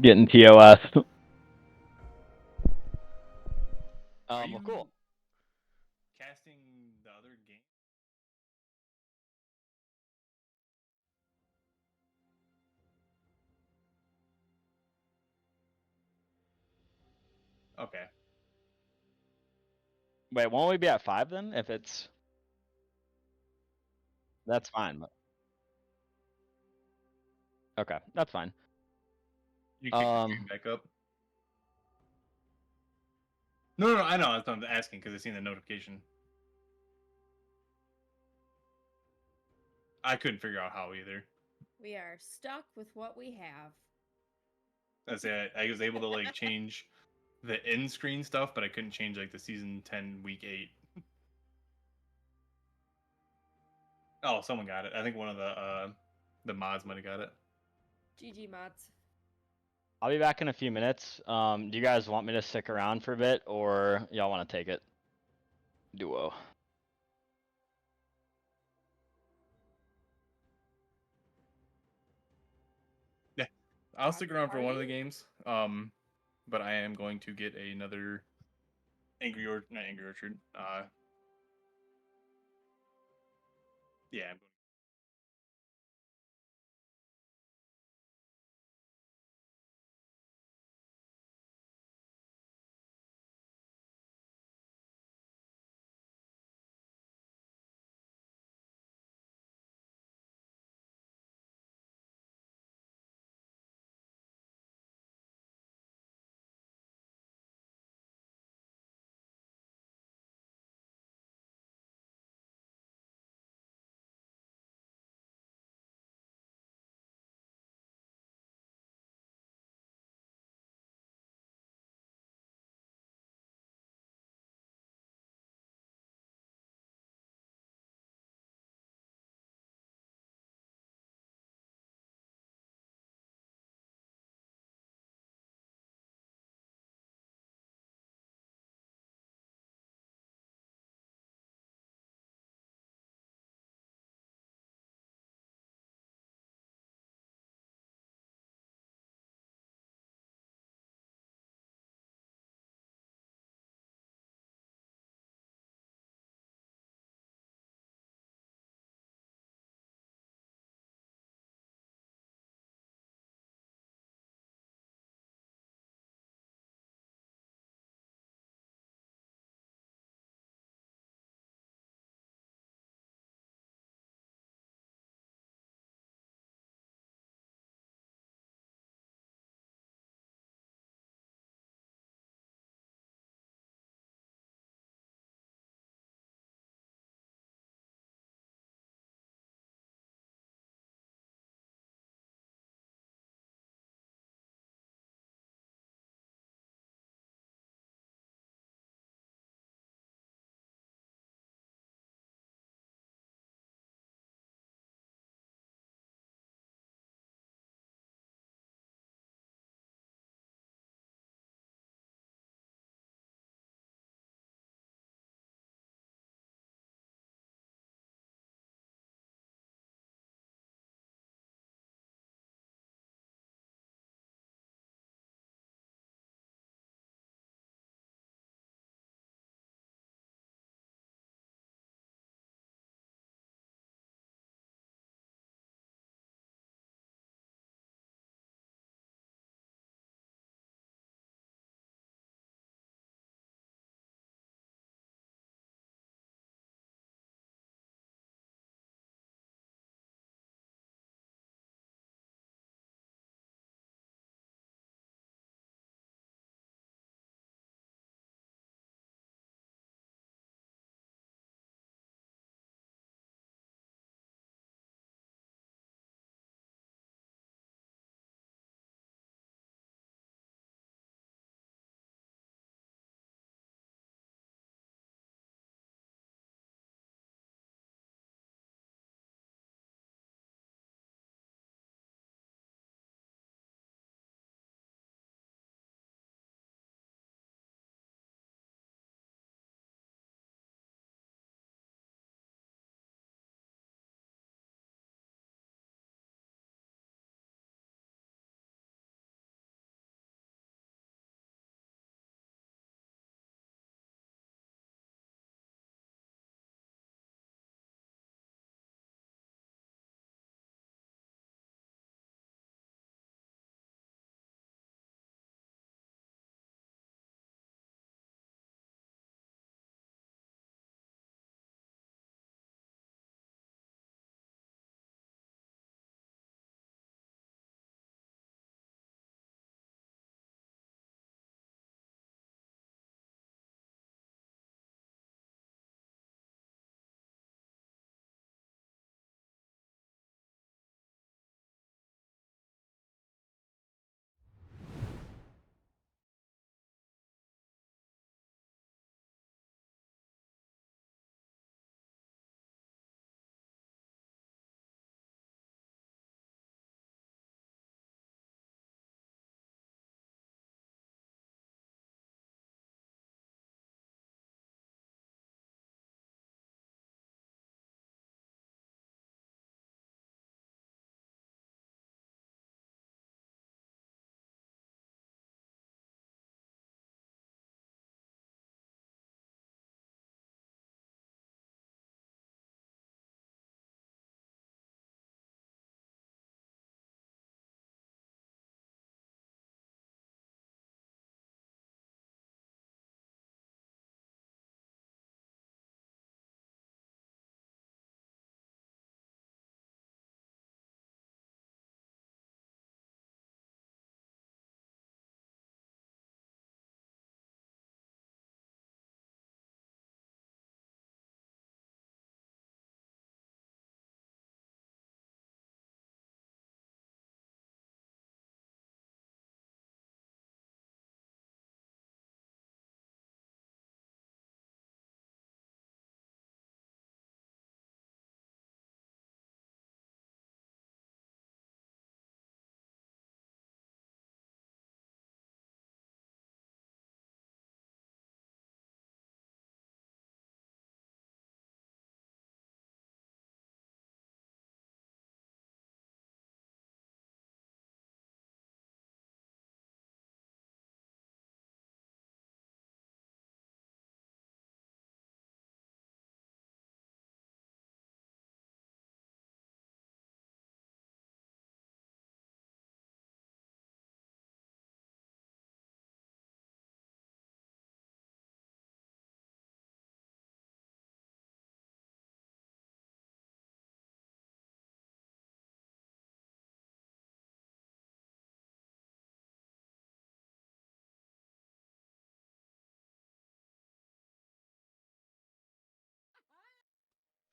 Getting TOS. Are Well, you cool. casting the other game? Okay. Wait, won't we be at 5 then? If it's that's fine. Okay, that's fine. You kick the stream back up? No, I know. That's what I'm asking because I seen the notification. I couldn't figure out how either. We are stuck with what we have. That's it. I was able to like change the end screen stuff, but I couldn't change like the season 10 week 8. Oh, someone got it. I think one of the mods might have got it. GG mods. I'll be back in a few minutes. Do you guys want me to stick around for a bit, or y'all want to take it? Duo. Yeah, I'll stick around for Are one of the you? games. But I am going to get another not Angry Orchard. Yeah, I'm going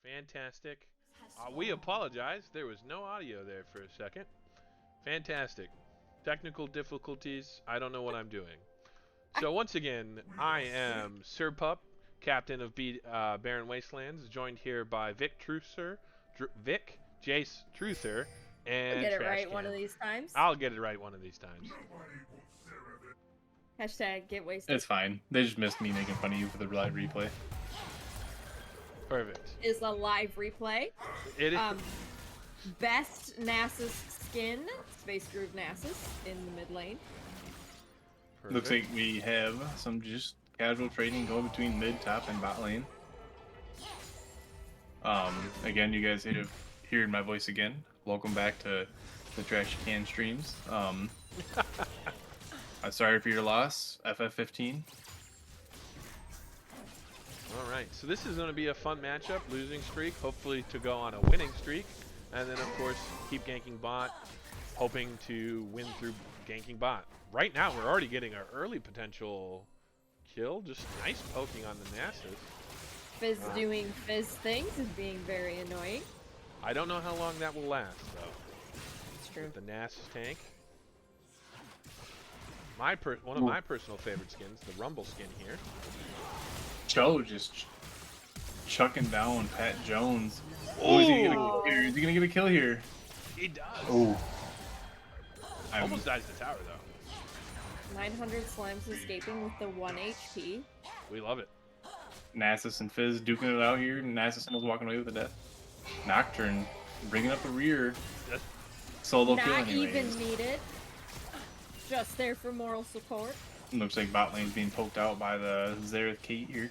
Fantastic. We apologize. There was no audio there for a second. Fantastic. Technical difficulties. I don't know what I'm doing. So once again, I am Sir Pup, captain of Barren Wastelands, joined here by Vic Truther, Jace Truther, and Get it Trash right Can. one of these times. I'll get it right one of these times. Hashtag get wasted. It's fine. They just missed me making fun of you for the live replay. Perfect. Is a live replay. It is. Best Nasus skin, Space Groove Nasus in the mid lane. Perfect. Looks like we have some just casual trading going between mid, top, and bot lane. Again, you guys hearing my voice again. Welcome back to the Trash Can streams. I'm sorry for your loss, FF15. All right, so this is going to be a fun matchup, losing streak, hopefully to go on a winning streak, and then of course keep ganking bot, hoping to win through ganking bot. Right now we're already getting our early potential kill, just nice poking on the Nasus. Fizz doing Fizz things is being very annoying. I don't know how long that will last though. It's true. With the Nasus tank. One of my personal favorite skins, the Rumble skin here. Joe just chucking down Pat Jones. Oh, is he gonna get here? Is he gonna get a kill here? He does. Oh. Almost dies the tower though. 900 Slimes escaping with the 1 HP. We love it. Nasus and Fizz duking it out here. Nasus almost walking away with the death. Nocturne bringing up the rear. Yes. Solo kill Not anyways. even needed. Just there for moral support. Looks like bot lane's being poked out by the Xerath Kate here.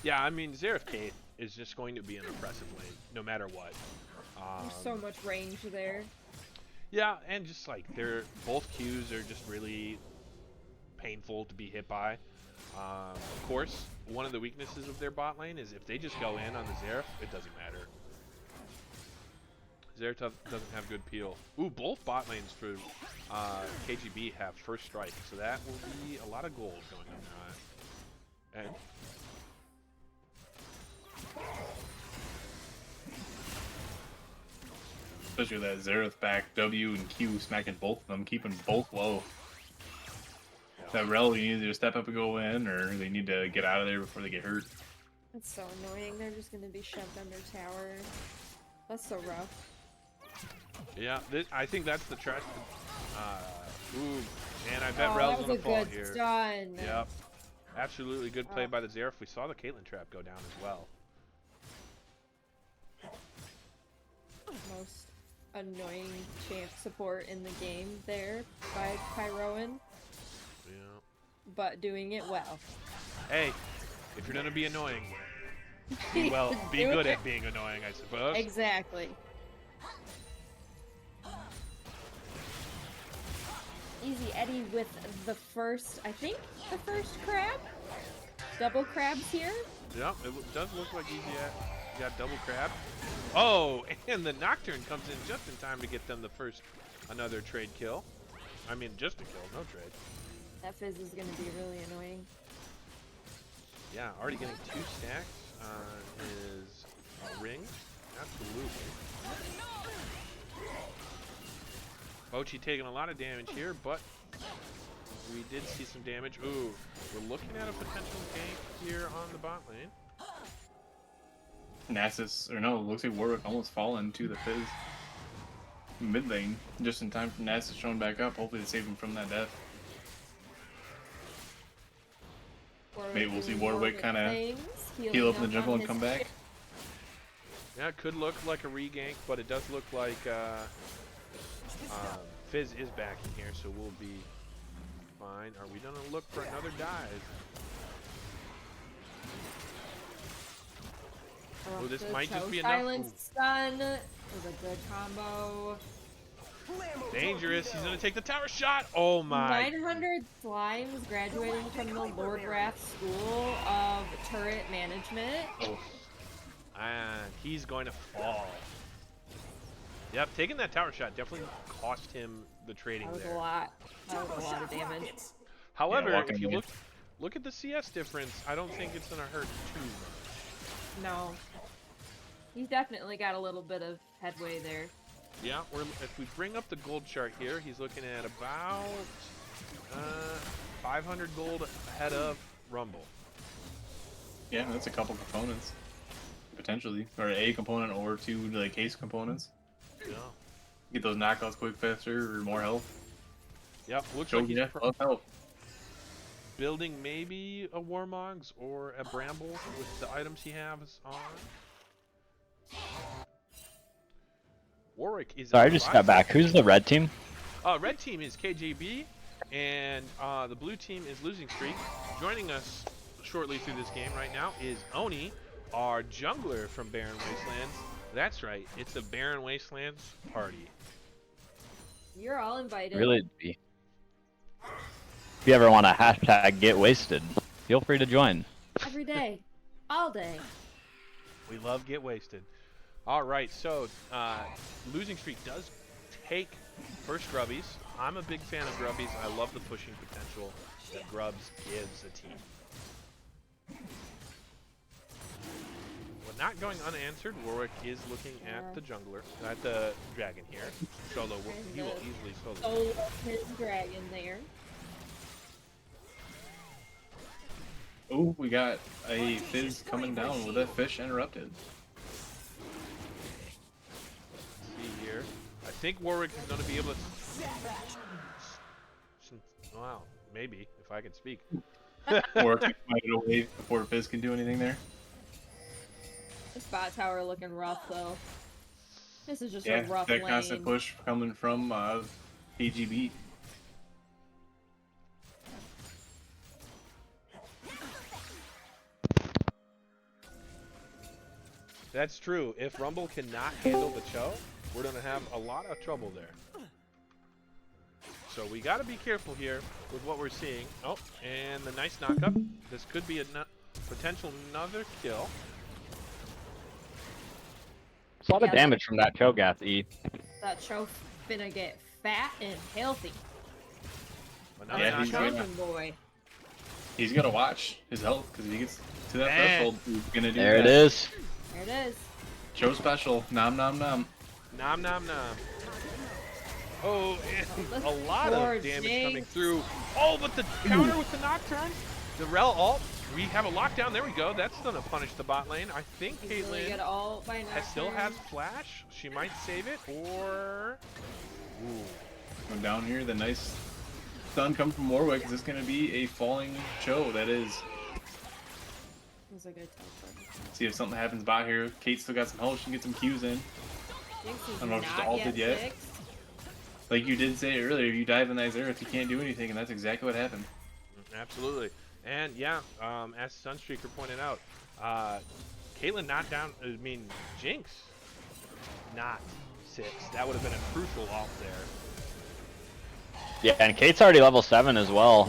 Yeah, I mean, Xerath Kate is just going to be an impressive lane, no matter what. There's so much range there. Yeah, and just like, both Qs are just really painful to be hit by. Of course, one of the weaknesses of their bot lane is if they just go in on the Xerath, it doesn't matter. Xerath doesn't have good peel. Ooh, both bot lanes for KGB have first strike, so that will be a lot of gold going on there. And Especially with that Xerath back W and Q smacking both of them, keeping both low. That rel, you need to step up and go in, or they need to get out of there before they get hurt. That's so annoying. They're just gonna be shoved under tower. That's so rough. yeah, I think that's the trash. Ooh, man, I bet Oh, Rel's that was gonna a fall good here. stun. Yep. Absolutely good play by the Xerath. We saw the Caitlyn trap go down as well. Most annoying champ support in the game there by Pyroan, Yeah. but doing it well. Hey, if you're gonna be annoying, be Do good it. at being annoying, I suppose. Exactly. Easy Eddie with the first, I think, the first crab? Double crabs here? Yep, it does look like Easy got double crab. Oh, and the Nocturne comes in just in time to get them another trade kill. I mean, just a kill, no trade. That Fizz is going to be really annoying. Yeah, already getting 2 stacks on his ring. Absolutely. Bochi taking a lot of damage here, but we did see some damage. Ooh, we're looking at a potential gank here on the bot lane. Nasus, or no, looks like Warwick almost fallen to the Fizz mid lane, just in time for Nasus showing back up. Hopefully to save him from that death. Maybe we'll see Warwick kind of heal up in the jungle and come back. Yeah, it could look like a regank, but it does look like Fizz is back in here, so we'll be fine. Are we gonna look for another dive? Oh, this might just be enough. Silence stun was a good combo. Dangerous. He's gonna take the tower shot. Oh my. 900 Slimes graduating from the Lord Wrath School of Turret Management. Oh, And he's going to fall. Yep, taking that tower shot definitely cost him the trading That was there. a lot. That was a lot of damage. However, walking if you in. look at the CS difference, I don't think it's gonna hurt too much. No. He's definitely got a little bit of headway there. Yeah, if we bring up the gold chart here, he's looking at about 500 gold ahead of Rumble. Yeah, that's a couple components. Potentially. Or a component or two like case components. Yeah. Get those knockouts quick faster or more health. Yep, looks Show like he's yeah, love health. building maybe a Warmogs or a Bramble with the items he has on. Warwick is. Sorry, I just got back. Who's the red team? Red team is KJB, and the blue team is Losing Streak. Joining us shortly through this game right now is Oni, our jungler from Barren Wastelands. That's right, it's a Barren Wastelands party. You're all invited. Really? If you ever want to hashtag get wasted, feel free to join. Every day. All day. We love Get Wasted. All right, so Losing Streak does take first Grubbies. I'm a big fan of Grubbies. I love the pushing potential that Grubs gives a team. But not going unanswered, Warwick is looking at the jungler, at the dragon here. Solo, he will easily solo. Solo his dragon there. Oh, we got a Fizz coming down with a fish interrupted. See here. I think Warwick is going to be able to... Wow, maybe, if I can speak. Or if we find it away before Fizz can do anything there. This bot tower looking rough though. This is just Yeah, a rough that lane. constant push coming from KGB. That's true. If Rumble cannot handle the Cho, we're going to have a lot of trouble there. So we got to be careful here with what we're seeing. Oh, and the nice knockup. This could be a potential another kill. It's a lot of damage from that Cho'Gath E. That Cho's finna get fat and healthy. Another Yeah, he's knockup. gonna- Chosen boy. He's gonna watch his health because if he gets to that Man. threshold, he's gonna do There that. it is. There it is. Show special. Nom nom nom. Nom nom nom. Oh, and a lot Poor of damage Jinx. coming through. Oh, but the counter with the Nocturne. The Rel ult. We have a lockdown. There we go. That's gonna punish the bot lane. I think He's really Caitlyn good all by still Nocturne. has flash. She might save it, or ooh. Going down here, the nice stun come from Warwick. Is this gonna be a falling Cho? That is. He's a good teleport. See if something happens by here. Kate still got some health. She can get some Qs in. Jinx is I don't know if she's not ulted yet. fixed. Like you did say earlier, if you dive in that Xerath, you can't do anything, and that's exactly what happened. Absolutely. And yeah, as Sunstreaker pointed out, Caitlyn not down. I mean, Jinx not 6. That would have been a crucial ult there. Yeah, and Kate's already level 7 as well.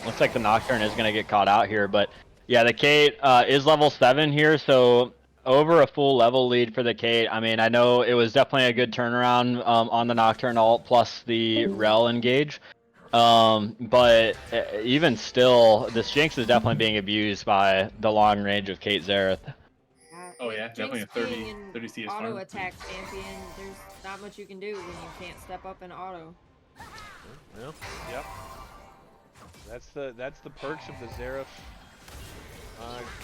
Looks like the Nocturne is going to get caught out here, but yeah, the Kate is level 7 here, so over a full level lead for the Kate. I mean, I know it was definitely a good turnaround on the Nocturne ult plus the Rel engage. But even still, this Jinx is definitely being abused by the long range of Kate Xerath. Oh yeah, Jinx definitely a being an 30 CS auto farm. attack champion. There's not much you can do when you can't step up in auto. Well, yep. That's the perks of the Xerath.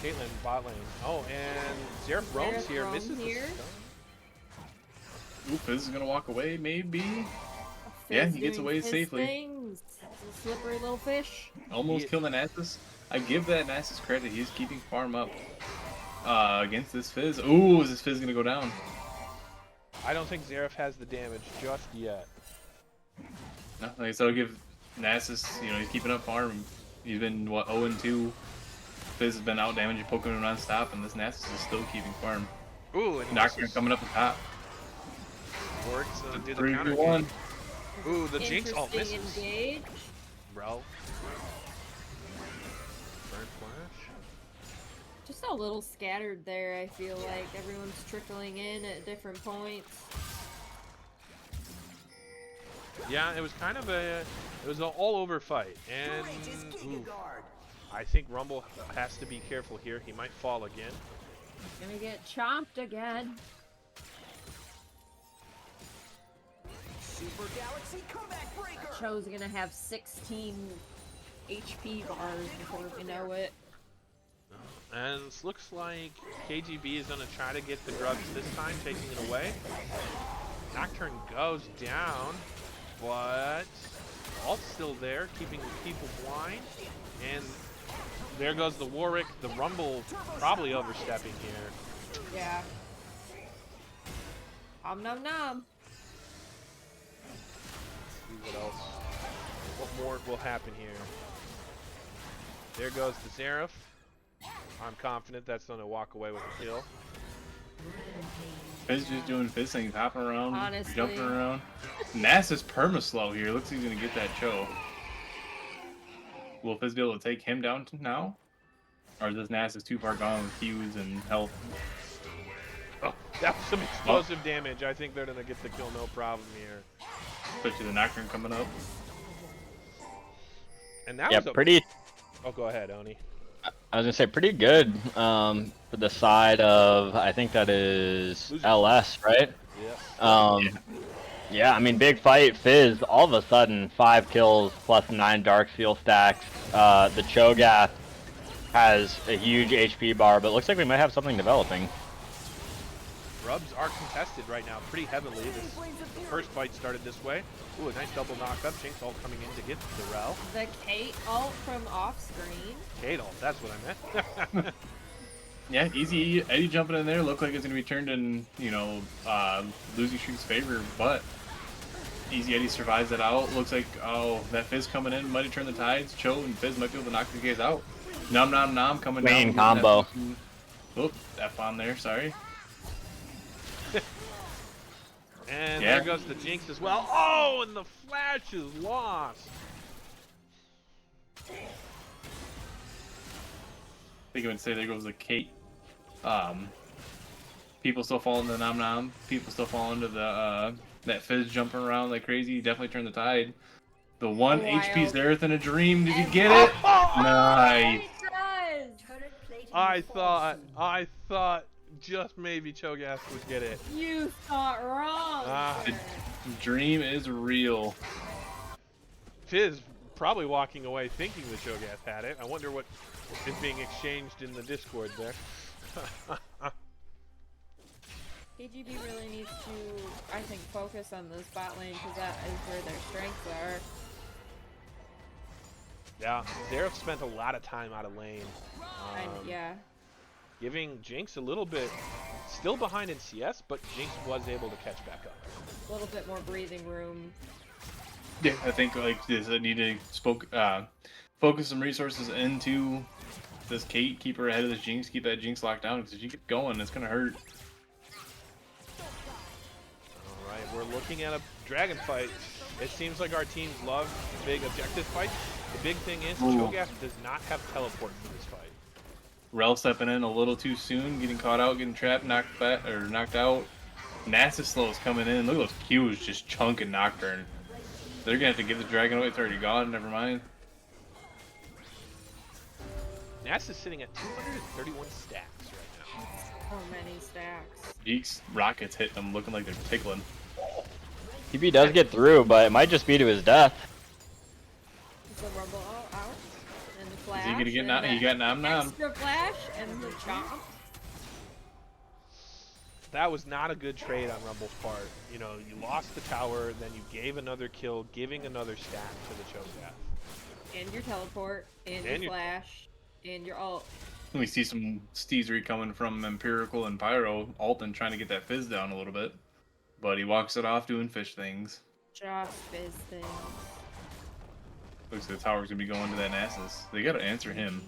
Caitlyn bot lane. Oh, and Xerath roams Xerath here, roams misses here. the stun. Ooh, Fizz is gonna walk away, maybe. Fizz Yeah, he gets doing away Fizz safely. things. It's a slippery little fish. Almost He- killed the Nasus. I give that Nasus credit. He's keeping farm up against this Fizz. Ooh, is this Fizz gonna go down? I don't think Xerath has the damage just yet. No, like I said, I'll give Nasus. You know, he's keeping up farm. He's been what 0-2. Fizz has been out damaging Pokemon non-stop, and this Nasus is still keeping farm. Ooh, and Nocturne coming up the top. works to do the 3v1. counter. Ooh, the Jinx ult Interesting misses. engage. Rel. Burn flash. Just a little scattered there, I feel like. Everyone's trickling in at different points. Yeah, it was kind of it was an all-over fight, and ooh, I think Rumble has to be careful here. He might fall again. He's gonna get chomped again. Super Galaxy Comeback Breaker. Cho's gonna have 16 HP bars before we know it. And it looks like KGB is going to try to get the grubs this time, taking it away. Nocturne goes down, but Alt's still there, keeping people blind. And there goes the Warwick, the Rumble probably overstepping here. Yeah. Om nom nom. See what else, what more will happen here. There goes the Xerath. I'm confident that's going to walk away with a kill. Fizz just doing Fizz things, hopping around, Honestly. jumping around. Nasa's perma-slow here. Looks like he's going to get that Cho. Will Fizz be able to take him down now? Or is this Nasa's too far gone with Qs and health? Oh, that was some explosive damage. I think they're going to get the kill, no problem here. Especially the Nocturne coming up. And that Yeah, was a... pretty. Oh, go ahead, Oni. I was gonna say pretty good for the side of, I think that is LS, right? Yeah. Yeah, I mean, big fight. Fizz, all of a sudden, 5 kills plus 9 Dark Seal stacks. The Cho'Gath has a huge HP bar, but looks like we might have something developing. Grubs are contested right now pretty heavily. This first fight started this way. Ooh, a nice double knock up. Jinx ult coming in to get the Rel. The Kate ult from off screen. Kate ult, that's what I meant. Yeah, easy Eddie jumping in there. Looked like it's going to be turned in, you know, losing streak's favor, but easy Eddie survives it out. Looks like, oh, that Fizz coming in might have turned the tides. Cho and Fizz might be able to knock these guys out. Nom nom nom coming Clean down. combo. Oop, F on there, sorry. And Yeah. there goes the Jinx as well. Oh, and the Flash is lost. I think I would say there goes the Kate. People still fall into the nom nom. People still fall into the that Fizz jumping around like crazy. Definitely turned the tide. The one Wild. HP's there within a dream. Did you get it? Nice. It does! I thought just maybe Cho'Gath would get it. You thought wrong. Ah. sir. Dream is real. Fizz probably walking away thinking the Cho'Gath had it. I wonder what is being exchanged in the Discord there. KGB really needs to, I think, focus on the spot lane because that is where their strengths are. Yeah, Xerath spent a lot of time out of lane. And yeah. Giving Jinx a little bit, still behind in CS, but Jinx was able to catch back up. A little bit more breathing room. Yeah, I think like this. I need to focus some resources into this Kate. Keep her ahead of this Jinx. Keep that Jinx locked down because if you keep going, it's gonna hurt. Alright, we're looking at a dragon fight. It seems like our teams love big objective fights. The big thing is, Cho'Gath does not have teleport for this fight. Rel stepping in a little too soon, getting caught out, getting trapped, knocked out. NASA slow's coming in. Look at those Qs just chunking Nocturne. They're gonna have to give the dragon away. It's already gone. Never mind. NASA's sitting at 231 stacks right now. So many stacks. Jeeks rockets hit them, looking like they're tickling. TB does get through, but it might just be to his death. Is the rumble out? And the flash. Is he gonna get and nom? He that got nom nom. extra flash and the chomp. That was not a good trade on Rumble's part. You know, you lost the tower, then you gave another kill, giving another stack to the Cho'Gath. And your teleport. And And your your- flash. And your ult. We see some steezery coming from Empirical and Pyro. Alton trying to get that Fizz down a little bit, but he walks it off doing fish things. Just fizz things. Looks like the tower's gonna be going to that Nasus. They gotta answer him.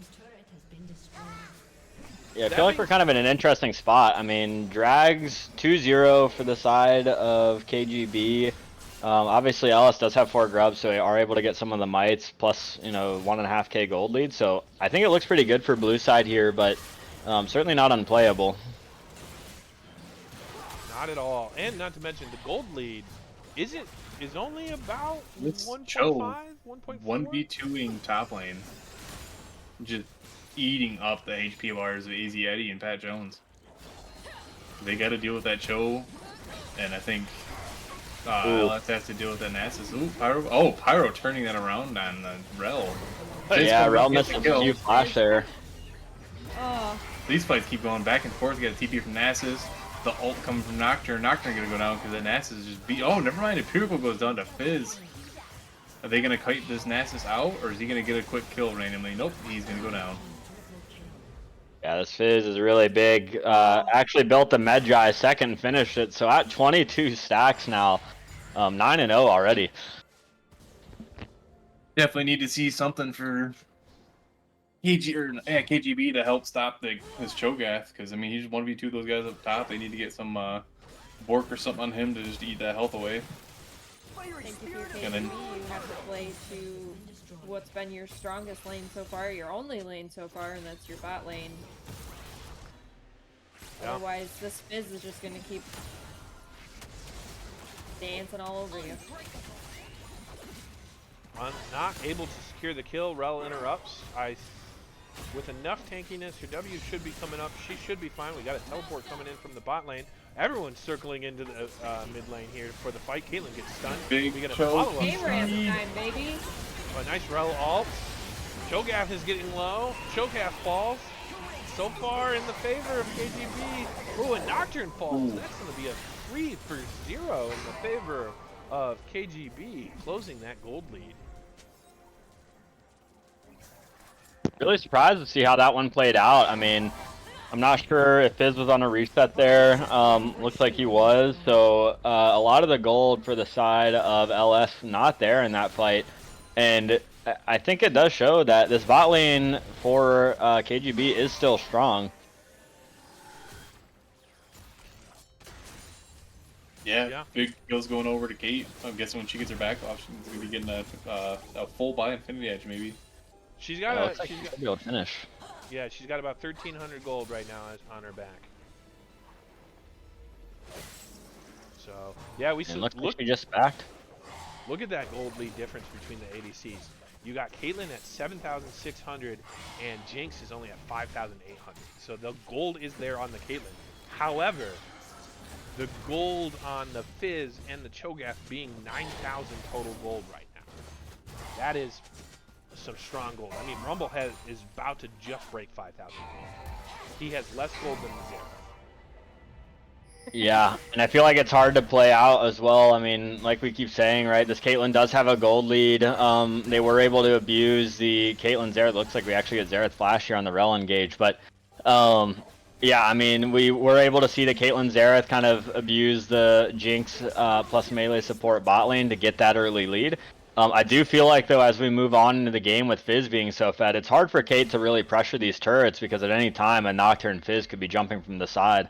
Yeah, I feel like we're kind of in an interesting spot. I mean, Drags 2-0 for the side of KGB. Obviously, Ellis does have 4 grubs, so they are able to get some of the mites, plus, you know, 1.5k gold lead. So I think it looks pretty good for blue side here, but certainly not unplayable. Not at all. And not to mention the gold lead is only about Let's 1.5, show 1.4. 1v2ing top lane. Just eating up the HP bars of Easy Eddie and Pat Jones. They got to deal with that Cho, and I think Ooh. LS has to deal with that Nasus. Ooh, Pyro! Oh, Pyro turning that around on Rel. Fizz Yeah, comes Rel up, gets missed the a kill. few flash there. Oh, These fights keep going back and forth. You got a TP from Nasus. The ult coming from Nocturne. Nocturne gonna go down because that Nasus just beat. Oh, never mind. Empirical goes down to Fizz. Are they gonna kite this Nasus out, or is he gonna get a quick kill randomly? Nope, he's gonna go down. Yeah, this Fizz is really big. Actually built the Medjai second and finished it. So at 22 stacks now, 9-0 already. Definitely need to see something for KGB to help stop this Cho'Gath, because I mean he's 1v2 those guys up top. They need to get some Bork or something on him to just eat that health away. I think if you're And then- KGB, you have to play to what's been your strongest lane so far, your only lane so far, and that's your bot lane. Yeah. Otherwise, this Fizz is just gonna keep dancing all over you. Not able to secure the kill. Rel interrupts. With enough tankiness, her W should be coming up. She should be fine. We got a teleport coming in from the bot lane. Everyone's circling into the mid lane here for the fight. Caitlyn gets stunned. Big We get a choke. follow-up K-Ram Speed. time, baby! A nice Rel ult. Cho'Gath is getting low. Cho'Gath falls. So far in the favor of KGB. Ooh, and Nocturne falls. Ooh. That's going to be a 3-0 in the favor of KGB, closing that gold lead. Really surprised to see how that one played out. I mean, I'm not sure if Fizz was on a reset there. Looks like he was. So a lot of the gold for the side of LS not there in that fight. And I think it does show that this bot lane for KGB is still strong. Yeah, big kills going over to Kate. I'm guessing when she gets her back off, she's gonna be getting a full buy Infinity Edge maybe. She's Yeah, got looks like she'll be able to finish. yeah, she's got about 1,300 gold right now on her back. So yeah, we And looks like look she just backed. look at that gold lead difference between the ADCs. You got Caitlyn at 7,600 and Jinx is only at 5,800. So the gold is there on the Caitlyn. However, the gold on the Fizz and the Cho'Gath being 9,000 total gold right now. That is some strong gold. I mean, Rumble is about to just break 5,000 gold. He has less gold than Zero. Yeah, and I feel like it's hard to play out as well. I mean, like we keep saying, right, this Caitlyn does have a gold lead. They were able to abuse the Caitlyn Xerath. Looks like we actually get Xerath Flash here on the Rel engage. But, yeah, I mean, we were able to see the Caitlyn Xerath kind of abuse the Jinx plus melee support bot lane to get that early lead. I do feel like, though, as we move on into the game with Fizz being so fed, it's hard for Kate to really pressure these turrets because at any time a Nocturne Fizz could be jumping from the side.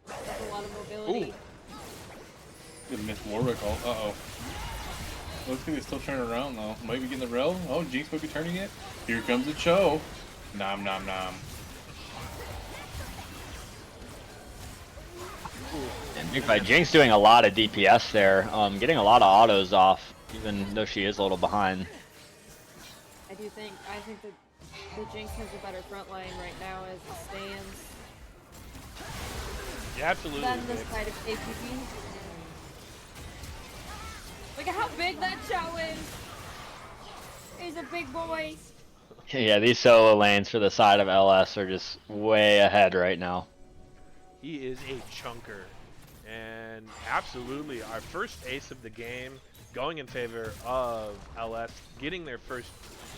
That's a lot of mobility. Good miss Warwick ult. Uh-oh. Looks like they're still turning around though. Might be getting the Rel. Oh, Jinx might be turning it. Here comes the Cho. Nom nom nom. And big fight. Jinx doing a lot of DPS there, getting a lot of autos off, even though she is a little behind. I think that the Jinx has a better front line right now as it stands Yeah, absolutely. than the Vic. side of KGB. Look at how big that Chow is! He's a big boy! Yeah, these solo lanes for the side of LS are just way ahead right now. He is a chunker. And absolutely, our first ace of the game going in favor of LS, getting their first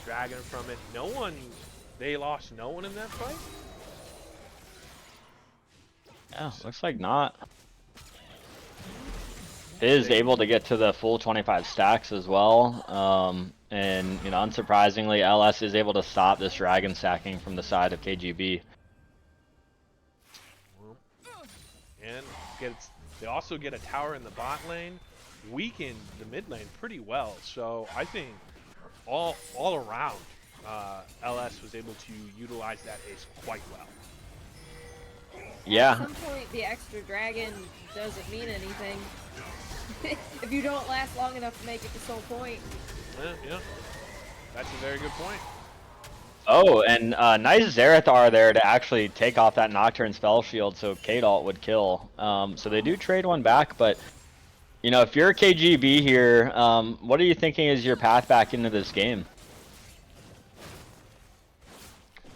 dragon from it. They lost no one in that fight? Yeah, looks like not. Is able to get to the full 25 stacks as well. And, you know, unsurprisingly, LS is able to stop this dragon stacking from the side of KGB. And they also get a tower in the bot lane, weaken the mid lane pretty well. So I think all around, LS was able to utilize that ace quite well. At Yeah, some point, the extra dragon doesn't mean anything. If you don't last long enough to make it to soul point. Yeah, that's a very good point. Oh, and nice Zerathar there to actually take off that Nocturne spell shield so K-Dalt would kill. So they do trade one back, but you know, if you're a KGB here, what are you thinking is your path back into this game?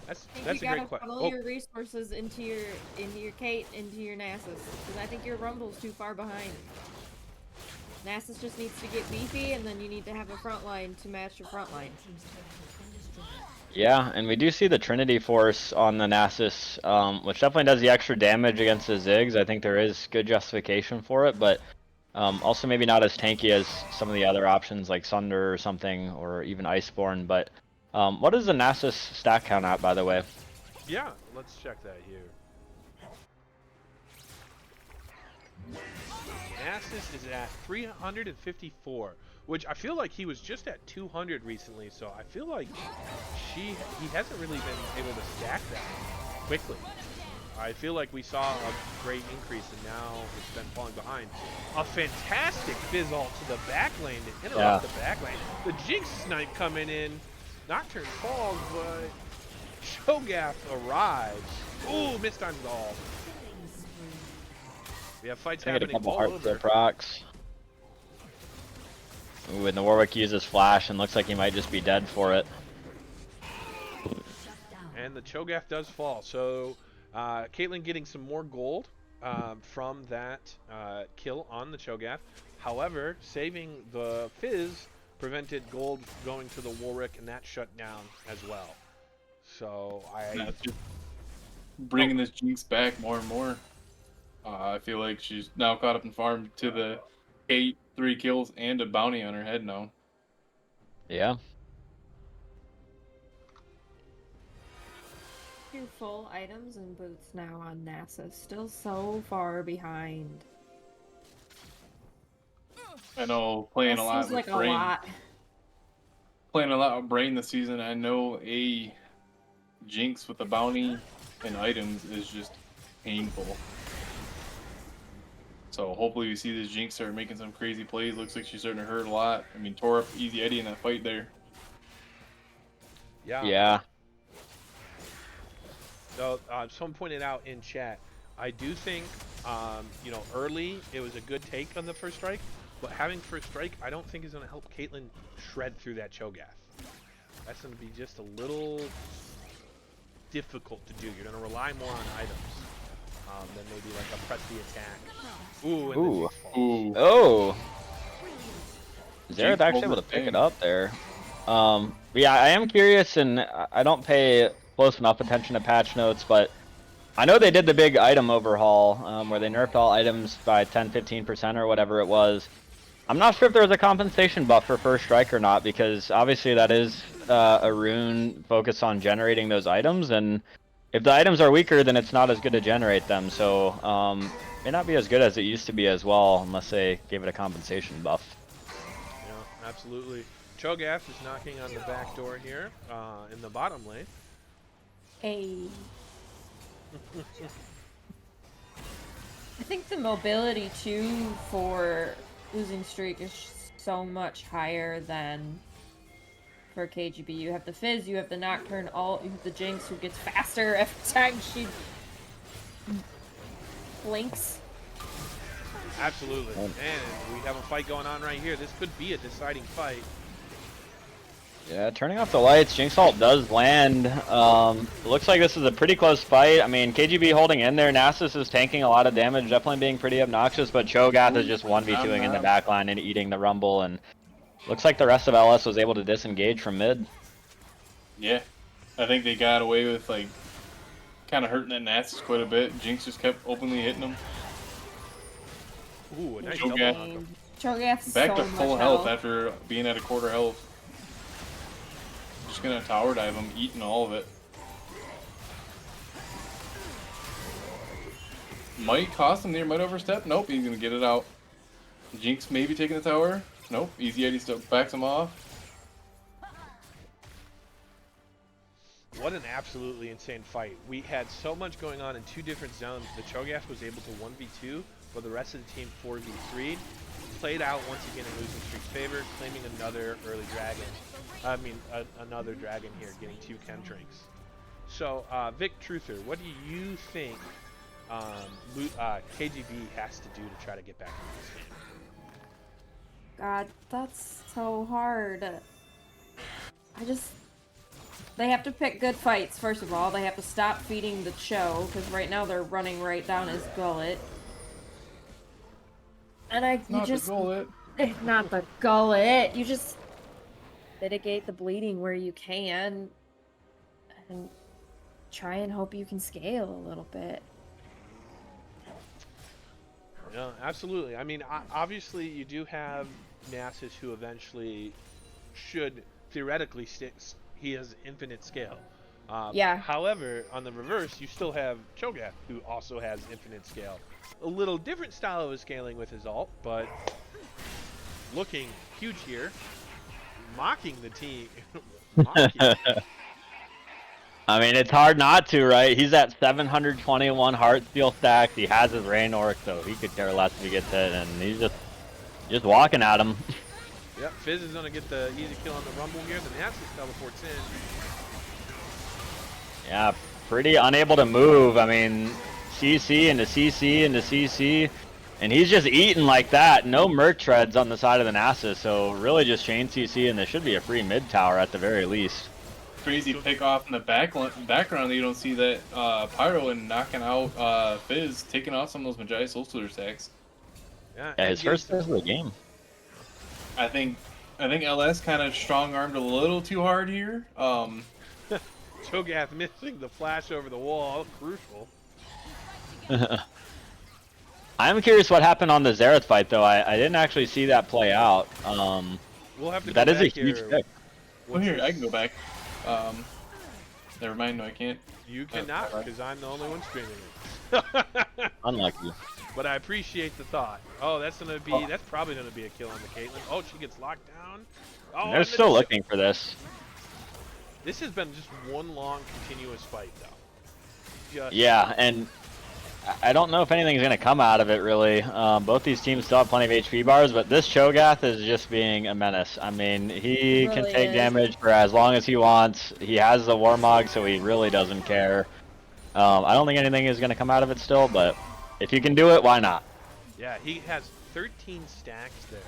I think That's you a gotta great question. funnel your resources into your Kate, into your Nasus, because I think your Rumble's too far behind. Nasus just needs to get beefy, and then you need to have a front line to match your front line. Yeah, and we do see the Trinity Force on the Nasus, which definitely does the extra damage against the Ziggs. I think there is good justification for it, but also maybe not as tanky as some of the other options like Sunder or something, or even Iceborne. But what is the Nasus stack count at, by the way? Yeah, let's check that here. Nasus is at 354, which I feel like he was just at 200 recently, so I feel like he hasn't really been able to stack that quickly. I feel like we saw a great increase, and now it's been falling behind. A fantastic Fizz ult to the back lane to interrupt the back lane. The Jinx snipe coming in. Nocturne falls, but Cho'Gath arrives. Ooh, mistimed all. We have fights I get a happening couple all hearts over. there, procs. Ooh, and the Warwick uses flash and looks like he might just be dead for it. And the Cho'Gath does fall. So Caitlyn getting some more gold from that kill on the Cho'Gath. However, saving the Fizz prevented gold going to the Warwick, and that shut down as well. So That's just bringing this Jinx back more and more. I feel like she's now caught up in farm to the 3 kills and a bounty on her head now. Yeah. Two full items and boots now on Nasus. Still so far behind. I know playing That a lot seems with like a Brain. lot. Playing a lot with Brain this season, I know a Jinx with a bounty and items is just painful. So hopefully we see this Jinx start making some crazy plays. Looks like she's starting to hurt a lot. I mean, tore up Easy Eddie in that fight there. Yeah. So someone pointed out in chat, I do think, you know, early it was a good take on the first strike, but having first strike I don't think is going to help Caitlyn shred through that Cho'Gath. That's going to be just a little difficult to do. You're going to rely more on items than maybe like a press the attack. Ooh, and Ooh. Ooh. Oh. Zerath Jinx actually over able to pick thing. it up there. But yeah, I am curious, and I don't pay close enough attention to patch notes, but I know they did the big item overhaul where they nerfed all items by 10-15% or whatever it was. I'm not sure if there was a compensation buff for first strike or not, because obviously that is a rune focused on generating those items, and if the items are weaker, then it's not as good to generate them. So may not be as good as it used to be as well, unless they gave it a compensation buff. Yeah, absolutely. Cho'Gath is knocking on the back door here in the bottom lane. Hey. I think the mobility too for losing streak is so much higher than for KGB. You have the Fizz, you have the Nocturne ult, you have the Jinx who gets faster every time she blinks. Absolutely. And we have a fight going on right here. This could be a deciding fight. Yeah, turning off the lights, Jinx ult does land. Looks like this is a pretty close fight. I mean, KGB holding in there. Nasus is tanking a lot of damage, definitely being pretty obnoxious, but Cho'Gath is just 1v2ing in the backline and eating the Rumble, and looks like the rest of LS was able to disengage from mid. Yeah. I think they got away with, like, kind of hurting that Nasus quite a bit. Jinx just kept openly hitting them. Ooh, a nice Cho'Gath. double knock. Cho'Gath's Back so to much full health health. after being at a quarter health. Just gonna tower dive him, eating all of it. Might cost him there, might overstep. Nope, he's gonna get it out. Jinx maybe taking the tower. Nope, Easy Eddie still backs him off. What an absolutely insane fight. We had so much going on in two different zones. The Cho'Gath was able to 1v2, but the rest of the team 4v3'd. played out once again in Losing Streak's favor, claiming another early dragon. Another dragon here, getting 2 Chemtrinks. So, Vic Truther, what do you think KGB has to do to try to get back into this game? God, that's so hard. They have to pick good fights, first of all. They have to stop feeding the Cho, because right now they're running right down his gullet. And Not the gullet. Not the gullet. You just mitigate the bleeding where you can, and try and hope you can scale a little bit. Yeah, absolutely. I mean, obviously, you do have Nasus who eventually should theoretically he has infinite scale. Yeah. However, on the reverse, you still have Cho'Gath who also has infinite scale. A little different style of scaling with his ult, but looking huge here, mocking the team. I mean, it's hard not to, right? He's at 721 heart steal stacks. He has his Raynor, so he could care less if he gets hit, and he's just walking at him. Yep, Fizz is gonna get the easy kill on the Rumble here. The Nasus teleports in. Yeah, pretty unable to move. I mean, CC into CC into CC, and he's just eating like that. No Merc treads on the side of the Nasus, so really just chain CC, and there should be a free mid tower at the very least. Crazy pick off in the background that you don't see that Pyro and knocking out Fizz, taking off some of those Magi Soul Splitter stacks. Yeah, his first of the game. I think LS kind of strong armed a little too hard here. Cho'Gath missing the flash over the wall, crucial. I'm curious what happened on the Xerath fight, though. I didn't actually see that play out. We'll have to. That go is a back huge here. pick. Well, here I can go back. Never mind. No, I can't. You cannot, because I'm the only one streaming it. Unlucky. But I appreciate the thought. Oh, that's probably gonna be a kill on the Caitlyn. Oh, she gets locked down. Oh, They're still looking for this. This has been just one long, continuous fight, though. Yeah, and I don't know if anything's going to come out of it, really. Both these teams still have plenty of HP bars, but this Cho'Gath is just being a menace. I mean, he can Really take is. damage for as long as he wants. He has the Warmog, so he really doesn't care. I don't think anything is going to come out of it still, but if you can do it, why not? Yeah, he has 13 stacks there.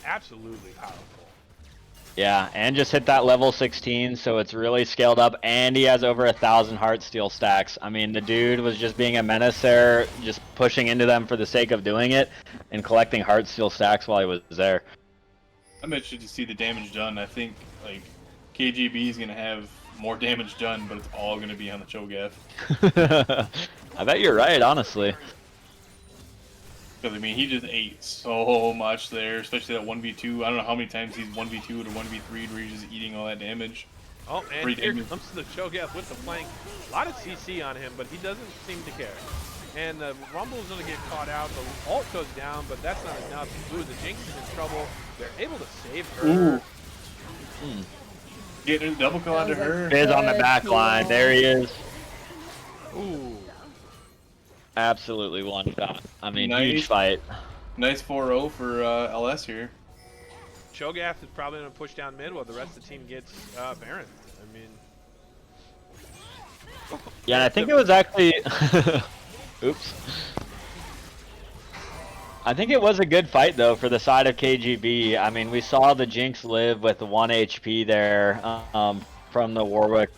Absolutely powerful. Yeah, and just hit that level 16, so it's really scaled up, and he has over 1,000 Heartsteel stacks. I mean, the dude was just being a menace there, just pushing into them for the sake of doing it, and collecting Heartsteel stacks while he was there. I'm interested to see the damage done. I think like KGB is gonna have more damage done, but it's all gonna be on the Cho'Gath. I bet you're right, honestly. Because I mean, he just ate so much there, especially that 1v2. I don't know how many times he's 1v2'd or 1v3'd where he's just eating all that damage. Oh, and Free here damage. comes the Cho'Gath with the flank. A lot of CC on him, but he doesn't seem to care. And the Rumble's gonna get caught out. The ult goes down, but that's not enough. Ooh, the Jinx is in trouble. They're able to save her. Ooh. Getting a double kill onto her. Fizz on the back line. There he is. Ooh. Absolutely one shot. I mean, Nice. huge fight. Nice 4-0 for LS here. Cho'Gath is probably gonna push down mid while the rest of the team gets Baron. I mean, Yeah, and I think it was actually... Oops. I think it was a good fight, though, for the side of KGB. I mean, we saw the Jinx live with 1 HP there from the Warwick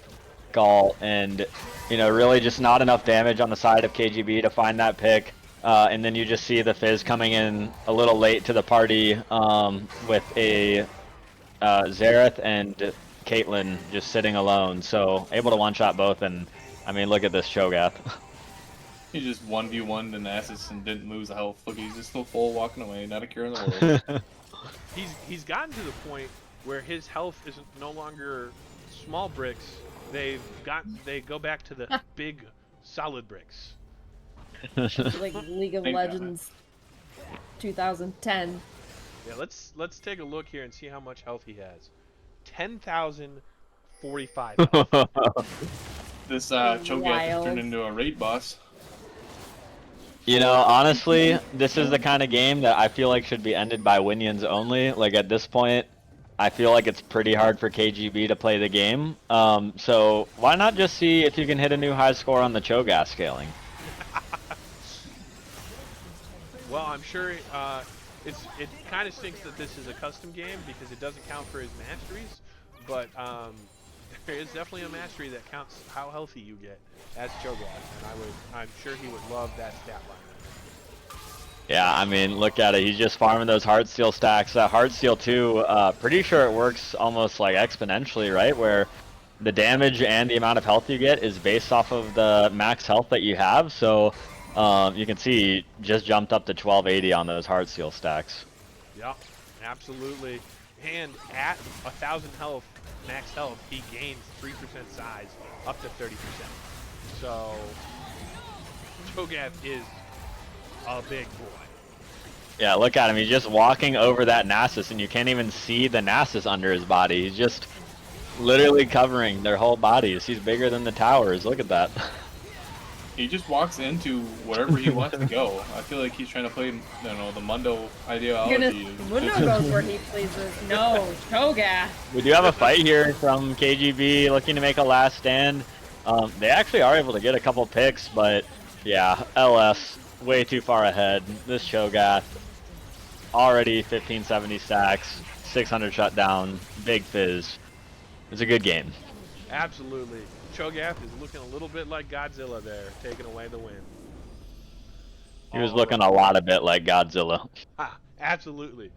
ult, and, you know, really just not enough damage on the side of KGB to find that pick. And then you just see the Fizz coming in a little late to the party with a Xerath and Caitlyn just sitting alone. So, able to one-shot both, and, I mean, look at this Cho'Gath. He just 1v1'd the Nasus and didn't lose the health. Look, he's just still full walking away, not a cure in the world. he's gotten to the point where his health is no longer small bricks. They go back to the big solid bricks. Like League of Thank God. Legends 2010. Yeah, let's take a look here and see how much health he has. 10,045 health. This Cho'Gath has Wild. turned into a raid boss. You know, honestly, this is the kind of game that I feel like should be ended by Winions only. Like at this point, I feel like it's pretty hard for KGB to play the game. So why not just see if you can hit a new high score on the Cho'Gath scaling? Well, I'm sure it kind of stinks that this is a custom game because it doesn't count for his masteries, but there is definitely a mastery that counts how healthy you get as Cho'Gath, and I'm sure he would love that stat line. Yeah, I mean, look at it. He's just farming those Heartsteel stacks. That Heartsteel too, pretty sure it works almost like exponentially, right? Where the damage and the amount of health you get is based off of the max health that you have. So you can see he just jumped up to 1280 on those Heartsteel stacks. Yep, absolutely. And at 1,000 health, max health, he gains 3% size up to 30%. So Cho'Gath is a big boy. Yeah, look at him. He's just walking over that Nasus, and you can't even see the Nasus under his body. He's just literally covering their whole bodies. He's bigger than the towers. Look at that. He just walks into wherever he wants to go. I feel like he's trying to play, the Mundo ideology. Mundo goes where he pleases. No, Cho'Gath. We do have a fight here from KGB looking to make a last stand. They actually are able to get a couple picks, but yeah, LS way too far ahead. This Cho'Gath already 1570 stacks, 600 shutdown, big fizz. It's a good game. Absolutely. Cho'Gath is looking a little bit like Godzilla there, taking away the win. He was looking a lot of bit like Godzilla. Ha, absolutely.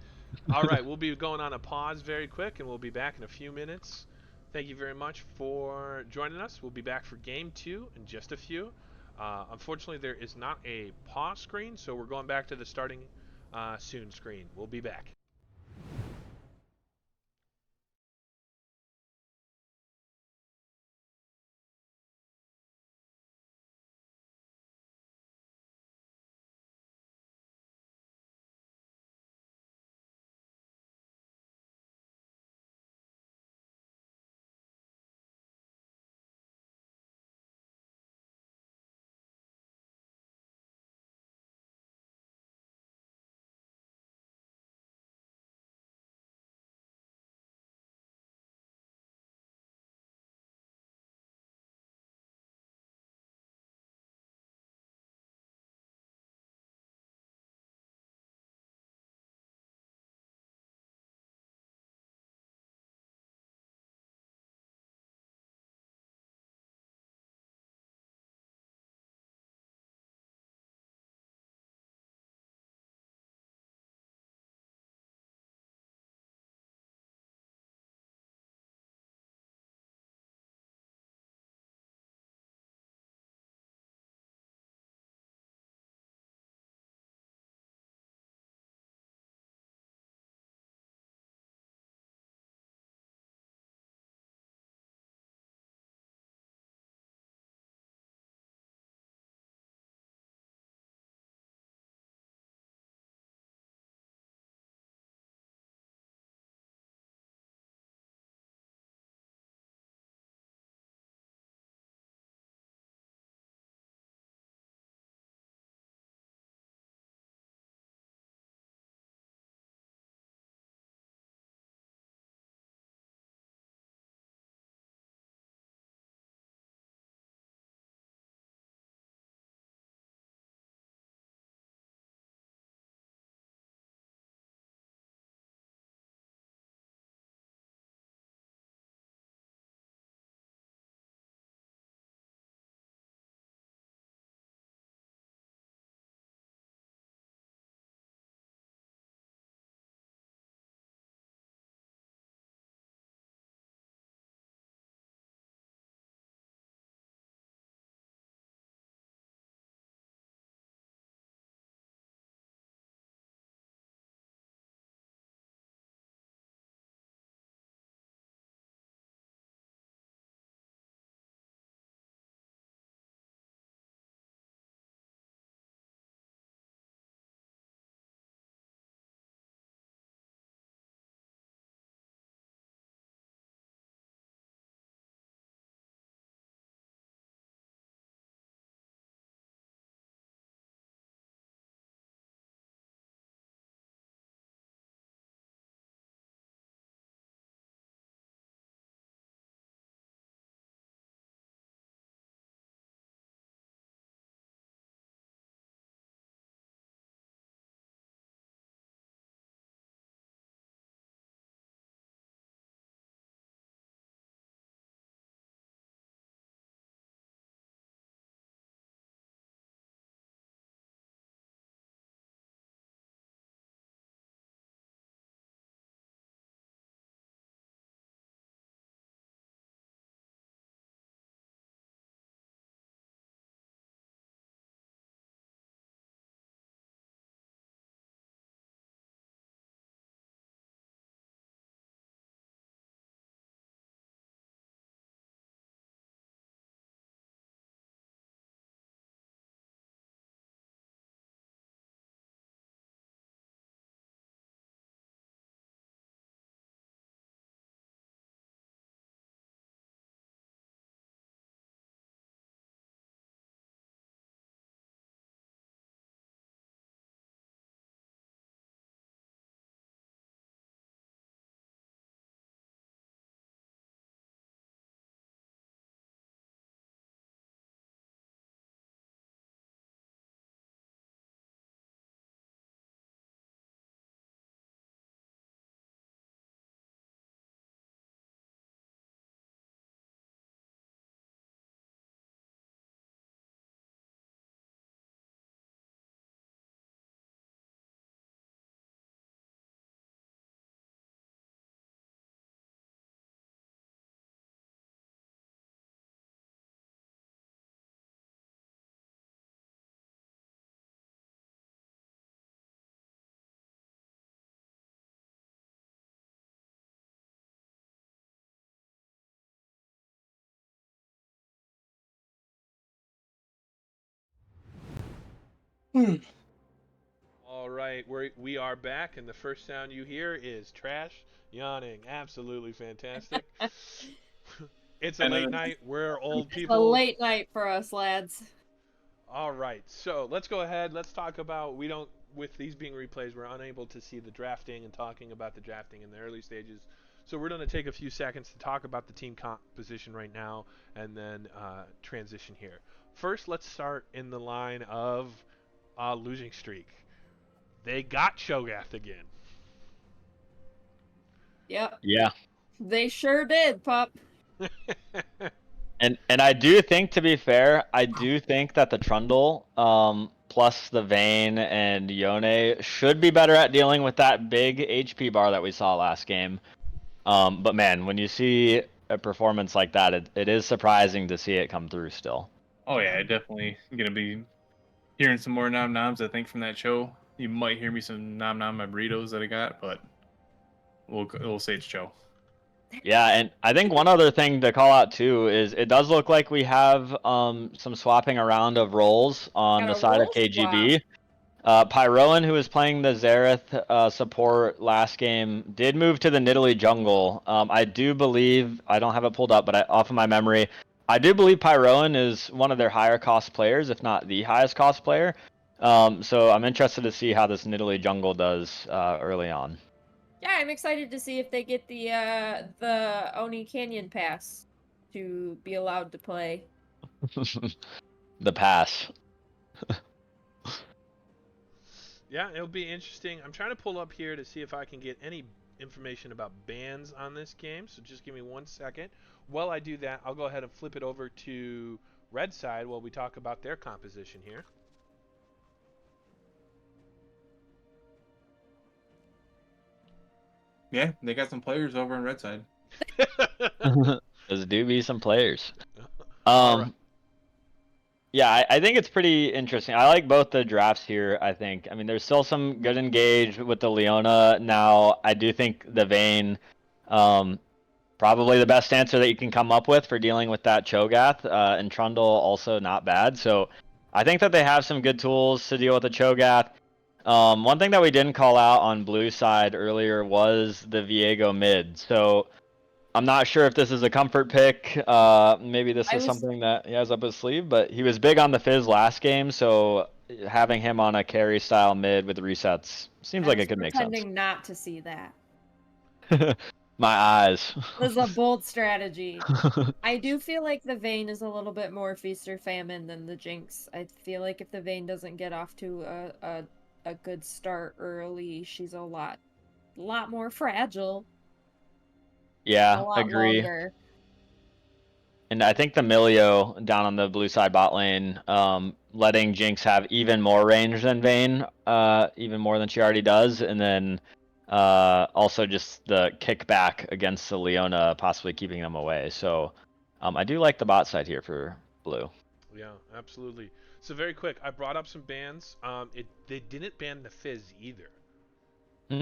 All right, we'll be going on a pause very quick, and we'll be back in a few minutes. Thank you very much for joining us. We'll be back for Game 2 in just a few. Unfortunately, there is not a pause screen, so we're going back to the starting soon screen. We'll be back. All right, we are back, and the first sound you hear is Trash yawning. Absolutely fantastic. It's a And late night. We're old It's a people. late night for us, lads. All right, so let's go ahead. Let's talk about. We don't, with these being replays, we're unable to see the drafting and talking about the drafting in the early stages. So we're going to take a few seconds to talk about the team composition right now, and then transition here. First, let's start in the line of losing streak. They got Cho'Gath again. Yep, Yeah. they sure did, pup. And I do think, to be fair, I do think that the Trundle, plus the Vayne and Yone should be better at dealing with that big HP bar that we saw last game. But man, when you see a performance like that, it is surprising to see it come through still. Oh yeah, definitely gonna be hearing some more nom noms. I think from that show, you might hear me some nom nom my burritos that I got, but we'll say it's Joe. Yeah, and I think one other thing to call out too is it does look like we have some swapping around of roles on Got the a side of role KGB. Pyroan, who was playing the Xerath support last game, did move to the Nidalee jungle. I do believe, I don't have it pulled up, but off of my memory, I do believe Pyroan is one of their higher cost players, if not the highest cost player. So I'm interested to see how this Nidalee jungle does early on. Yeah, I'm excited to see if they get the Oni Canyon pass to be allowed to play. The pass. Yeah, it'll be interesting. I'm trying to pull up here to see if I can get any information about bans on this game, so just give me 1 second. While I do that, I'll go ahead and flip it over to Red Side while we talk about their composition here. Yeah, they got some players over on Red Side. Those do be some players. All right. Yeah, I think it's pretty interesting. I like both the drafts here, I think. I mean, there's still some good engage with the Leona. Now, I do think the Vayne, probably the best answer that you can come up with for dealing with that Cho'Gath, and Trundle also not bad. So I think that they have some good tools to deal with the Cho'Gath. One thing that we didn't call out on blue side earlier was the Viego mid. So I'm not sure if this is a comfort pick. Maybe this is something that he has up his sleeve, but he was big on the Fizz last game, so having him on a carry style mid with resets seems like it could make sense. Pretending not to see that. My eyes. This is a bold strategy. I do feel like the Vayne is a little bit more feast or famine than the Jinx. I feel like if the Vayne doesn't get off to a good start early, she's a lot more fragile. Yeah, agree. Longer. And I think the Milio down on the blue side bot lane, letting Jinx have even more range than Vayne, even more than she already does, and then also just the kickback against the Leona, possibly keeping them away. So I do like the bot side here for blue. Yeah, absolutely. So very quick, I brought up some bans. They didn't ban the Fizz either.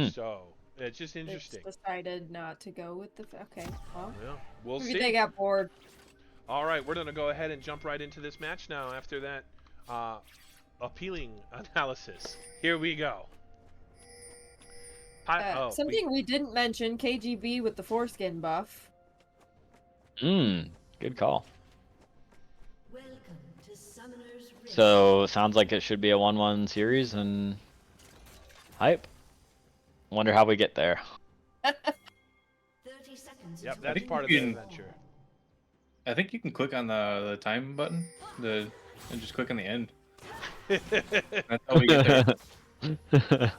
So it's just interesting. They decided not to go with the. Okay, well, Yeah, we'll maybe see. they got bored. All right, we're gonna go ahead and jump right into this match now. After that, appealing analysis. Here we go. Something we didn't mention: KGB with the foreskin buff. Good call. Welcome to Summoner's Rift. So sounds like it should be a 1-1 series, and hype. Wonder how we get there. 30 seconds. Yep, until that's think part of you the can- adventure. I think you can click on the time button, and just click on the end. That's how we get there.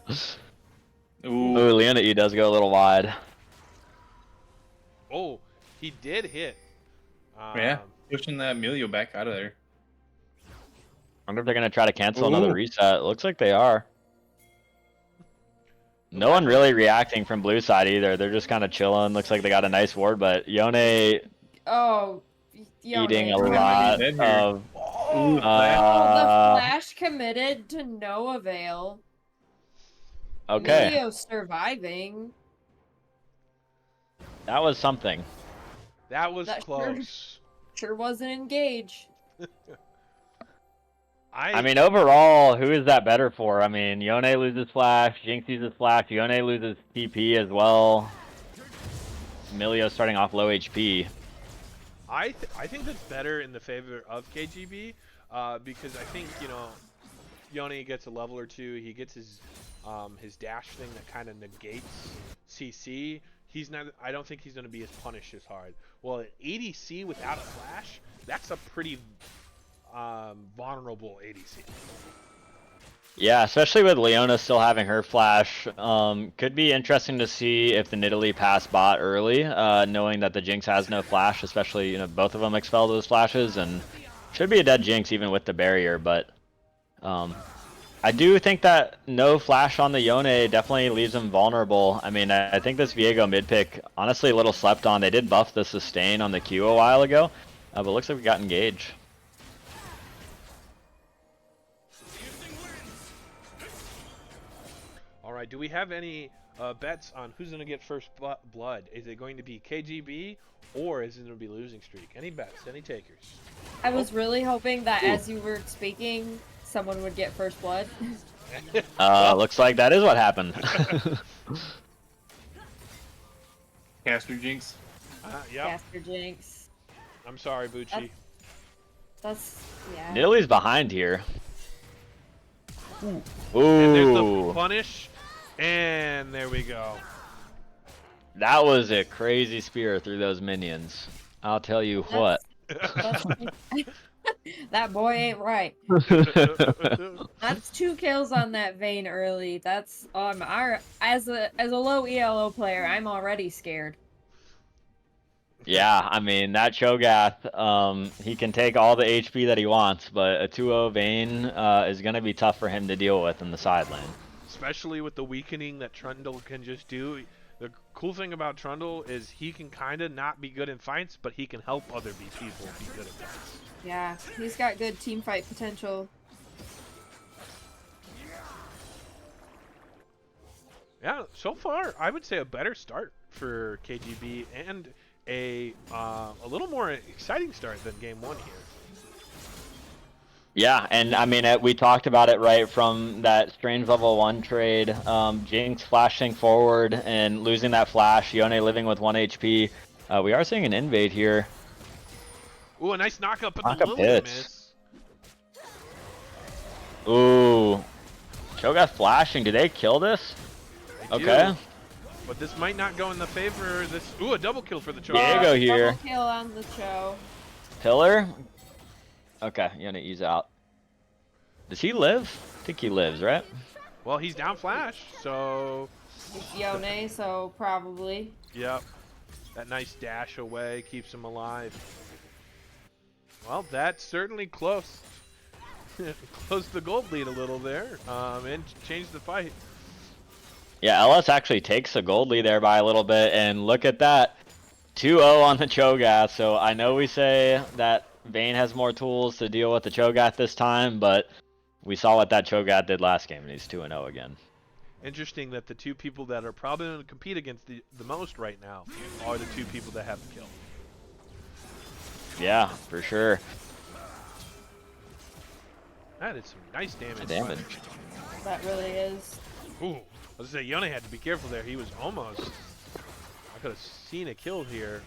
Ooh, Ooh, Leona E does go a little wide. Oh, he did hit. yeah, pushing that Emilio back out of there. Wonder if they're gonna try to cancel another Ooh. reset. Looks like they are. No one really reacting from blue side either. They're just kind of chilling. Looks like they got a nice ward, but Yone Oh, eating a Yone. lot Dead here. of. Ooh, The flash committed to no avail. Okay, Emilio surviving. that was something. That was That close. Sure wasn't engaged. I mean, overall, who is that better for? I mean, Yone loses Flash, Jinx uses Flash, Yone loses TP as well. Emilio starting off low HP. I think that's better in the favor of KGB, because I think, you know, Yone gets a level or two. He gets his dash thing that kind of negates CC. He's not. I don't think he's going to be as punished as hard. Well, at ADC without a flash, that's a pretty vulnerable ADC. Yeah, especially with Leona still having her flash. Could be interesting to see if the Nidalee pass bot early, knowing that the Jinx has no flash, especially, you know, both of them expel those flashes, and should be a dead Jinx even with the barrier, but I do think that no flash on the Yone definitely leaves him vulnerable. I mean, I think this Viego mid pick, honestly, a little slept on. They did buff the sustain on the Q a while ago, but looks like we got engaged. All right, do we have any bets on who's going to get first blood? Is it going to be KGB or is it going to be Losing Streak? Any bets? Any takers? I was really hoping that as you were speaking, someone would get first blood. Looks like that is what happened. Caster Jinx. Yeah. Caster Jinx. I'm sorry, Bucci. That's yeah. Nidalee's behind here. And there's the Ooh, punish, and there we go. that was a crazy spear through those minions. I'll tell you what. That boy ain't right. That's 2 kills on that Vayne early. That's as a low ELO player, I'm already scared. Yeah, I mean, that Cho'Gath, he can take all the HP that he wants, but a 2-0 Vayne is going to be tough for him to deal with in the side lane. Especially with the weakening that Trundle can just do. The cool thing about Trundle is he can kind of not be good in fights, but he can help other people be good in fights. Yeah, he's got good team fight potential. Yeah, so far, I would say a better start for KGB and a little more exciting start than game 1 here. Yeah, and I mean, we talked about it right from that strange level 1 trade. Jinx flashing forward and losing that flash, Yone living with 1 HP. We are seeing an invade here. Ooh, a nice knock up at Knock the up Lily hits. miss. Ooh. Cho'Gath flashing, do they kill this? They Okay. do, but this might not go in the favor. Ooh, a double kill for the Cho'Gath. Diego here. Double kill on the Cho. Pillar? Okay, Yone ease out. Does he live? I think he lives, right? Well, he's down flash, so It's Yone, so probably. yep. That nice dash away keeps him alive. Well, that's certainly close. Closed the gold lead a little there, and changed the fight. Yeah, LS actually takes the gold lead there by a little bit, and look at that. 2-0 on the Cho'Gath, so I know we say that Vayne has more tools to deal with the Cho'Gath this time, but we saw what that Cho'Gath did last game, and he's 2-0 again. Interesting that the two people that are probably going to compete against the most right now are the two people that have the kill. Yeah, for sure. That is some nice damage. Damage. That really is. Ooh, I was gonna say Yone had to be careful there. He was almost. I could have seen a kill here.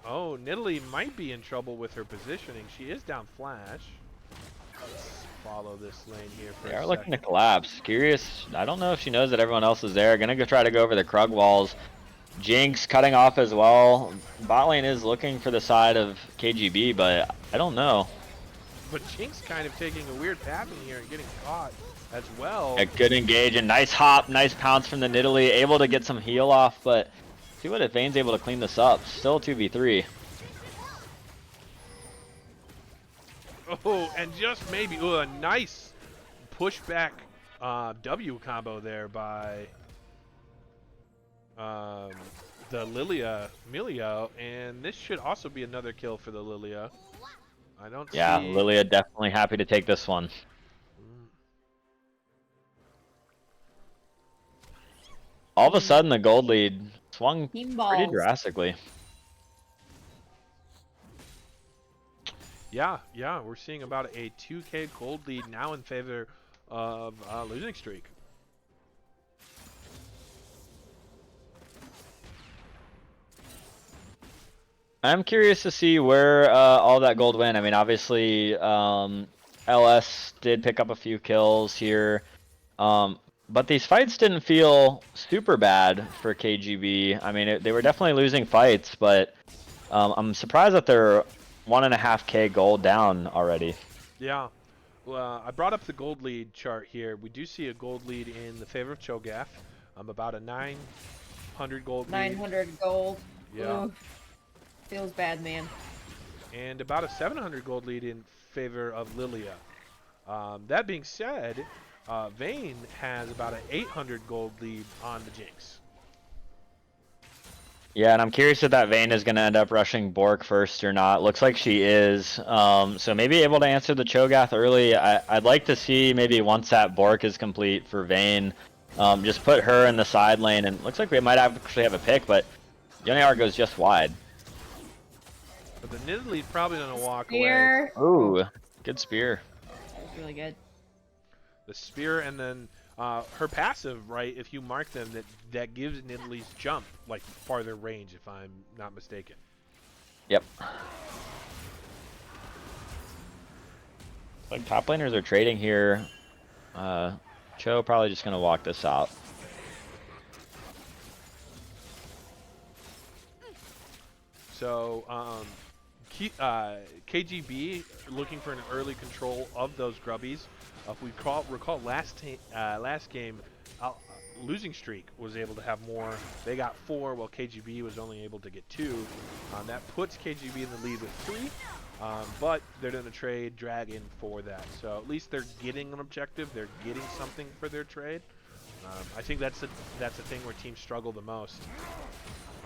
Oh, Nidalee might be in trouble with her positioning. She is down flash. Let's follow this lane here for They a are looking to second. collapse. Curious, I don't know if she knows that everyone else is there. Gonna go try to go over the Krug walls. Jinx cutting off as well. Bot lane is looking for the side of KGB, but I don't know. But Jinx kind of taking a weird path in here and getting caught as well. A good engage and nice hop, nice pounce from the Nidalee. Able to get some heal off, but see what if Vayne's able to clean this up. Still 2v3. Oh, and just maybe, ooh, a nice pushback W combo there by the Milia, and this should also be another kill for the Lilia. I don't Yeah, see... Lilia definitely happy to take this one. All of a sudden, the gold lead swung Team pretty balls. drastically. Yeah, we're seeing about a 2k gold lead now in favor of Losing Streak. I'm curious to see where all that gold went. I mean, obviously, LS did pick up a few kills here, but these fights didn't feel super bad for KGB. I mean, they were definitely losing fights, but I'm surprised that they're 1.5k gold down already. Yeah. Well, I brought up the gold lead chart here. We do see a gold lead in the favor of Cho'Gath. About a 900 gold lead. 900 gold. Yeah. Ooh. Feels bad, man. And about a 700 gold lead in favor of Lilia. That being said, Vayne has about an 800 gold lead on the Jinx. Yeah, and I'm curious if that Vayne is going to end up rushing Bork first or not. Looks like she is. So maybe able to answer the Cho'Gath early. I'd like to see maybe once that Bork is complete for Vayne, just put her in the side lane. And looks like we might actually have a pick, but Yone goes just wide. But the Nidalee's probably going to walk away. Spear. Ooh, good spear. That was really good. The spear, and then her passive, right, if you mark them, that gives Nidalee's jump, like, farther range, if I'm not mistaken. Yep. Like, top laners are trading here. Cho probably just going to walk this out. So, KGB looking for an early control of those grubbies. If we recall last game, Losing Streak was able to have more. They got 4, while KGB was only able to get 2. That puts KGB in the lead with 3, but they're going to trade Dragon for that. So at least they're getting an objective. They're getting something for their trade. I think that's the thing where teams struggle the most.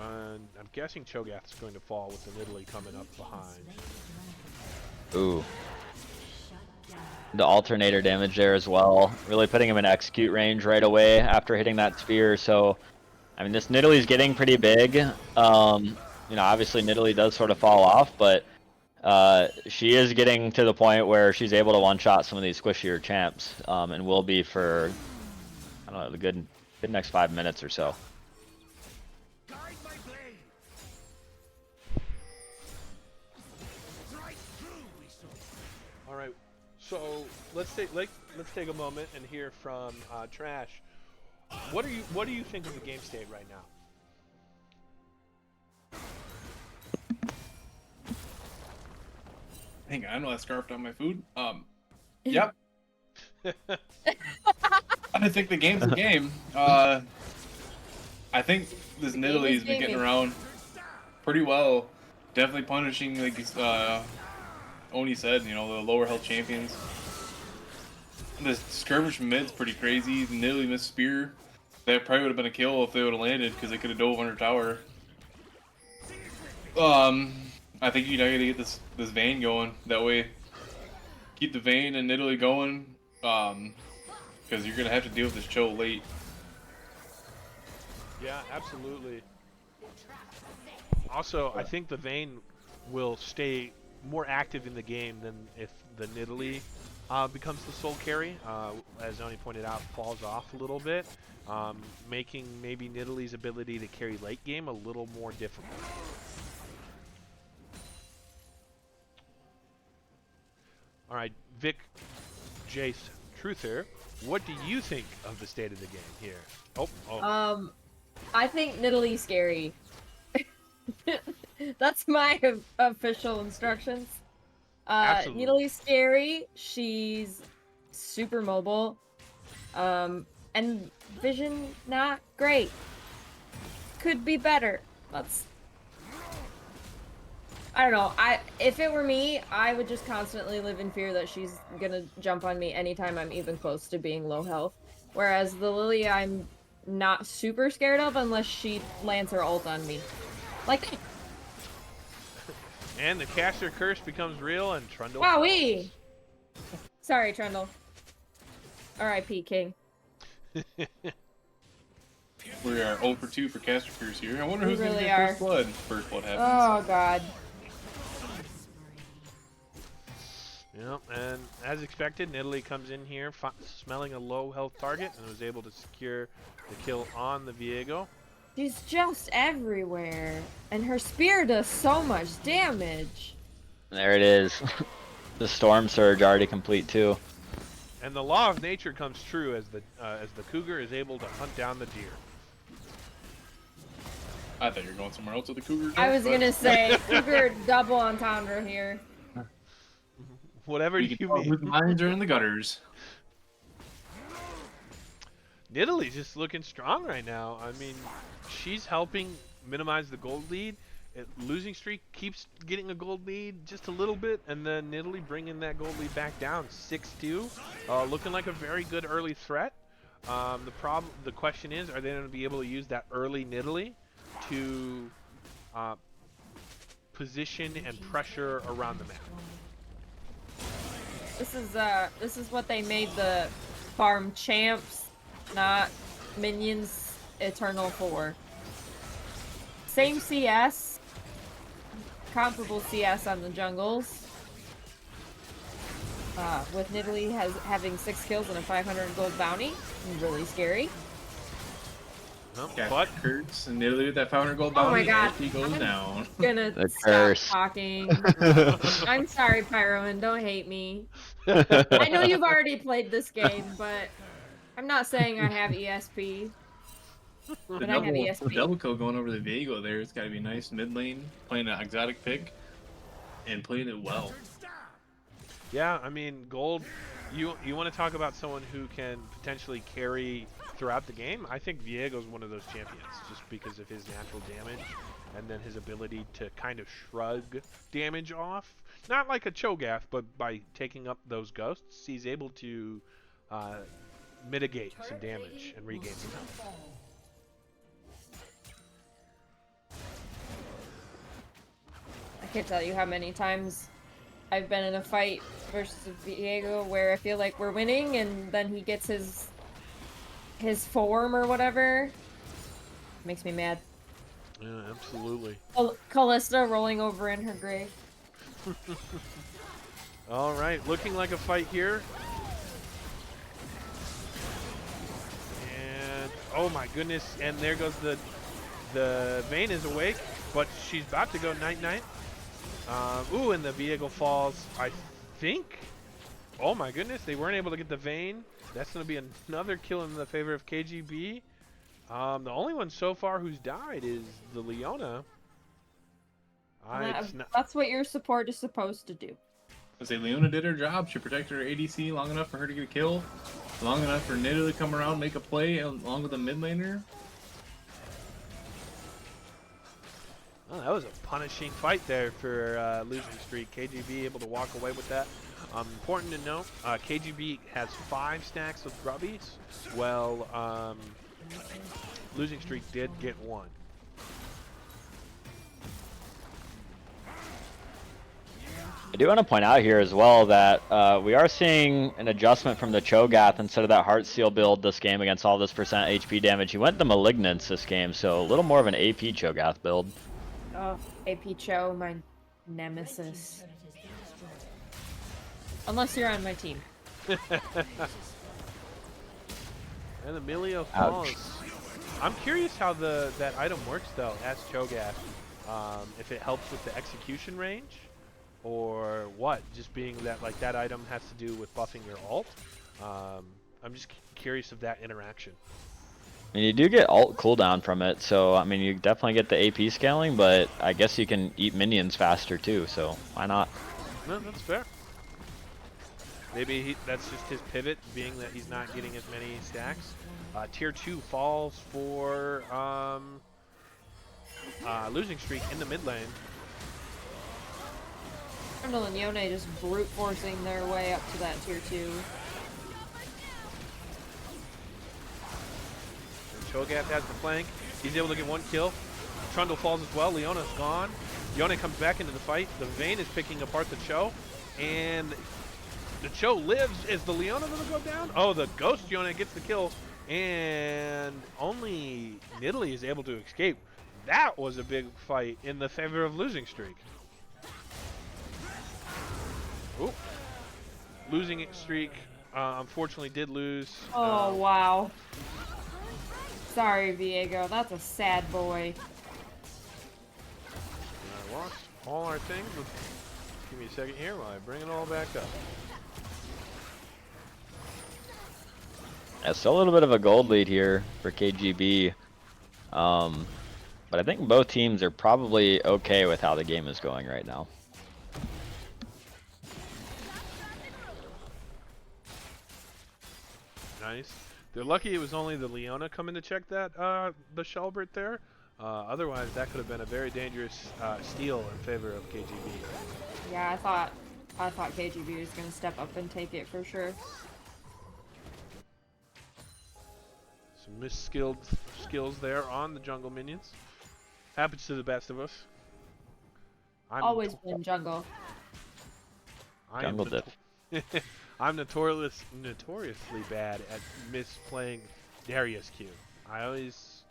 I'm guessing Cho'Gath's going to fall with the Nidalee coming up behind. Ooh. The alternator damage there as well. Really putting him in execute range right away after hitting that spear. So, I mean, this Nidalee's getting pretty big. You know, obviously Nidalee does sort of fall off, but she is getting to the point where she's able to one-shot some of these squishier champs, and will be for, I don't know, the good next 5 minutes or so. Guide my blade. Right through, we saw. All right, so let's take a moment and hear from Trash. What do you think of the game state right now? Hang on, I know I scarfed on my food. Yep. I think the game's a game. I think this Nidalee's been getting around pretty well. Definitely punishing, like Oni said, you know, the lower health champions. The skirmish mid's pretty crazy. Nidalee missed spear. That probably would have been a kill if they would have landed, because they could have dove under tower. I think you gotta get this Vayne going. That way, keep the Vayne and Nidalee going. Because you're gonna have to deal with this Cho late. Yeah, absolutely. Also, I think the Vayne will stay more active in the game than if the Nidalee becomes the sole carry. As Oni pointed out, falls off a little bit, making maybe Nidalee's ability to carry late game a little more difficult. All right, Vic, Jace, Truther, what do you think of the state of the game here? Oh. I think Nidalee's scary. That's my official instructions. Absolutely. Nidalee's scary. She's super mobile. And vision not great. Could be better. I don't know. If it were me, I would just constantly live in fear that she's gonna jump on me anytime I'm even close to being low health. Whereas the Lilia, I'm not super scared of unless she lands her ult on me. Like, And the caster curse becomes real, and Trundle. wowee! Sorry, Trundle. R.I.P. King. We are 0 for 2 for caster curse here. I wonder who's gonna really get are. first blood. First blood happens. Oh god. Yep, and as expected, Nidalee comes in here smelling a low health target and was able to secure the kill on the Viego. She's just everywhere, and her spear does so much damage. There it is. The Storm Surge already complete too. And the law of nature comes true as the cougar is able to hunt down the deer. I thought you were going somewhere else with the cougar. I was but gonna say, cougar double entendre here. Whatever we you can mean. mines are in the gutters. Nidalee's just looking strong right now. I mean, she's helping minimize the gold lead. Losing streak keeps getting a gold lead just a little bit, and then Nidalee bringing that gold lead back down 6-2, looking like a very good early threat. The question is, are they going to be able to use that early Nidalee to position and pressure around the map? This is what they made the farm champs, not minions, eternal for. Same CS, comparable CS on the jungles. With Nidalee having 6 kills and a 500 gold bounty, really scary. Yeah, But Kurtz and Nidalee with that 500 gold Oh my bounty. god. He goes I'm down. Gonna The stop curse. talking. I'm sorry, Pyroman, don't hate me. I know you've already played this game, but I'm not saying I have ESP. The But I have ESP. double kill going over the Viego there. It's got to be nice mid lane, playing an exotic pick, and playing it well. yeah, I mean, gold. You want to talk about someone who can potentially carry throughout the game? I think Viego's one of those champions, just because of his natural damage, and then his ability to kind of shrug damage off. Not like a Cho'Gath, but by taking up those ghosts, he's able to mitigate some damage and regain some health. I can't tell you how many times I've been in a fight versus Viego where I feel like we're winning and then he gets his form or whatever. Makes me mad. Yeah, absolutely. Callista rolling over in her grave. All right, looking like a fight here. And oh my goodness! And there goes the Vayne is awake, but she's about to go night-night. Ooh, and the Viego falls. I think. Oh my goodness! They weren't able to get the Vayne. That's going to be another kill in the favor of KGB. The only one so far who's died is the Leona. That's what your support is supposed to do. I say Leona did her job. She protected her ADC long enough for her to get a kill, long enough for Nidalee to come around, make a play along with the mid laner. Oh, that was a punishing fight there for Losing Streak. KGB able to walk away with that. Important to note, KGB has 5 stacks of grubbies, while Losing Streak did get 1. I do want to point out here as well that we are seeing an adjustment from the Cho'Gath instead of that Heartsteel build this game against all this % HP damage. He went the Malignance this game, so a little more of an AP Cho'Gath build. Oh, AP Cho, my nemesis. Unless you're on my team. And Emilio Ouch. falls. I'm curious how that item works though, as Cho'Gath. If it helps with the execution range, or what? Just being that like that item has to do with buffing your ult. I'm just curious of that interaction. I mean, you do get ult cooldown from it, so I mean, you definitely get the AP scaling, but I guess you can eat minions faster too, so why not? No, that's fair. Maybe that's just his pivot, being that he's not getting as many stacks. Tier 2 falls for Losing Streak in the mid lane. Trundle and Yone just brute forcing their way up to that tier 2. And Cho'Gath has the flank. He's able to get 1 kill. Trundle falls as well. Leona's gone. Yone comes back into the fight. The Vayne is picking apart the Cho. And the Cho lives. Is the Leona going to go down? Oh, the Ghost Yone gets the kill. And only Nidalee is able to escape. That was a big fight in the favor of Losing Streak. Ooh. losing streak. Unfortunately, did lose. Oh, wow. Sorry, Viego. That's a sad boy. I lost all our things. Give me a second here while I bring it all back up. Yeah, still a little bit of a gold lead here for KGB. But I think both teams are probably okay with how the game is going right now. Nice. They're lucky it was only the Leona coming to check that the Shelbert there. Otherwise, that could have been a very dangerous steal in favor of KGB. Yeah, I thought KGB was gonna step up and take it for sure. Some misskilled skills there on the jungle minions. Happens to the best of us. Always been jungle. Jungle dip. I'm notoriously bad at misplaying Darius Q. I always,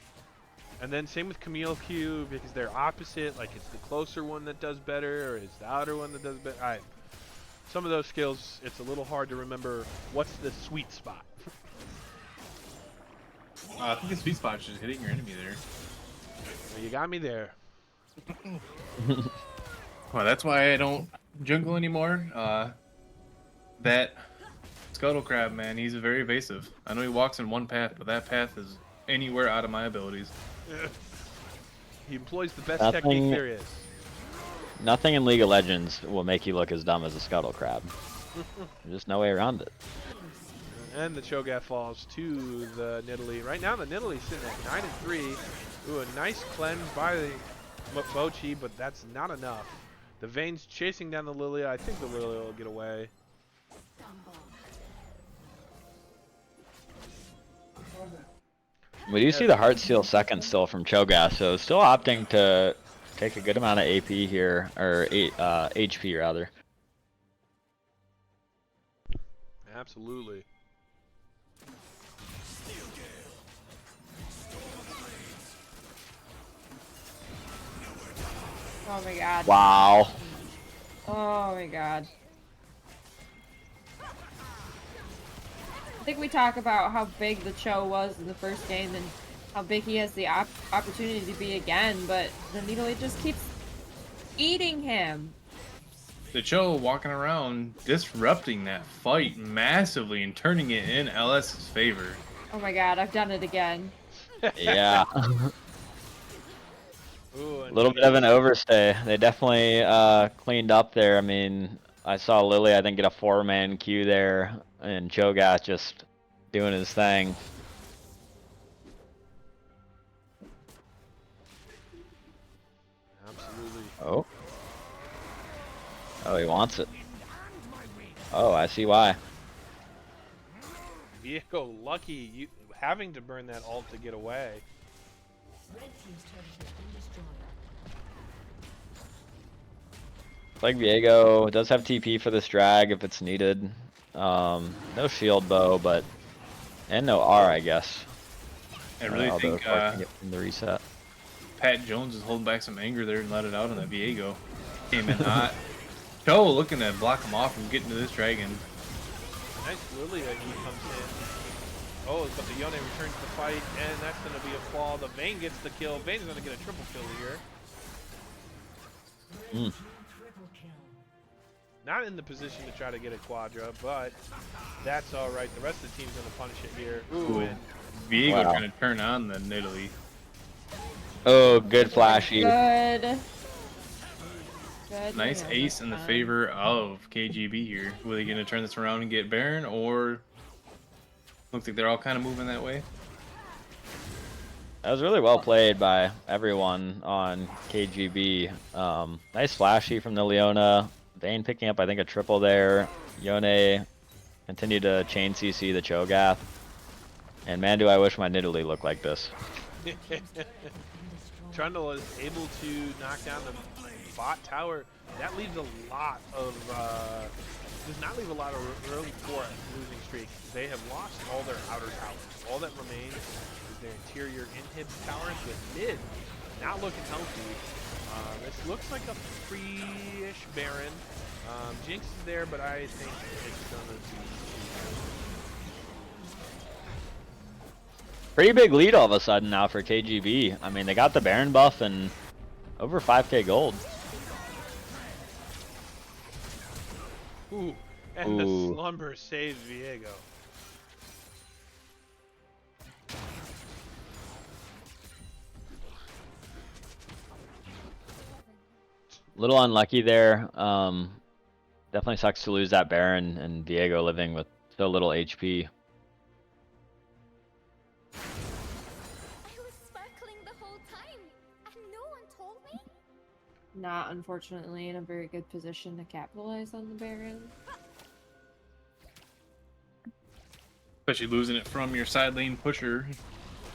and then same with Camille Q because they're opposite. Like it's the closer one that does better, or it's the outer one that does better. Some of those skills, it's a little hard to remember what's the sweet spot. I think the sweet spot is just hitting your enemy there. Well, you got me there. Well, that's why I don't jungle anymore. That Scuttle Crab, man, he's very evasive. I know he walks in one path, but that path is anywhere out of my abilities. He employs the best Nothing- technique there is. Nothing in League of Legends will make you look as dumb as a Scuttle Crab. There's just no way around it. And the Cho'Gath falls to the Nidalee. Right now, the Nidalee sitting at 9-3. Ooh, a nice cleanse by the Mochi, but that's not enough. The Vayne's chasing down the Lilia. I think the Lilia will get away. We do see the Heartsteel second still from Cho'Gath, so still opting to take a good amount of AP here, or HP rather. Absolutely. Oh my god. Wow. Oh my god. I think we talk about how big the Cho was in the first game and how big he has the opportunity to be again, but the Nidalee just keeps eating him. The Cho walking around disrupting that fight massively and turning it in LS's favor. Oh my god, I've done it again. Yeah. Ooh, A little bit of an overstay. They definitely cleaned up there. I mean, I saw Lily, I think, get a 4-man queue there, and Cho'Gath just doing his thing. Absolutely. Oh. Oh, he wants it. Oh, I see why. Viego, lucky you having to burn that ult to get away. Red team's turret has been destroyed. Like Viego does have TP for this drag if it's needed. No shield bow, but and no R, I guess. I really Although think Clark can get from the reset. Pat Jones is holding back some anger there and let it out on that Viego. Came in hot. Cho looking to block him off from getting to this dragon. Nice Lilia, he comes in. Oh, but the Yone returns to the fight, and that's going to be a fall. The Vayne gets the kill. Vayne's going to get a triple kill here. Triple kill. Not in the position to try to get a quadra, but that's all right. The rest of the team's going to punish it here. Ooh, and Viego Wow. trying to turn on the Nidalee. Oh, good flashy. Good. Nice man, ace in the fine. favor of KGB here. Were they going to turn this around and get Baron, or looks like they're all kind of moving that way? That was really well played by everyone on KGB. Nice flashy from the Leona. Vayne picking up, I think, a triple there. Yone continued to chain CC the Cho'Gath. And man, do I wish my Nidalee looked like this. Trundle is able to knock down the bot tower. That leaves a lot of, does not leave a lot of room for a losing streak. They have lost all their outer towers. All that remains is their interior inhib towers with mid not looking healthy. This looks like a free-ish Baron. Jinx is there, but I think it's gonna be. Pretty big lead all of a sudden now for KGB. I mean, they got the Baron buff and over 5k gold. Ooh, and Ooh. the slumber saves Viego. Little unlucky there. Definitely sucks to lose that Baron and Viego living with so little HP. I was sparkling the whole time, and no one told me. Not unfortunately in a very good position to capitalize on the Baron. Especially losing it from your side lane pusher.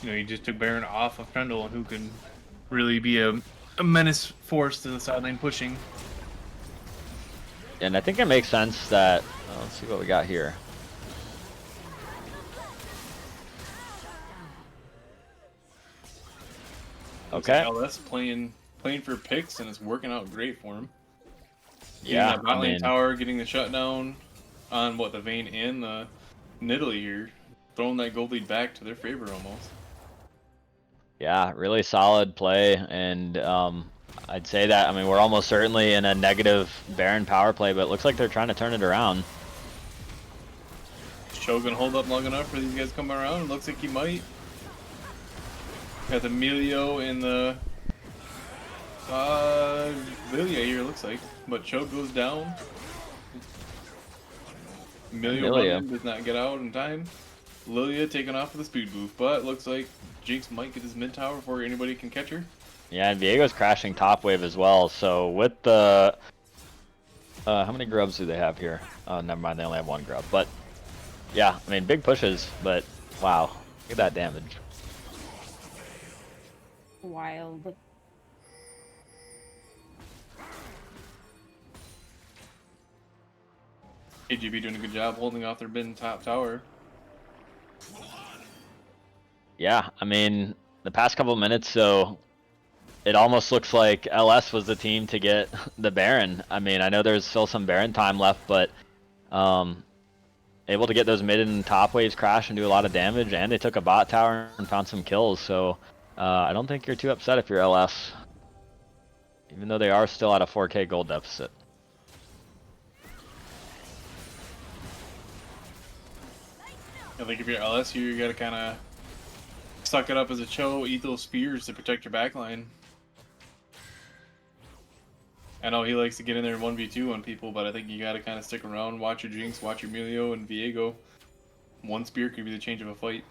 You know, you just took Baron off of Trundle, who can really be a menace force to the side lane pushing. And I think it makes sense that, let's see what we got here. Okay. LS playing for picks, and it's working out great for him. Getting Yeah, that bot I lane mean, tower, getting the shutdown on what the Vayne and the Nidalee here, throwing that gold lead back to their favor almost. yeah, really solid play, and I'd say that, I mean, we're almost certainly in a negative Baron power play, but it looks like they're trying to turn it around. Is Cho gonna hold up long enough for these guys to come around? Looks like he might. Got the Emilio and the Lilia here, looks like. But Cho goes down. Emilio Lilia. running, does not get out in time. Lilia taking off with the speed boost, but looks like Jinx might get his mid tower before anybody can catch her. Yeah, and Viego's crashing top wave as well, so with the... how many grubs do they have here? Oh, never mind, they only have one grub, but... Yeah, I mean, big pushes, but wow, look at that damage. Wild. KGB doing a good job holding off their bin top tower. Yeah, I mean, the past couple minutes, so it almost looks like LS was the team to get the Baron. I mean, I know there's still some Baron time left, but able to get those mid and top waves crash and do a lot of damage, and they took a bot tower and found some kills, so I don't think you're too upset if you're LS, even though they are still at a 4k gold deficit. I think if you're LS here, you gotta kind of suck it up as a Cho, eat those spears to protect your backline. I know he likes to get in there 1v2 on people, but I think you gotta kind of stick around, watch your Jinx, watch your Emilio and Viego. One spear could be the change of a fight.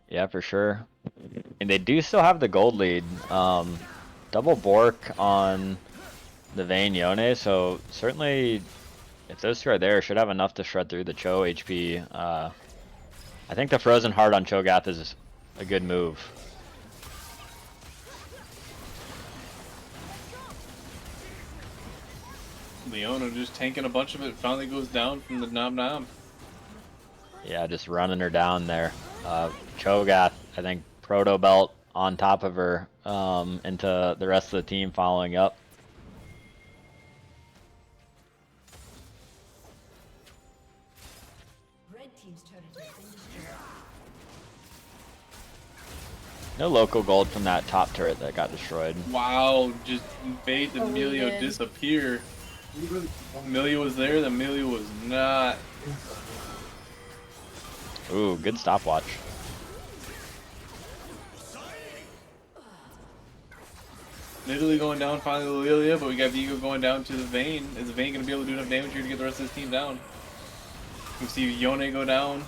Yeah, for sure. And they do still have the gold lead. Double Bork on the Vayne Yone, so certainly if those two are there, should have enough to shred through the Cho HP. I think the Frozen Heart on Cho'Gath is a good move. Leona just tanking a bunch of it, finally goes down from the Nom Nom. Yeah, just running her down there. Cho'Gath, I think Proto Belt on top of her into the rest of the team following up. Red team's turret has been destroyed. No local gold from that top turret that got destroyed. Wow, just made the Oh, we Emilio did. disappear. Emilio was there, the Emilio was not. Ooh, good stopwatch. Nidalee going down finally to Lilia, but we got Viego going down to the Vayne. Is the Vayne going to be able to do enough damage here to get the rest of his team down? We see Yone go down.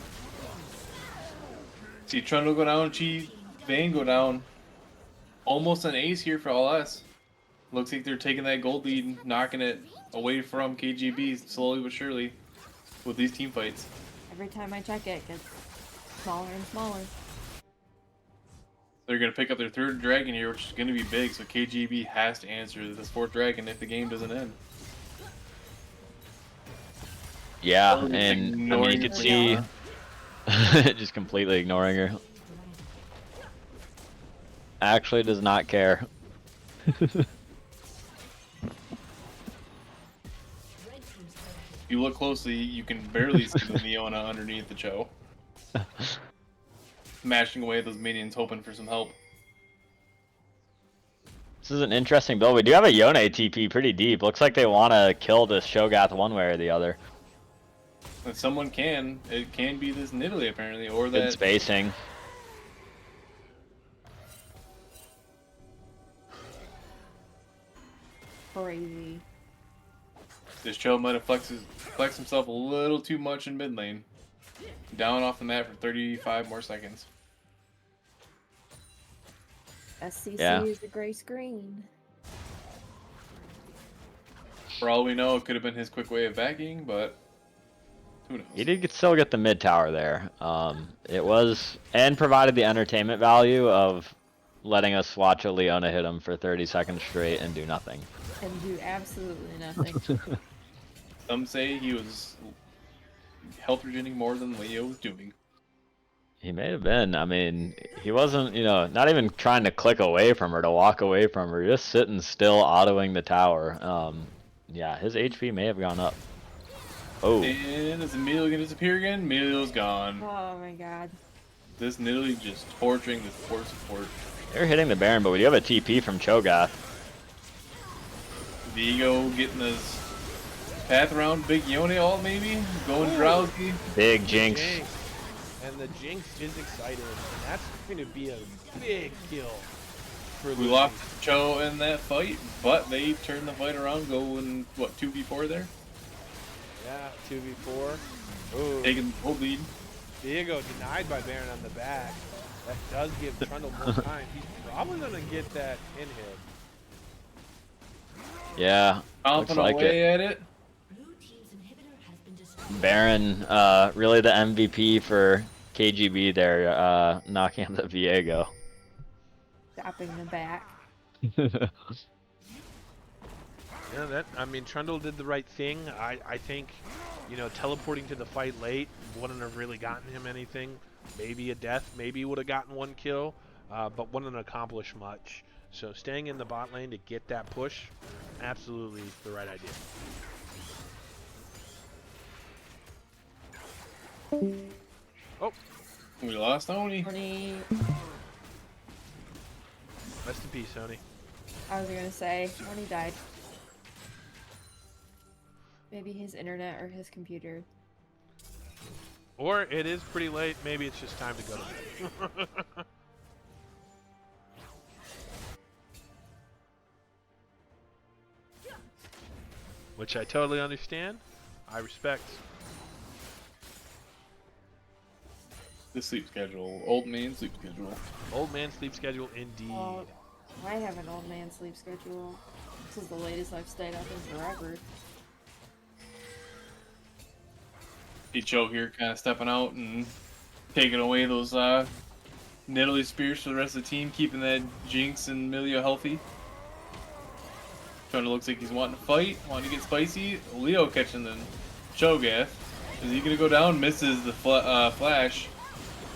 See Trundle go down, Vayne go down. Almost an ace here for LS. Looks like they're taking that gold lead, knocking it away from KGB slowly but surely with these team fights. Every time I check it, it gets smaller and smaller. They're going to pick up their third dragon here, which is going to be big, so KGB has to answer this fourth dragon if the game doesn't end. Yeah, Just and I mean, ignoring you could her. see just completely ignoring her. Actually does not care. If you look closely, you can barely see the Leona underneath the Cho. Smashing away those minions, hoping for some help. This is an interesting build. We do have a Yone TP pretty deep. Looks like they want to kill this Shogath one way or the other. If someone can, it can be this Nidalee apparently, or Good that. spacing. Crazy. This Cho might have flexed himself a little too much in mid lane. Down off the map for 35 more seconds. SCC Yeah. is a gray screen. For all we know, it could have been his quick way of backing, but who knows? He did still get the mid tower there. It was, and provided the entertainment value of letting us watch a Leona hit him for 30 seconds straight and do nothing. And do absolutely nothing. Some say he was health regening more than Leo was doing. He may have been. I mean, he wasn't, not even trying to click away from her to walk away from her. Just sitting still, autoing the tower. Yeah, his HP may have gone up. Oh, And is Emilio gonna disappear again? Emilio's gone. Oh my god. This Nidalee just torturing this poor support. they're hitting the Baron, but we do have a TP from Cho'Gath. Vigo getting his path around Big Yone ult maybe? Going drowsy. Big Jinx. And the Jinx is excited. And that's going to be a big kill for We Lucy. lost Cho in that fight, but they turned the fight around, going, what, 2v4 there? Yeah, 2v4. Ooh, Taking the whole lead. Diego denied by Baron on the back. That does give Trundle more time. He's probably going to get that in hit. Yeah, looks Stomping like away it. at it. Blue team's inhibitor has been destroyed. Baron, really the MVP for KGB there, knocking out the Viego. Stopping the back. Yeah, Trundle did the right thing. I think, teleporting to the fight late wouldn't have really gotten him anything. Maybe a death, maybe he would have gotten one kill, but wouldn't accomplish much. So staying in the bot lane to get that push, absolutely the right idea. Oh, We lost Oni. 20. rest in peace, Sony. I was gonna say, when he died. Maybe his internet or his computer. Or it is pretty late. Maybe it's just time to go to bed. Which I totally understand. I respect. The sleep schedule. Old man sleep schedule. Old man sleep schedule indeed. Oh, I have an old man sleep schedule. This is the latest I've stayed up in forever. Cho here kind of stepping out and taking away those Nidalee spears for the rest of the team, keeping that Jinx and Emilio healthy. Trundle looks like he's wanting to fight, wanting to get spicy. Leo catching the Cho'Gath. Is he going to go down? Misses the flash.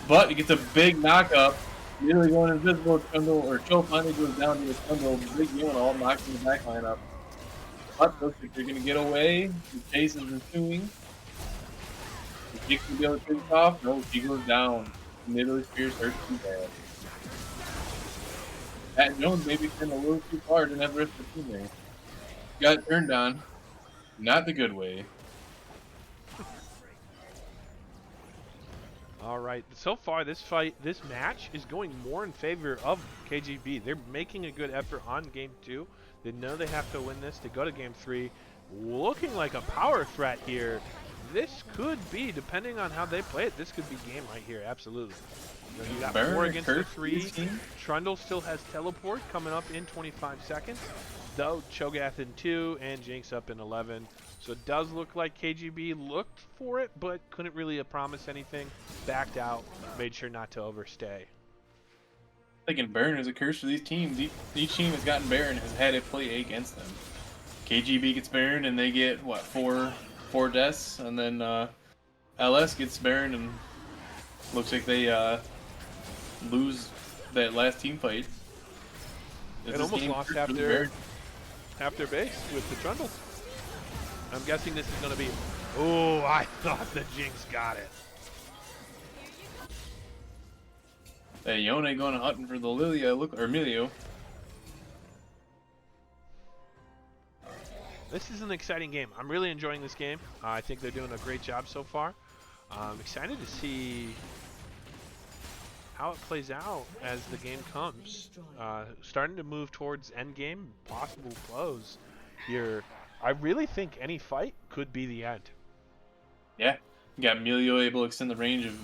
But he gets a big knock-up. Nidalee going invisible. Trundle, or Cho finally goes down to his Trundle. Big unit all knocking the back line up. But looks like they're going to get away. The chase is ensuing. Is Jinx going to be able to take it off? No, she goes down. Nidalee spears hurt too bad. Pat Jones maybe turned a little too far, didn't have the rest of the team there. Got it turned on. Not the good way. All right. So far, this match is going more in favor of KGB. They're making a good effort on game 2. They know they have to win this to go to game 3. Looking like a power threat here. This could be, depending on how they play it, this could be game right here. Absolutely. You got Baron 4 against the Curse 3. this team? Trundle still has teleport coming up in 25 seconds. Though Cho'Gath in 2 and Jinx up in 11. So it does look like KGB looked for it, but couldn't really promise anything. Backed out, made sure not to overstay. Thinking Baron is a curse for these teams. Each team has gotten Baron, has had it play against them. KGB gets Baron and they get, what, four deaths? And then LS gets Baron and looks like they lose that last team fight. Does And this almost game lost hurt really bad? half their base with the Trundle. I'm guessing this is going to be... Oh, I thought the Jinx got it. Hey, Yone going hunting for the Lilia, look, or Emilio. This is an exciting game. I'm really enjoying this game. I think they're doing a great job so far. I'm excited to see how it plays out as the game comes. Starting to move towards end game, possible close here. I really think any fight could be the end. Yeah, you got Emilio able to extend the range of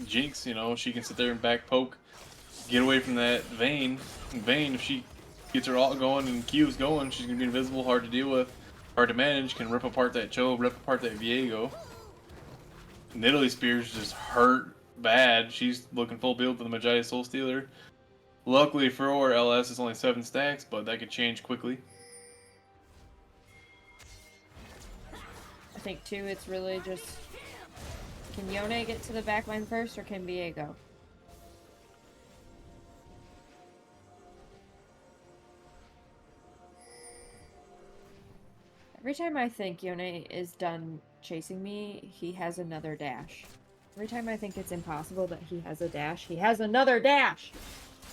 Jinx. You know, she can sit there and back poke, get away from that Vayne. Vayne, if she gets her ult going and Q's going, she's gonna be invisible, hard to deal with, hard to manage. Can rip apart that Cho, rip apart that Viego. Nidalee Spears just hurt bad. She's looking full build for the Magi Soul Stealer. Luckily for LS, it's only 7 stacks, but that could change quickly. I think too, it's really just, can Yone get to the backline first, or can Viego? Every time I think Yone is done chasing me, he has another dash. Every time I think it's impossible that he has a dash, he has another dash!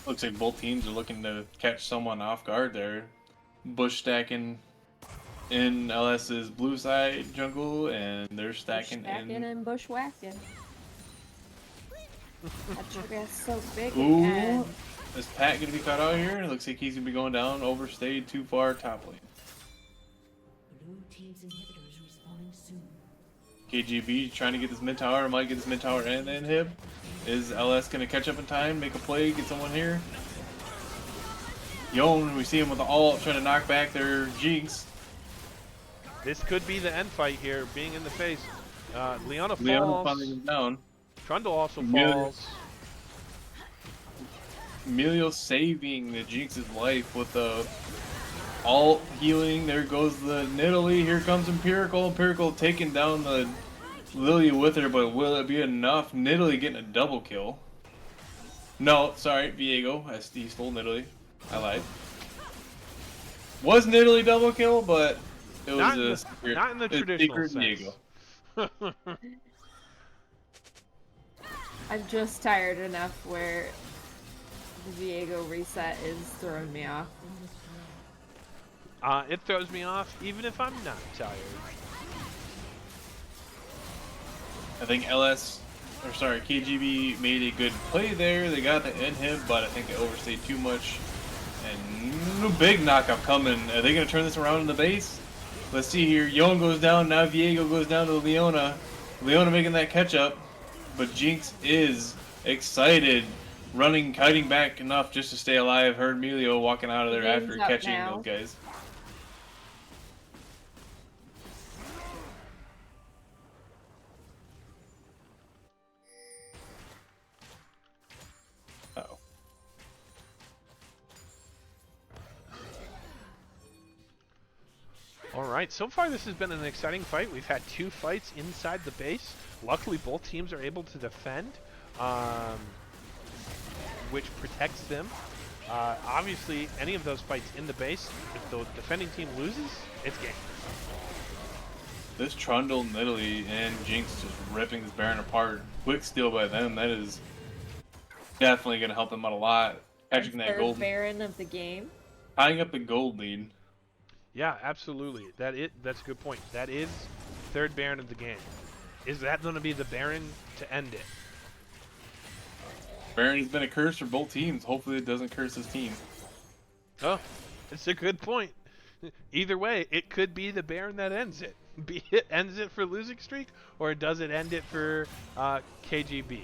Looks like both teams are looking to catch someone off guard there. Bush stacking in LS's blue side jungle, and they're stacking in. and bushwhacking. That trigger is so big Ooh, again. is Pat gonna be caught out here? It looks like he's gonna be going down, overstayed too far top lane. Blue team's inhibitors respawning soon. KGB trying to get this mid tower, might get this mid tower and the inhib. Is LS gonna catch up in time, make a play, get someone here? Yone, we see him with the ult trying to knock back their Jinx. This could be the end fight here, being in the face. Leona falls. Leona finally goes down. Trundle also Emilio- falls. Emilio saving the Jinx's life with the ult healing. There goes the Nidalee. Here comes Empirical. Empirical taking down the Lilia with her, but will it be enough? Nidalee getting a double kill. No, sorry, Viego. He stole Nidalee. I lied. Was Nidalee double kill, but it was Not in a the- secret. not in the a traditional secret sense. Viego. I'm just tired enough where the Viego reset is throwing me off. It throws me off even if I'm not tired. I think KGB made a good play there. They got the inhib, but I think they overstayed too much. And big knockup coming. Are they going to turn this around in the base? Let's see here. Yone goes down. Now Viego goes down to Leona. Leona making that catch up. But Jinx is excited. Running, kiting back enough just to stay alive. Heard Emilio walking out of there Game's after up catching now. those guys. Uh-oh. Alright, so far this has been an exciting fight. We've had 2 fights inside the base. Luckily both teams are able to defend, which protects them. Obviously, any of those fights in the base, if the defending team loses, it's game. This Trundle, Nidalee, and Jinx just ripping this Baron apart. Quick steal by them. That is definitely going to help them out a lot. Catching that Third gold, Baron of the game. tying up the gold lead. Yeah, absolutely. That's a good point. That is third Baron of the game. Is that going to be the Baron to end it? Baron's been a curse for both teams. Hopefully it doesn't curse his team. Oh, it's a good point. Either way, it could be the Baron that ends it. Be it ends it for losing streak, or does it end it for KGB?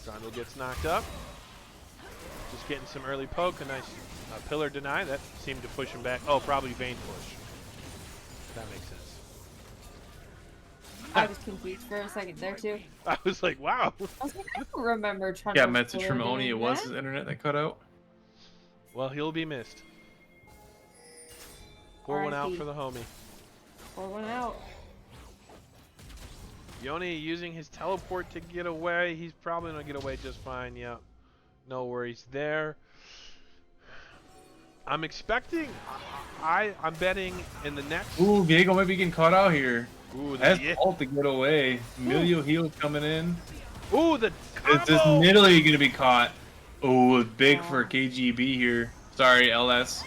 Trundle gets knocked up. Just getting some early poke. A nice pillar deny. That seemed to push him back. Oh, probably Vayne push. That makes sense. I was confused for a second there too. I was like, wow. I was like, I don't remember trying Yeah, to message from doing Oni. It was that. his internet that cut out. Well, he'll be missed. Pour one out RIP. for the homie. Pour one out. Yone using his teleport to get away. He's probably gonna get away just fine. Yeah, no worries there. I'm expecting. I'm betting in the next. Ooh, Viego might be getting caught out here. Ooh, That's the, ult to get away. Emilio heal coming in. ooh, the It's just combo. Nidalee gonna be caught. Ooh, big for KGB here. Sorry, LS.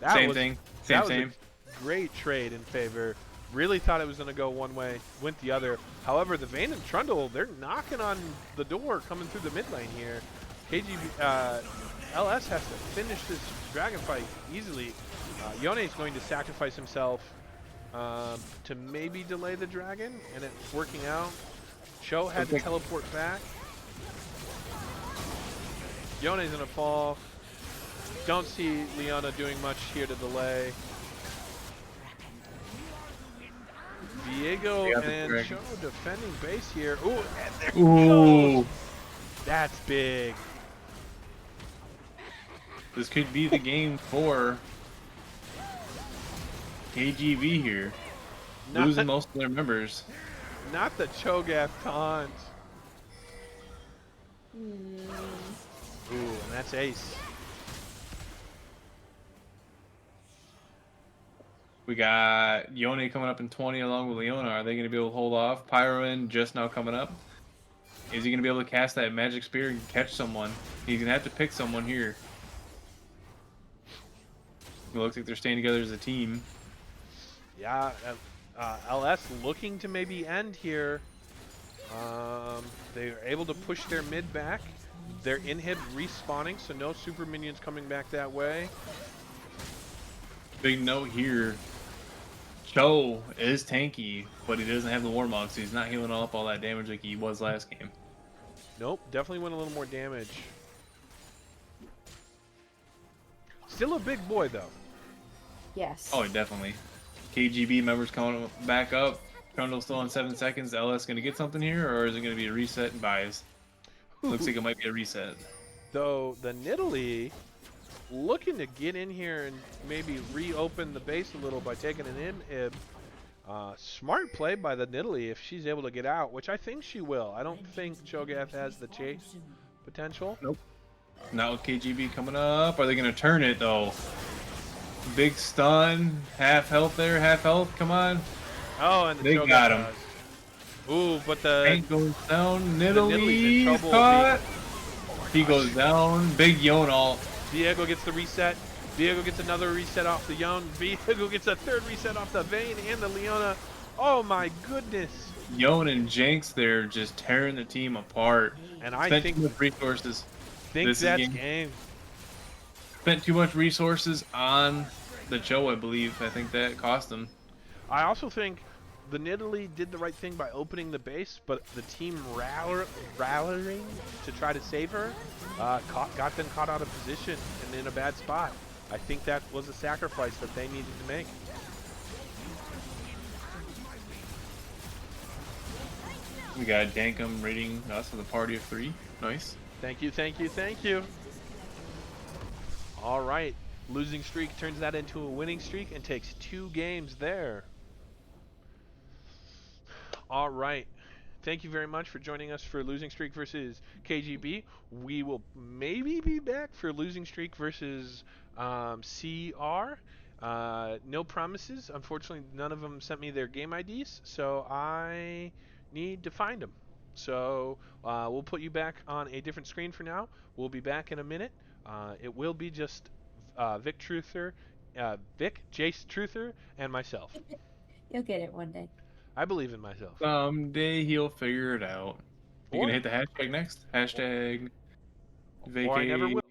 That Same was- thing. that was Same. a great trade in favor. Really thought it was going to go one way, went the other. However, the Vayne and Trundle, they're knocking on the door coming through the mid lane here. LS has to finish this dragon fight easily. Yone is going to sacrifice himself to maybe delay the dragon, and it's working out. Cho had to teleport back. Yone's going to fall. Don't see Leona doing much here to delay. Viego got the and dragon. Cho defending base here. Ooh, and there he Ooh, goes. That's big. this could be the game for KGB here. Losing most of their members. Not the Cho'Gath taunt. Ooh, and that's ace. We got Yone coming up in 20 along with Leona. Are they going to be able to hold off? Pyroin just now coming up. Is he going to be able to cast that magic spear and catch someone? He's going to have to pick someone here. It looks like they're staying together as a team. Yeah, LS looking to maybe end here. They are able to push their mid back. Their inhib respawning, so no super minions coming back that way. Big note here. Cho is tanky, but he doesn't have the Warmog, so he's not healing up all that damage like he was last game. Nope, definitely went a little more damage. Still a big boy though. Yes. Oh, definitely. KGB members coming back up. Trundle still on 7 seconds. LS going to get something here, or is it going to be a reset and buys? Looks like it might be a reset. Though the Nidalee looking to get in here and maybe reopen the base a little by taking an inhib. Smart play by the Nidalee if she's able to get out, which I think she will. I don't think Cho'Gath has the chase potential. Nope. Not with KGB coming up. Are they going to turn it, though? Big stun. Half health there. Half health. Come on. Oh, and the They Cho'Gath got him. does. Ooh, but the Tank goes down. Nidalee's in Nidalee trouble caught. He goes down. Big Yone ult. Viego gets the reset. Viego gets another reset off the Yone. Viego gets a third reset off the Vayne and the Leona. Oh my goodness. Yone and Jinx, they're just tearing the team apart. And I Spent think too much resources. this is that's game. game. Spent too much resources on the Cho, I believe. I think that cost them. I also think the Nidalee did the right thing by opening the base, but the team rallying to try to save her got them caught out of position and in a bad spot. I think that was a sacrifice that they needed to make. We got Dankum rating us with a party of 3. Nice. Thank you, thank you, thank you. All right. Losing streak turns that into a winning streak and takes 2 games there. All right. Thank you very much for joining us for Losing Streak versus KGB. We will maybe be back for Losing Streak versus CR. No promises. Unfortunately, none of them sent me their game IDs, so I need to find them. So we'll put you back on a different screen for now. We'll be back in a minute. It will be just Vic Truther, Vic, Jace Truther, and myself. You'll get it one day. I believe in myself. Someday he'll figure it out. You Or- gonna hit the hashtag next? Hashtag vacate. Or I never will.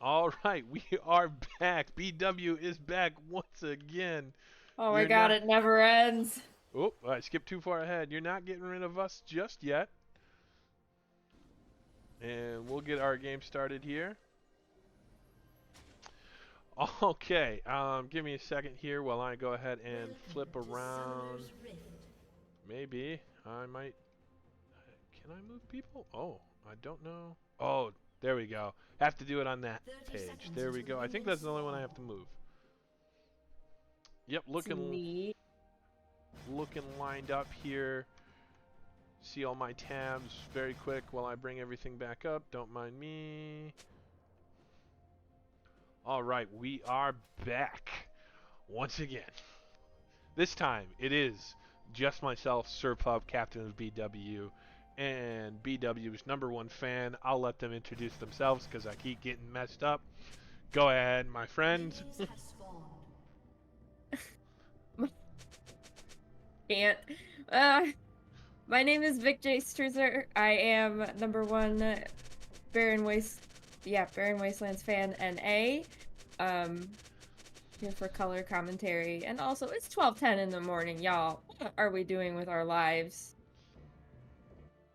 All right, we are back. BW is back once again. Oh my You're god, not- it never ends. Oh, I skipped too far ahead. You're not getting rid of us just yet. And we'll get our game started here. Okay, give me a second here while I go ahead and flip around. Maybe I might. Can I move people? Oh, I don't know. Oh, there we go. Have to do it on that page. There we go. I think that's the only one I have to move. Yep, It's looking neat. lined up here. See all my tabs very quick while I bring everything back up. Don't mind me. All right, we are back once again. This time it is just myself, Sir Pub, captain of BW, and BW's #1 fan. I'll let them introduce themselves because I keep getting messed up. Go ahead, my friends. Can't. My name is Vic J. Struzzer. I am #1 Barren Wastelands fan NA. Here for color commentary, and also it's 12:10 in the morning, y'all. What are we doing with our lives?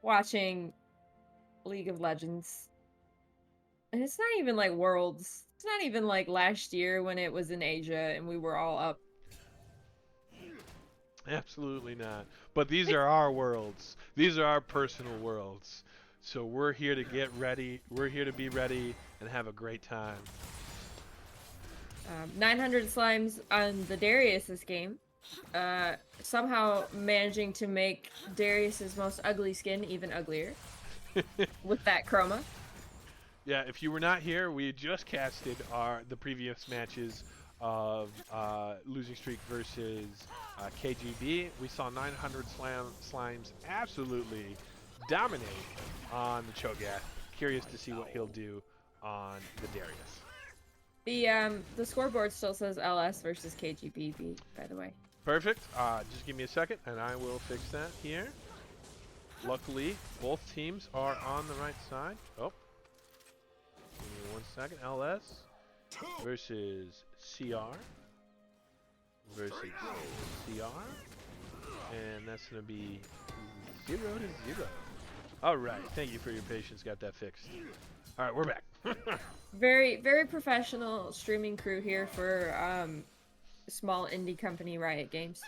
Watching League of Legends. And it's not even like Worlds. It's not even like last year when it was in Asia and we were all up. Absolutely not. But these are our worlds. These are our personal worlds. So we're here to get ready. We're here to be ready and have a great time. 900 slimes on the Darius this game. Somehow managing to make Darius's most ugly skin even uglier with that chroma. Yeah, if you were not here, we just casted the previous matches of Losing Streak versus KGB. We saw 900 slimes absolutely dominate on the Cho'Gath. Curious to see what he'll do on the Darius. The scoreboard still says LS versus KGB, by the way. Perfect. Just give me a second, and I will fix that here. Luckily, both teams are on the right side. Oh. Give me 1 second. LS versus CR versus CR. And that's going to be 0-0. All right. Thank you for your patience. Got that fixed. All right, we're back. Very, very professional streaming crew here for small indie company Riot Games.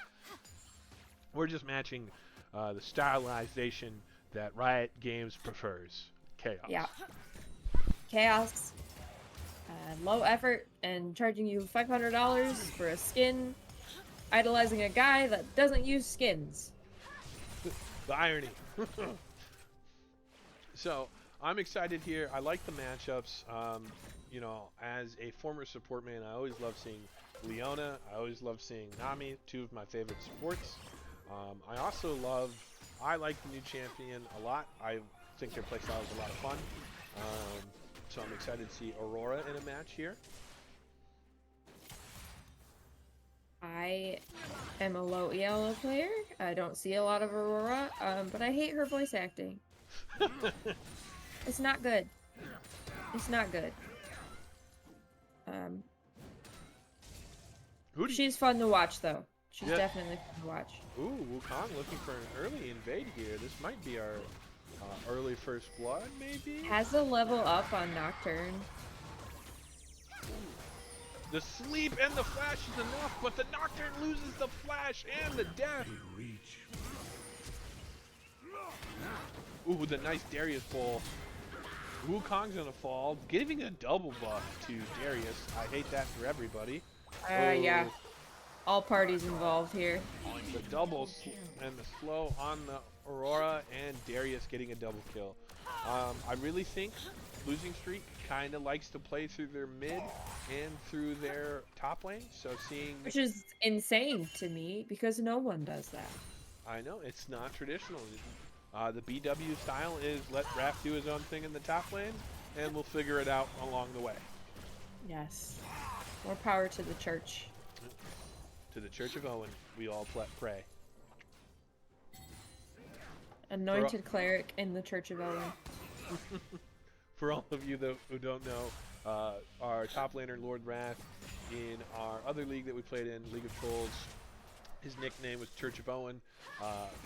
We're just matching the stylization that Riot Games prefers. Chaos. Yeah. Chaos. Low effort and charging you $500 for a skin. Idolizing a guy that doesn't use skins. The irony. So, I'm excited here. I like the matchups. You know, as a former support man, I always love seeing Leona. I always love seeing Nami, two of my favorite supports. I like the new champion a lot. I think their playstyle is a lot of fun. So I'm excited to see Aurora in a match here. I am a low ELO player. I don't see a lot of Aurora, but I hate her voice acting. It's not good. It's not good. She's fun to watch, though. She's definitely fun to watch. Ooh, Wukong looking for an early invade here. This might be our early first blood, maybe? Has a level up on Nocturne. The sleep and the flash is enough, but the Nocturne loses the flash and the death. Ooh, the nice Darius pull. Wukong's gonna fall, giving a double buff to Darius. I hate that for everybody. Yeah. All parties involved here. The double and the slow on the Aurora and Darius getting a double kill. I really think Losing Streak kind of likes to play through their mid and through their top lane. So seeing... Which is insane to me, because no one does that. I know, it's not traditional. The BW style is let Raph do his own thing in the top lane, and we'll figure it out along the way. Yes. More power to the church. To the Church of Owen, we all pray. Anointed cleric in the Church of Owen. For all of you who don't know, Our top laner, Lord Wrath, in our other league that we played in, League of Trolls, his nickname was Church of Owen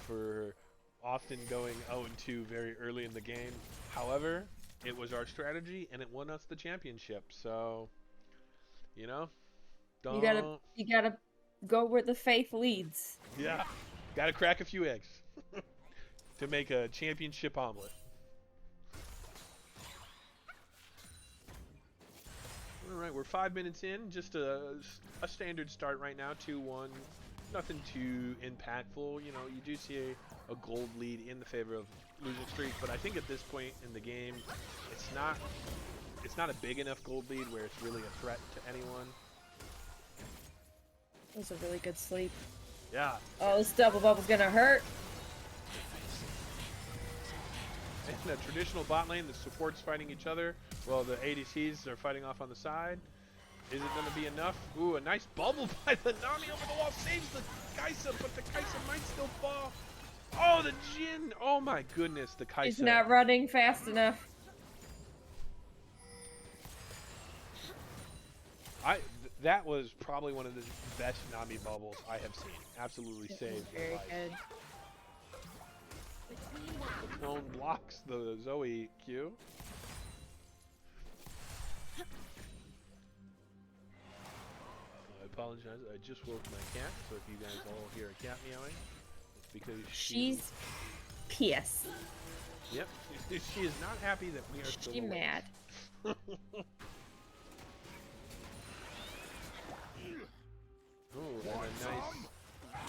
for often going 0-2 very early in the game. However, it was our strategy, and it won us the championship. So, you know, don't... You gotta go where the faith leads. Yeah, gotta crack a few eggs to make a championship omelet. All right, we're 5 minutes in. Just a standard start right now, 2-1. Nothing too impactful. You know, you do see a gold lead in the favor of Losing Streak, but I think at this point in the game, it's not a big enough gold lead where it's really a threat to anyone. That was a really good sleep. Yeah. Oh, this double bubble's gonna hurt. In a traditional bot lane, the support's fighting each other, while the ADCs are fighting off on the side. Is it going to be enough? Ooh, a nice bubble by the Nami over the wall saves the Kai'Sa, but the Kai'Sa might still fall. Oh, the Jhin! Oh my goodness, the Kai'Sa. He's not running fast enough. That was probably one of the best Nami bubbles I have seen. Absolutely saved. Very good. The clone blocks the Zoe Q. I apologize. I just woke my cat, so if you guys all hear a cat meowing, it's because She's pissed. Yep. She is not happy that we are still She's awake. mad. Oh, and a nice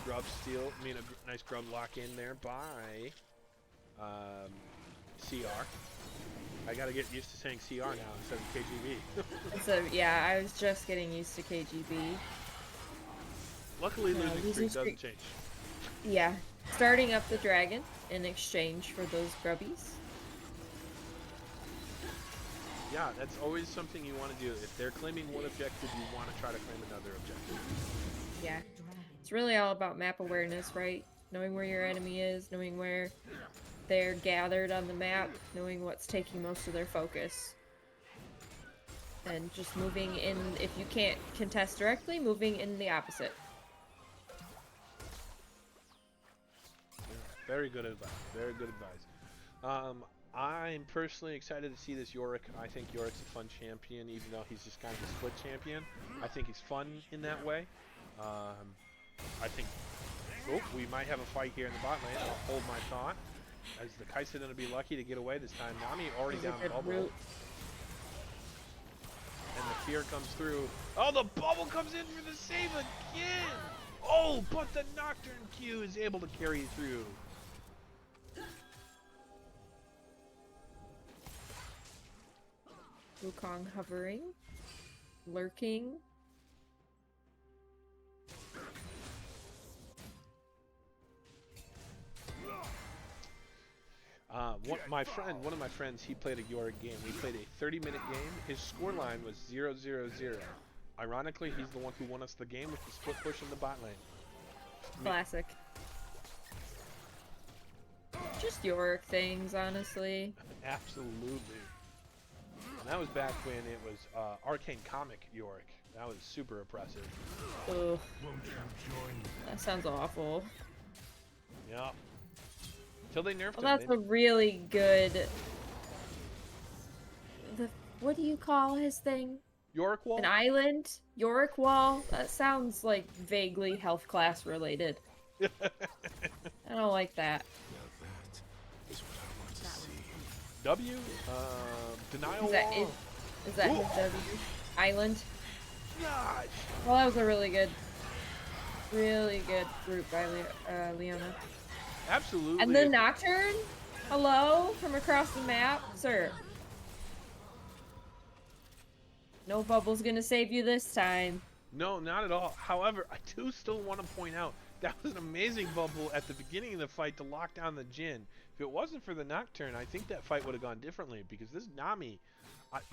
grub steal. I mean, a nice grub lock in there by CR. I gotta get used to saying CR now instead of KGB. So yeah, I was just getting used to KGB. Luckily, Yeah, losing streak doesn't change. Yeah, starting up the dragon in exchange for those grubbies. Yeah, that's always something you want to do. If they're claiming one objective, you want to try to claim another objective. Yeah, it's really all about map awareness, right? Knowing where your enemy is, knowing where they're gathered on the map, knowing what's taking most of their focus. And just moving in, if you can't contest directly, moving in the opposite. Very good advice. Very good advice. I'm personally excited to see this Yorick. I think Yorick's a fun champion, even though he's just kind of a split champion. I think he's fun in that way. I think... Oh, we might have a fight here in the bot lane. I'll hold my thought. Is the Kai'Sa going to be lucky to get away this time? Nami already down bubble. Route. And the fear comes through. Oh, the bubble comes in for the save again! Oh, but the Nocturne Q is able to carry through. Wukong hovering, lurking. One of my friends, he played a Yorick game. We played a 30-minute game. His scoreline was 0-0-0. Ironically, he's the one who won us the game with the split push in the bot lane. Classic. Just Yorick things, honestly. Absolutely. And that was back when it was Arcane Comic Yorick. That was super oppressive. Ugh. That sounds awful. Yeah. Until they nerfed Well, him. that's a really good... What do you call his thing? Yorick Wall? An island? Yorick Wall? That sounds like vaguely health class related. I don't like that. W? Denial Is that, Wall? is that his W? Island? Gosh. Well, that was a really good group by Leona. Absolutely. And the Nocturne? Hello? From across the map? Sir. No bubble's gonna save you this time. No, not at all. However, I do still want to point out that was an amazing bubble at the beginning of the fight to lock down the Jhin. If it wasn't for the Nocturne, I think that fight would have gone differently because this Nami,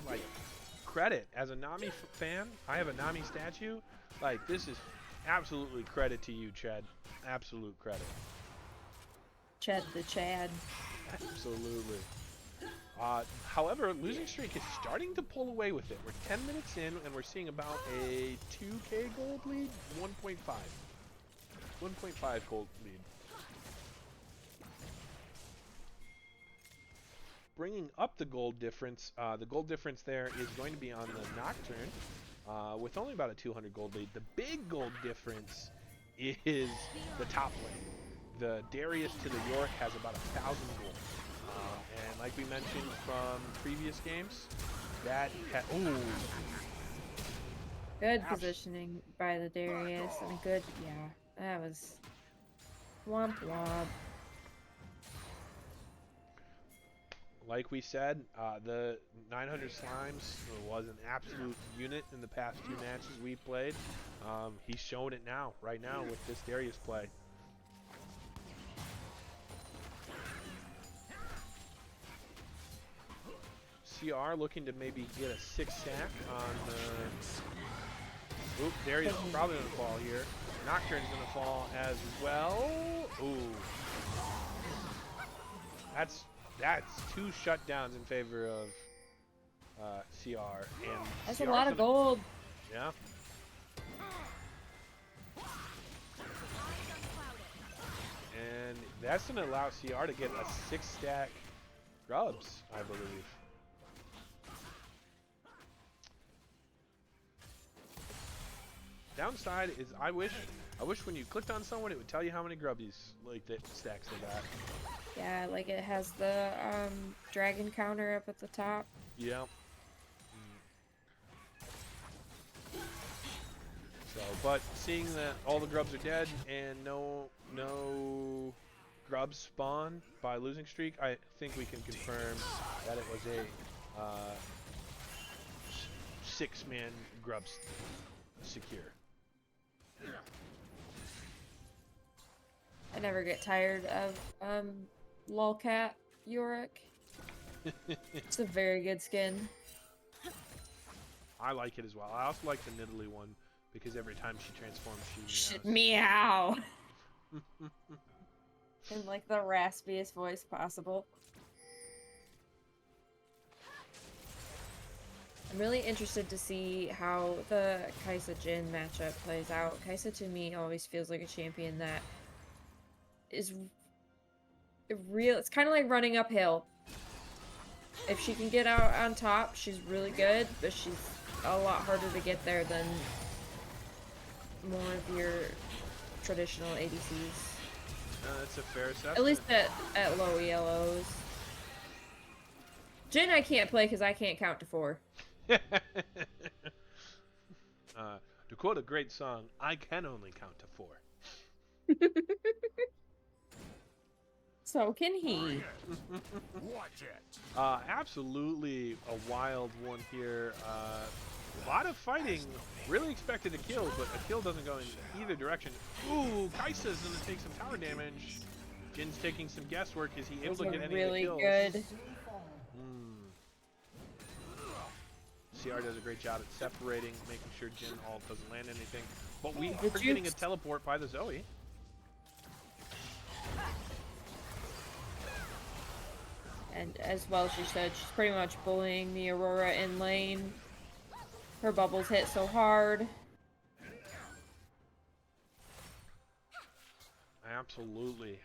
like, credit. As a Nami fan, I have a Nami statue. Like, this is absolutely credit to you, Chad. Absolute credit. Chad the Chad. Absolutely. However, Losing Streak is starting to pull away with it. We're 10 minutes in, and we're seeing about a 2k gold lead, 1.5. 1.5 gold lead. Bringing up the gold difference there is going to be on the Nocturne, with only about a 200 gold lead. The big gold difference is the top lane. The Darius to the York has about 1,000 gold. And like we mentioned from previous games, that ooh. Good positioning by the Darius and a good, yeah, that was womp womp. Like we said, the 900 Slimes was an absolute unit in the past 2 matches we played. He's showing it now, right now, with this Darius play. CR looking to maybe get a 6 stack on the... Oop, Darius is probably going to fall here. Nocturne's going to fall as well. Ooh. That's 2 shutdowns in favor of CR. And That's CR's a lot of gold. Yeah. And that's going to allow CR to get a 6 stack grubs, I believe. Downside is I wish when you clicked on someone it would tell you how many grubbies like that stacks they got. Yeah, like it has the dragon counter up at the top. Yeah. So, but seeing that all the grubs are dead and no grubs spawn by Losing Streak, I think we can confirm that it was a 6-man grubs secure. I never get tired of Lolcat Yorick. It's a very good skin. I like it as well. I also like the Nidalee one because every time she transforms, she Meow. In like the raspiest voice possible. I'm really interested to see how the Kai'Sa Jhin matchup plays out. Kai'Sa to me always feels like a champion that is real. It's kind of like running uphill. If she can get out on top, she's really good, but she's a lot harder to get there than more of your traditional ADCs. That's a fair assessment. At least at low ELOs. Jhin I can't play because I can't count to 4. To quote a great song, I can only count to 4. So can he. Watch it. Absolutely a wild one here. A lot of fighting. Really expected a kill, but a kill doesn't go in either direction. Ooh, Kai'Sa's going to take some tower damage. Jin's taking some guesswork. Is he able to get any really of the kills? good. CR does a great job at separating, making sure Jhin ult doesn't land anything. But we The are getting a jukes. teleport by the Zoe. And as well, she said she's pretty much bullying the Aurora in lane. Her bubbles hit so hard. Absolutely.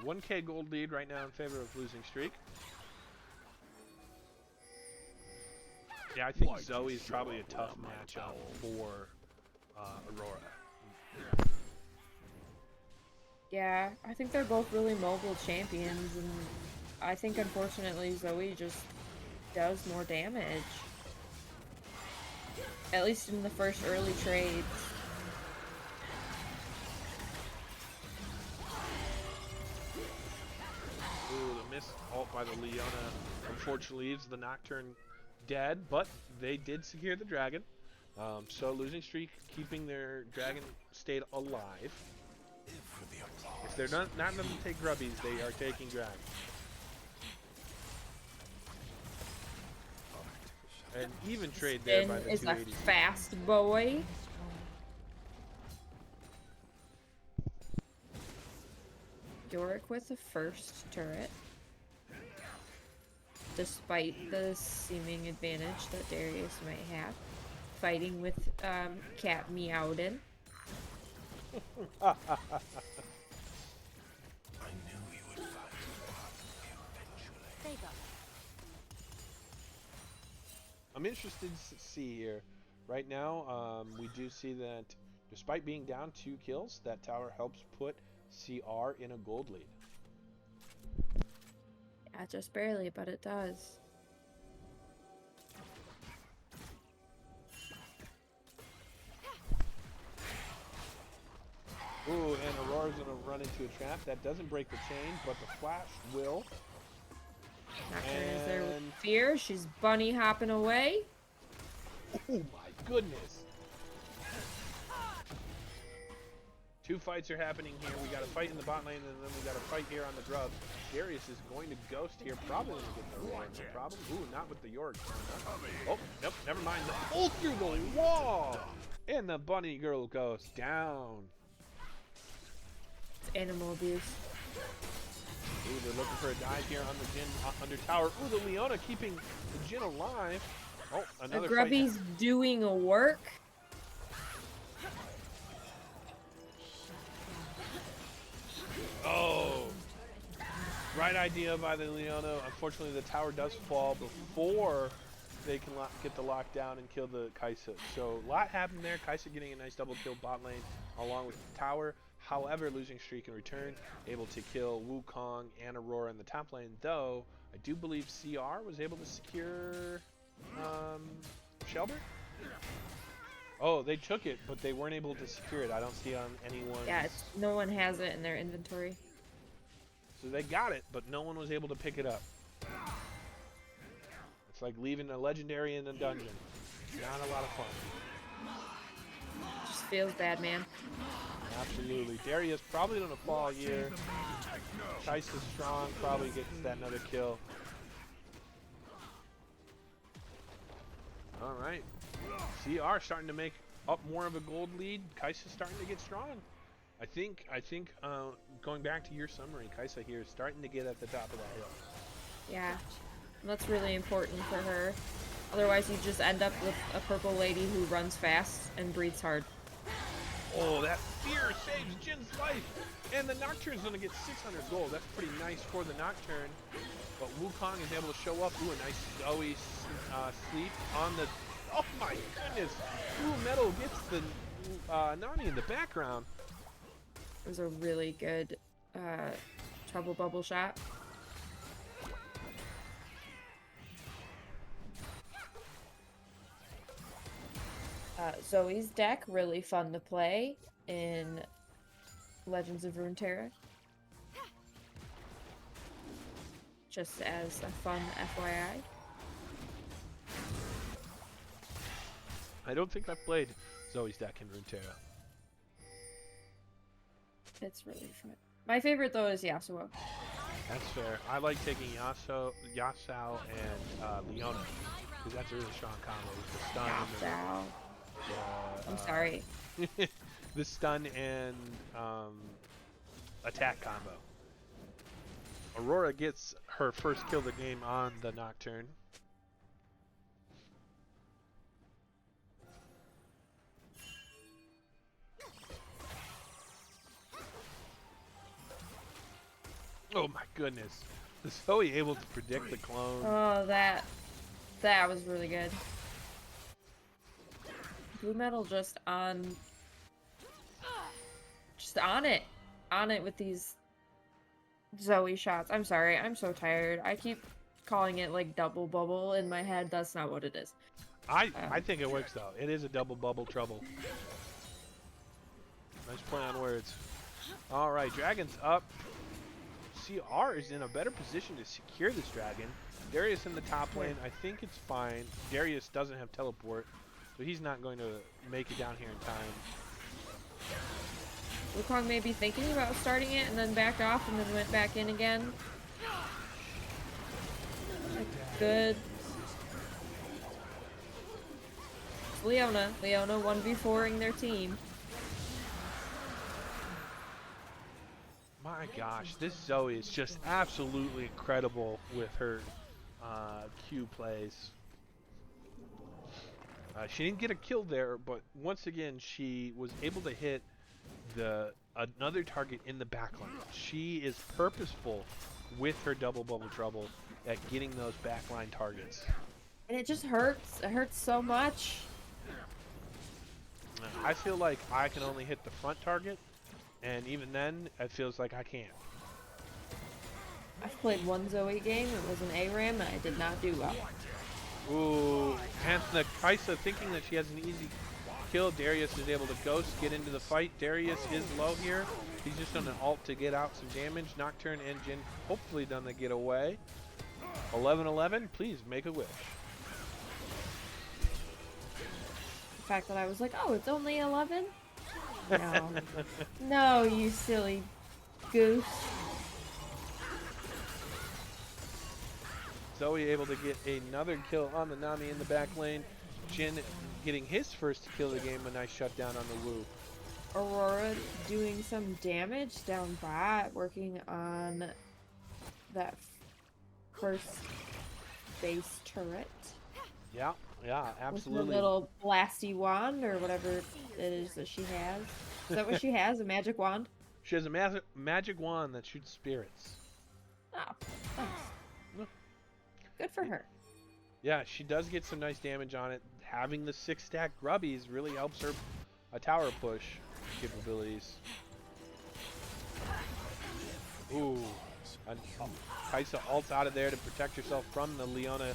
1k gold lead right now in favor of Losing Streak. Yeah, I think Zoe is probably a tough matchup for Aurora. Yeah, I think they're both really mobile champions, and I think unfortunately Zoe just does more damage. At least in the first early trades. Ooh, the miss ult by the Leona unfortunately leaves the Nocturne dead, but they did secure the dragon. So Losing Streak keeping their dragon state alive. If they're not going to take grubbies, they are taking dragon. An even trade there by the Is a 280. fast boy. Yorick with the first turret. despite the seeming advantage that Darius might have, fighting with Cat Meowden. I knew you would find eventually. There you go. I'm interested to see here. Right now, we do see that despite being down 2 kills, that tower helps put CR in a gold lead. Yeah, just barely, but it does. Ooh, and Aurora's gonna run into a trap. That doesn't break the chain, but the flash will. Nocturne is there with And- fear. She's bunny hopping away. Oh my goodness! 2 fights are happening here. We got a fight in the bot lane, and then we got a fight here on the Druid. Darius is going to ghost here, probably gonna get the Roar. No problem. Ooh, not with the York. Oh, nope, never mind. The ult through the wall! And the bunny girl goes down. It's animal abuse. Ooh, they're looking for a dive here on the Jhin under tower. Ooh, the Leona keeping the Jhin alive. Oh, another The Grubby's fight. doing a work. Oh! Right idea by the Leona. Unfortunately, the tower does fall before they can get the lockdown and kill the Kai'Sa. So, a lot happened there. Kai'Sa getting a nice double kill bot lane along with the tower. However, losing streak in return, able to kill Wukong and Aurora in the top lane. Though, I do believe CR was able to secure Shelter? Oh, they took it, but they weren't able to secure it. I don't see on anyone. Yeah, no one has it in their inventory. So they got it, but no one was able to pick it up. It's like leaving a legendary in a dungeon. Not a lot of fun. Just feels bad, man. Absolutely. Darius probably gonna fall here. Kai'Sa's strong, probably gets that another kill. Alright. CR starting to make up more of a gold lead. Kai'Sa's starting to get strong. I think going back to your summary, Kai'Sa here is starting to get at the top of that hill. Yeah, that's really important for her. Otherwise, you just end up with a purple lady who runs fast and breathes hard. Oh, that fear saves Jin's life! And the Nocturne's gonna get 600 gold. That's pretty nice for the Nocturne. But Wukong is able to show up. Ooh, a nice Zoe sleep on the... Oh my goodness! Blue Metal gets the Nani in the background. It was a really good trouble bubble shot. Zoe's deck, really fun to play in Legends of Runeterra. Just as a fun FYI. I don't think I've played Zoe's deck in Runeterra. It's really fun. My favorite though is Yasuo. That's fair. I like taking Yasuo and Leona because that's a really strong combo. The stun Yasuo. and I'm sorry. the stun and attack combo. Aurora gets her first kill of the game on the Nocturne. Oh my goodness. Is Zoe able to predict the clone? Oh, that was really good. Blue Metal just on it with these Zoe shots. I'm sorry, I'm so tired. I keep calling it like double bubble in my head. That's not what it is. I think it works though. It is a double bubble trouble. Nice play on words. All right, Dragon's up. CR is in a better position to secure this dragon. Darius in the top lane. I think it's fine. Darius doesn't have teleport, so he's not going to make it down here in time. Wukong may be thinking about starting it and then backed off and then went back in again. Good. It's Leona 1v4ing their team. My gosh, this Zoe is just absolutely incredible with her Q plays. She didn't get a kill there, but once again, she was able to hit another target in the backline. She is purposeful with her double bubble trouble at getting those backline targets. And it just hurts. It hurts so much. I feel like I can only hit the front target, and even then, it feels like I can't. I've played one Zoe game. It was an ARAM, and I did not do well. Ooh, and the Kaisa thinking that she has an easy kill. Darius is able to ghost, get into the fight. Darius is low here. He's just on an ult to get out some damage. Nocturne and Jin hopefully done the getaway. 11-11, please make a wish. The fact that I was like, oh, it's only 11? No. No, you silly goose. Zoe able to get another kill on the Nami in the back lane. Jin getting his first kill of the game. A nice shutdown on the Wu. Aurora doing some damage down bot, working on that first base turret. Yeah, absolutely. With her little blasty wand or whatever it is that she has. Is that what she has? A magic wand? She has a magic wand that shoots spirits. Oh, nice. Good for her. Yeah, she does get some nice damage on it. Having the 6-stack grubbies really helps her a tower push capabilities. Ooh. Kaisa ults out of there to protect herself from the Leona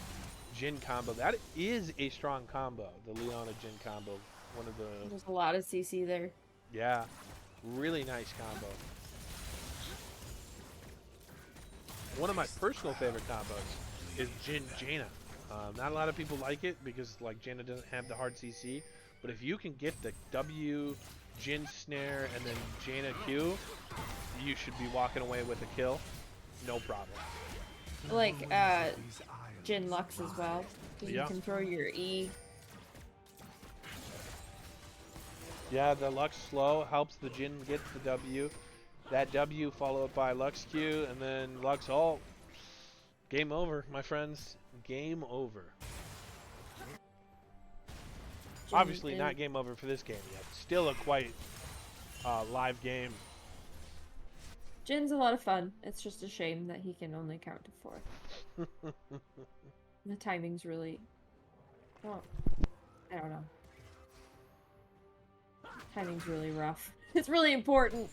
Jin combo. That is a strong combo, the Leona Jin combo. One of the... There's a lot of CC there. Yeah, really nice combo. One of my personal favorite combos is Jin Jaina. Not a lot of people like it because like Jaina doesn't have the hard CC, but if you can get the W Jin snare and then Jaina Q, you should be walking away with a kill, no problem. Like Jin Lux as well, because Yeah. you can throw your E. Yeah, the Lux slow helps the Jin get the W. That W followed by Lux Q and then Lux ult. Game over, my friends. Game over. Jin Obviously is- not game over for this game yet. Still a quite live game. Jin's a lot of fun. It's just a shame that he can only count to 4. The timing's really... Oh, I don't know. Timing's really rough. It's really important.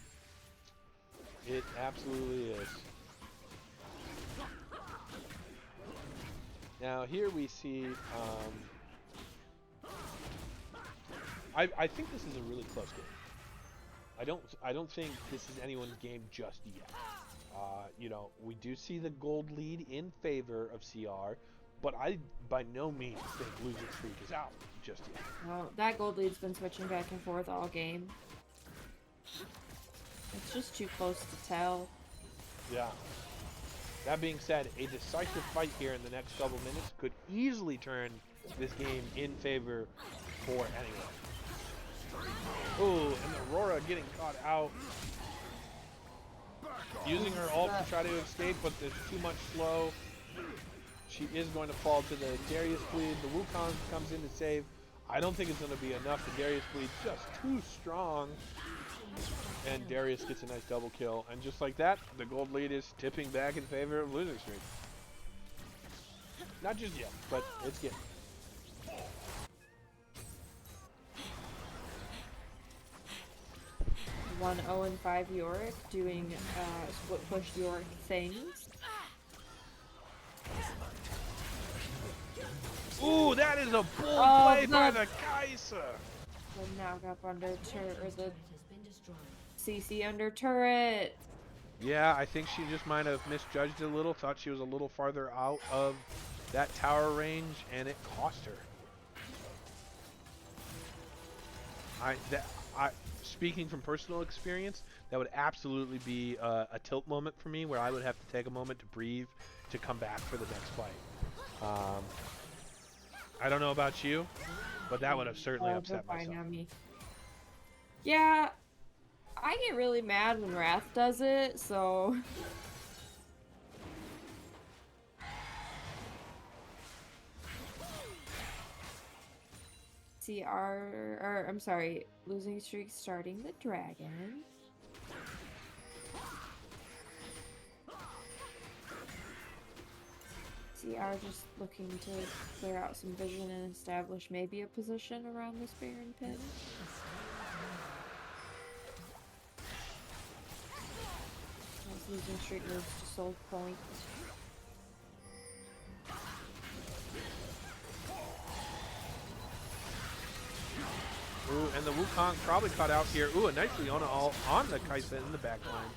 It absolutely is. Now here we see, I think this is a really close game. I don't think this is anyone's game just yet. You know, we do see the gold lead in favor of CR, but I by no means think losing streak is out just yet. No, that gold lead's been switching back and forth all game. It's just too close to tell. Yeah. That being said, a decisive fight here in the next couple minutes could easily turn this game in favor for anyone. Ooh, and Aurora getting caught out. Using her ult to try to escape, but there's too much slow. She is going to fall to the Darius bleed. The Wukong comes in to save. I don't think it's going to be enough. The Darius bleed just too strong. And Darius gets a nice double kill. And just like that, the gold lead is tipping back in favor of losing streak. Not just yet, but it's getting. One 0-5 Yorick doing split push Yorick things. Ooh, that is a bold Oh, play by the- the Kaisa. The knock up under turret, or the Turret has been destroyed. CC under turret. Yeah, I think she just might have misjudged it a little, thought she was a little farther out of that tower range, and it cost her. Speaking from personal experience, that would absolutely be a tilt moment for me, where I would have to take a moment to breathe to come back for the next fight. I don't know about you, but that would have certainly upset they're fine myself. on me. Yeah, I get really mad when Wrath does it, so or I'm sorry, losing streak starting the dragon. CR just looking to clear out some vision and establish maybe a position around this Baron pin. As losing streak moves to soul point. Ooh, and the Wukong probably caught out here. Ooh, a nice Leona all on the Kai'Sa in the back line.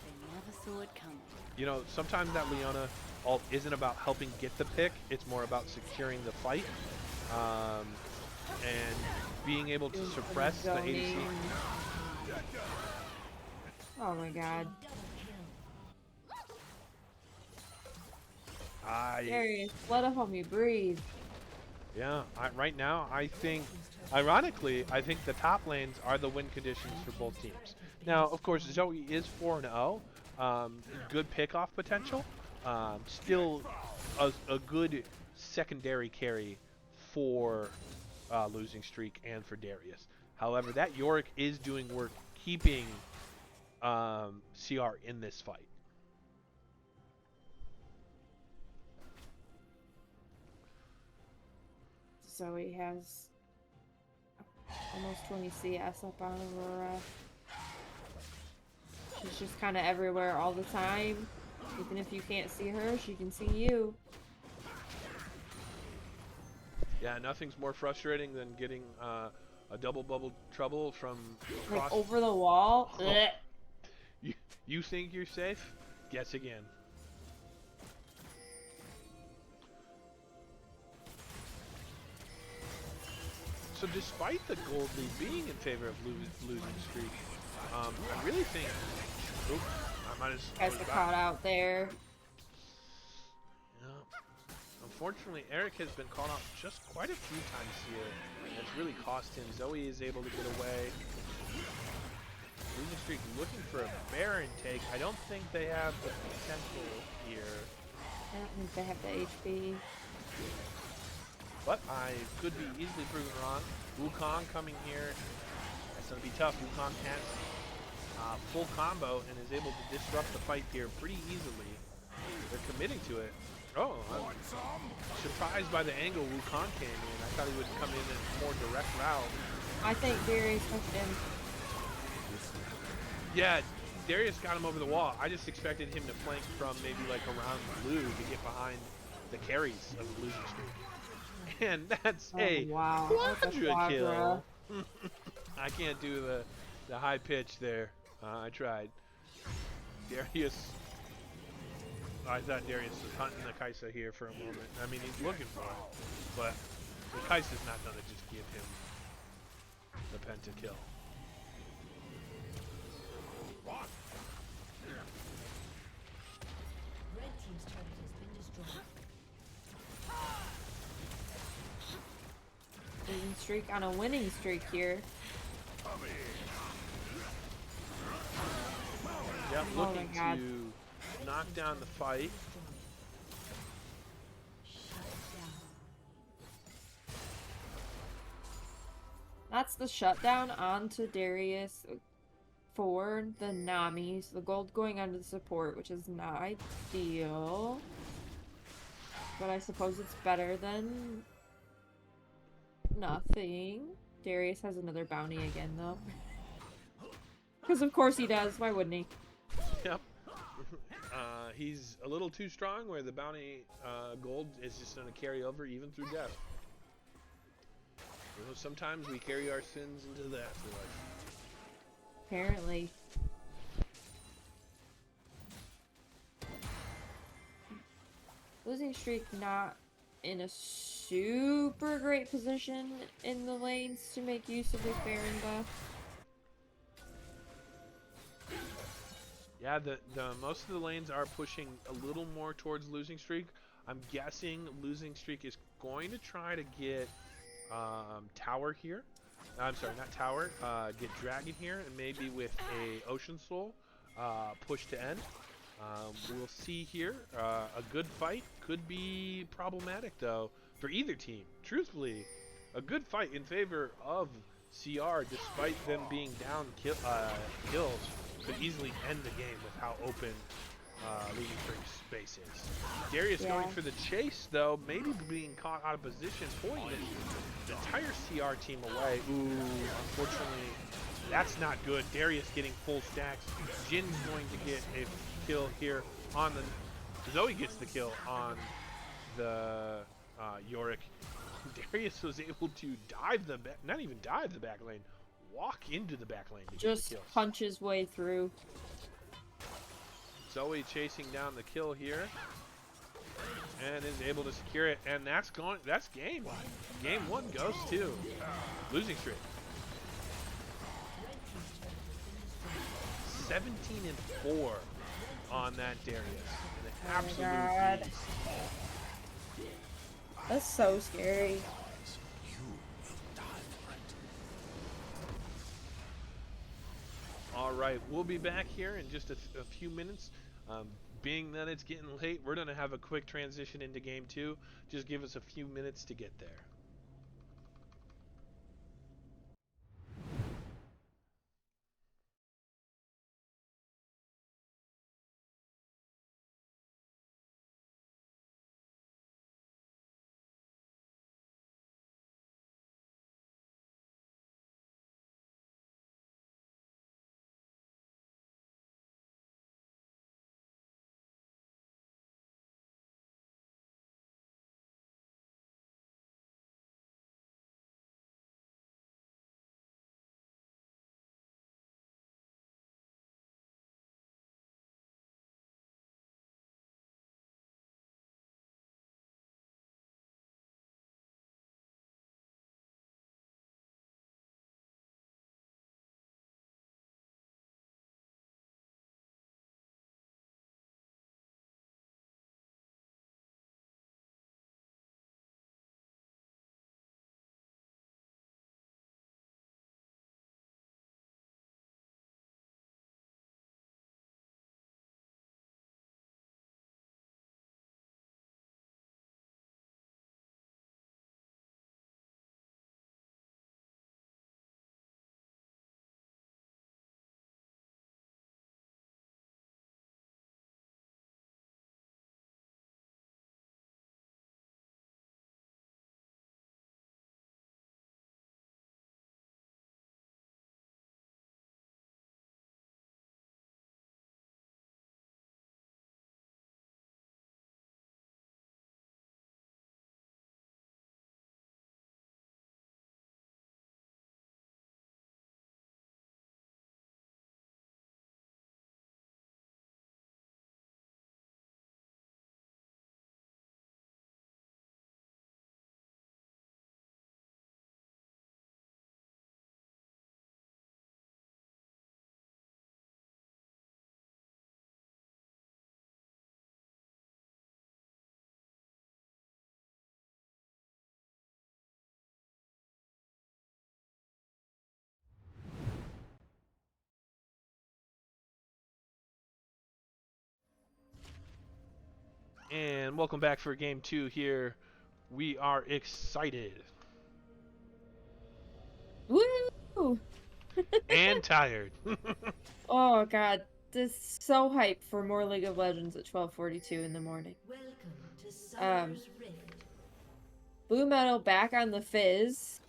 They never saw it coming. You know, sometimes that Leona ult isn't about helping get the pick. It's more about securing the fight. And being able to suppress the ADC. Oh my god. Darius, let a homie breathe. Yeah, right now, I think, ironically, I think the top lanes are the win conditions for both teams. Now, of course, Zoe is 4-0. Good pickoff potential. Still a good secondary carry for losing streak and for Darius. However, that Yorick is doing work keeping CR in this fight. Zoe has almost 20 CS up on Aurora. She's just kind of everywhere all the time. Even if you can't see her, she can see you. Yeah, nothing's more frustrating than getting a double bubble trouble from Like cross. over the wall. Blech. You think you're safe? Guess again. So despite the gold lead being in favor of losing streak, I really think. Oop, I might have. Guys are caught out there. Yeah. Unfortunately, Eric has been caught out just quite a few times here. That's really cost him. Zoe is able to get away. Losing streak looking for a Baron take. I don't think they have the potential here. I don't think they have the HP. But I could be easily proven wrong. Wukong coming here. That's going to be tough. Wukong has full combo and is able to disrupt the fight here pretty easily. They're committing to it. Oh, I'm surprised by the angle Wukong came in. I thought he would come in a more direct route. I think Darius pushed him. Yeah, Darius got him over the wall. I just expected him to flank from maybe like around blue to get behind the carries of the losing streak. And that's a wow. quadra kill. I can't do the high pitch there. I tried. Darius. I thought Darius was hunting the Kai'Sa here for a moment. I mean, he's looking for it, but the Kai'Sa's not going to just give him the pentakill. Red team's turret has been destroyed. Losing streak on a winning streak here. Yep, Oh looking my God. to knock down the fight. That's the shutdown onto Darius for the Nami. So the gold going onto the support, which is not ideal. But I suppose it's better than nothing. Darius has another bounty again, though. Because of course he does. Why wouldn't he? Yep. He's a little too strong where the bounty gold is just going to carry over even through death. You know, sometimes we carry our sins into the afterlife. Apparently. Losing streak not in a super great position in the lanes to make use of his Baron buff. Yeah, the most of the lanes are pushing a little more towards losing streak. I'm guessing losing streak is going to try to get tower here. I'm sorry, not tower. Get dragon here, and maybe with a ocean soul push to end. We'll see here. A good fight could be problematic, though, for either team. Truthfully, a good fight in favor of CR, despite them being down kills, could easily end the game with how open Losing Streak's space is. Darius going for the chase, though, maybe being caught out of position, pulling the entire CR team away. Ooh, unfortunately, that's not good. Darius getting full stacks. Jin's going to get a kill here on the... Zoe gets the kill on the Yorick. Darius was able to dive the back, not even dive the back lane, walk into the back lane to Just get the kills. punch his way through. Zoe chasing down the kill here, and is able to secure it, and that's game. Game 1 goes to Losing Streak. 17-4 on that Darius. An absolute beast. That's so scary. All right, we'll be back here in just a few minutes. Being that it's getting late, we're going to have a quick transition into Game 2. Just give us a few minutes to get there. And welcome back for Game 2 here. We are excited. Woo! And tired. Oh god, this is so hype for more League of Legends at 12:42 in the morning. Welcome to Summer's Rift. Blue Metal back on the Fizz,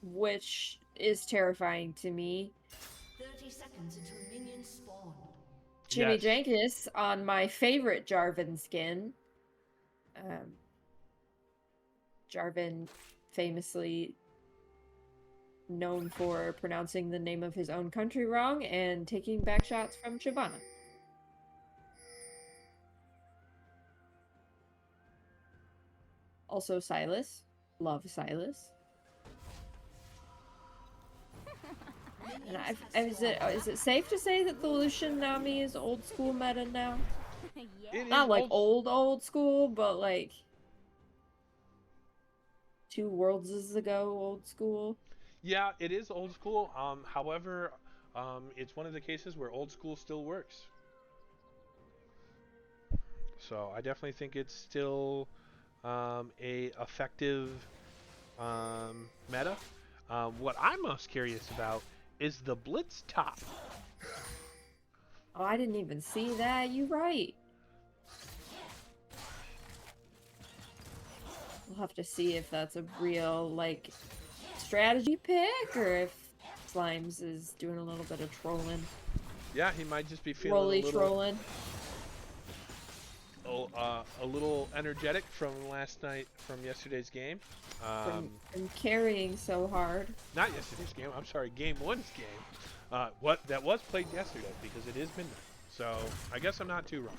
which is terrifying to me. 30 seconds until minions spawn. Jimmy Yes. Jankus on my favorite Jarvan skin. Jarvan famously known for pronouncing the name of his own country wrong and taking back shots from Shyvana. Also Silas. Love Silas. And is it safe to say that the Lucian Nami is old school meta now? Yeah. It Not is like old school, but like 2 worlds ago old school. Yeah, it is old school. However, it's one of the cases where old school still works. So I definitely think it's still a effective meta. What I'm most curious about is the Blitz top. Oh, I didn't even see that. You right. We'll have to see if that's a real, like, strategy pick or if Slimes is doing a little bit of trolling. Yeah, he might just be feeling Rolly a little, trolling. a little energetic from yesterday's game. From carrying so hard. Not yesterday's game. I'm sorry, game 1's game. That was played yesterday because it is midnight. So I guess I'm not too wrong.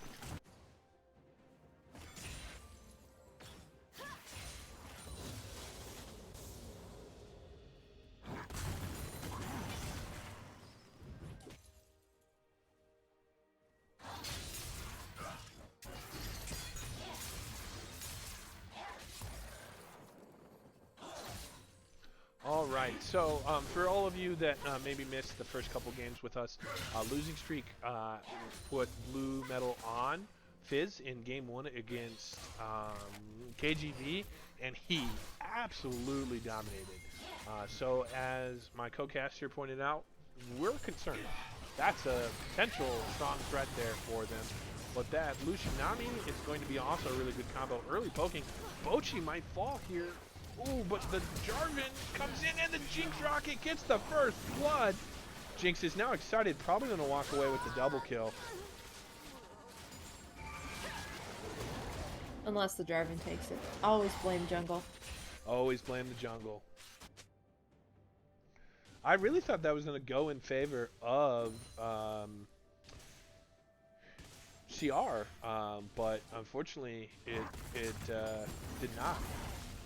All right, so for all of you that maybe missed the first couple games with us, Losing Streak put Blue Metal on Fizz in Game 1 against KGB, and he absolutely dominated. So as my co-caster pointed out, we're concerned. That's a potential strong threat there for them. But that Lucian Nami is going to be also a really good combo. Early poking. Bochi might fall here. Ooh, but the Jarvan comes in and the Jinx Rocket gets the first blood. Jinx is now excited, probably going to walk away with the double kill. Unless the Jarvan takes it. Always blame jungle. Always blame the jungle. I really thought that was going to go in favor of CR, but unfortunately it did not.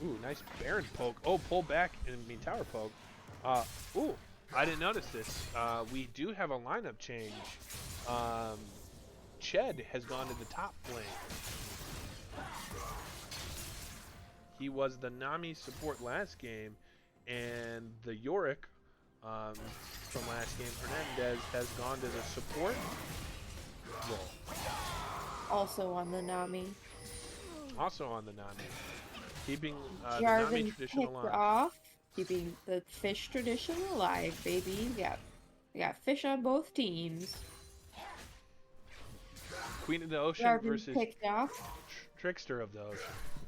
Ooh, nice Baron poke. Oh, pull back and tower poke. Ooh, I didn't notice this. We do have a lineup change. Ched has gone to the top lane. He was the Nami support last game, and the Yorick from last game, Hernandez, has gone to the support role. Also on the Nami. Also on the Nami. Keeping the Nami Jarvan tradition picked alive. off. Keeping the fish tradition alive, baby. We got fish on both teams. Queen of the Ocean Jarvan versus picked off. Trickster of the Ocean.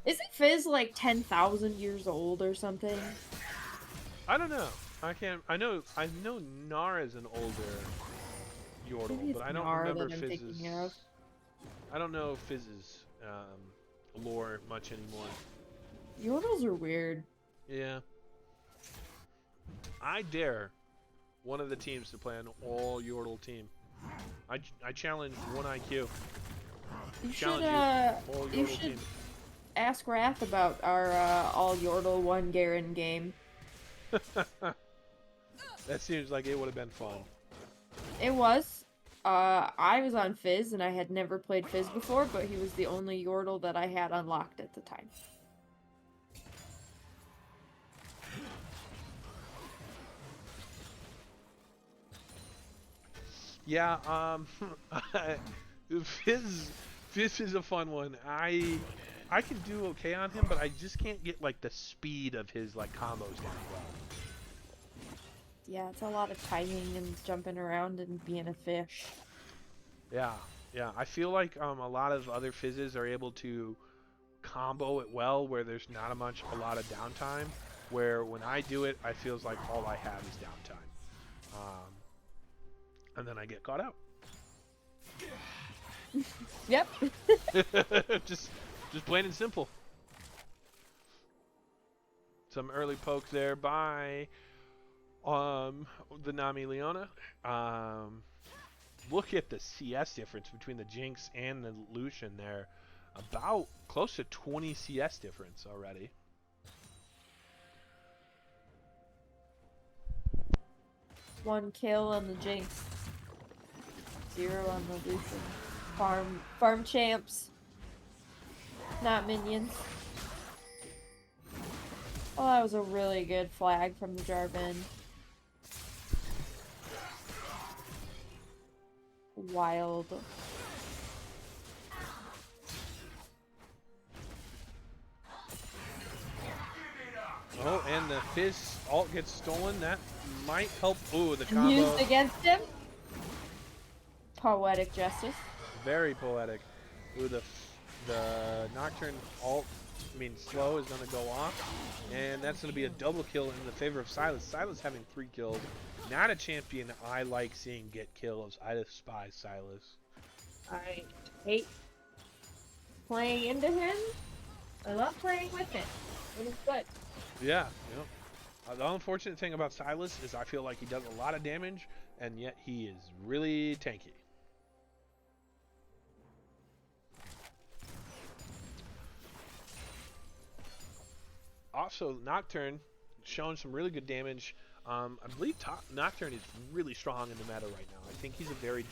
Isn't Fizz like 10,000 years old or something? I don't know. I know Gnar is an older Maybe Yordle, it's but I don't Gnar remember that I'm Fizz's. thinking of. I don't know Fizz's lore much anymore. Yordles are weird. Yeah. I dare one of the teams to play an all Yordle team. I challenge one IQ. You Challenge should all you Yordle should team. ask Wrath about our all Yordle 1 Garen game. That seems like it would have been fun. It was. I was on Fizz and I had never played Fizz before, but he was the only Yordle that I had unlocked at the time. Yeah, Fizz is a fun one. I can do okay on him, but I just can't get like the speed of his like combos down well. Yeah, it's a lot of timing and jumping around and being a fish. Yeah, yeah. I feel like a lot of other Fizzes are able to combo it well, where there's not a lot of downtime. Where when I do it, I feels like all I have is downtime, and then I get caught out. Yep. just plain and simple. Some early poke there by the Nami Leona. Look at the CS difference between the Jinx and the Lucian there. About close to 20 CS difference already. One kill on the Jinx. 0 on the Lucian. Farm champs. Not minions. Oh, that was a really good flag from the Jarvan. Wild. Oh, and the Fizz ult gets stolen. That might help. Ooh, the combo. Used against him. Poetic justice. Very poetic. Ooh, the Nocturne ult, slow is going to go off. And that's going to be a double kill in the favor of Sylas. Sylas having 3 kills. Not a champion I like seeing get kills. I despise Sylas. I hate playing into him. I love playing with it. It is good. Yeah, the unfortunate thing about Sylas is I feel like he does a lot of damage, and yet he is really tanky. Also, Nocturne showing some really good damage. I believe Nocturne is really strong in the meta right now. I think he's a very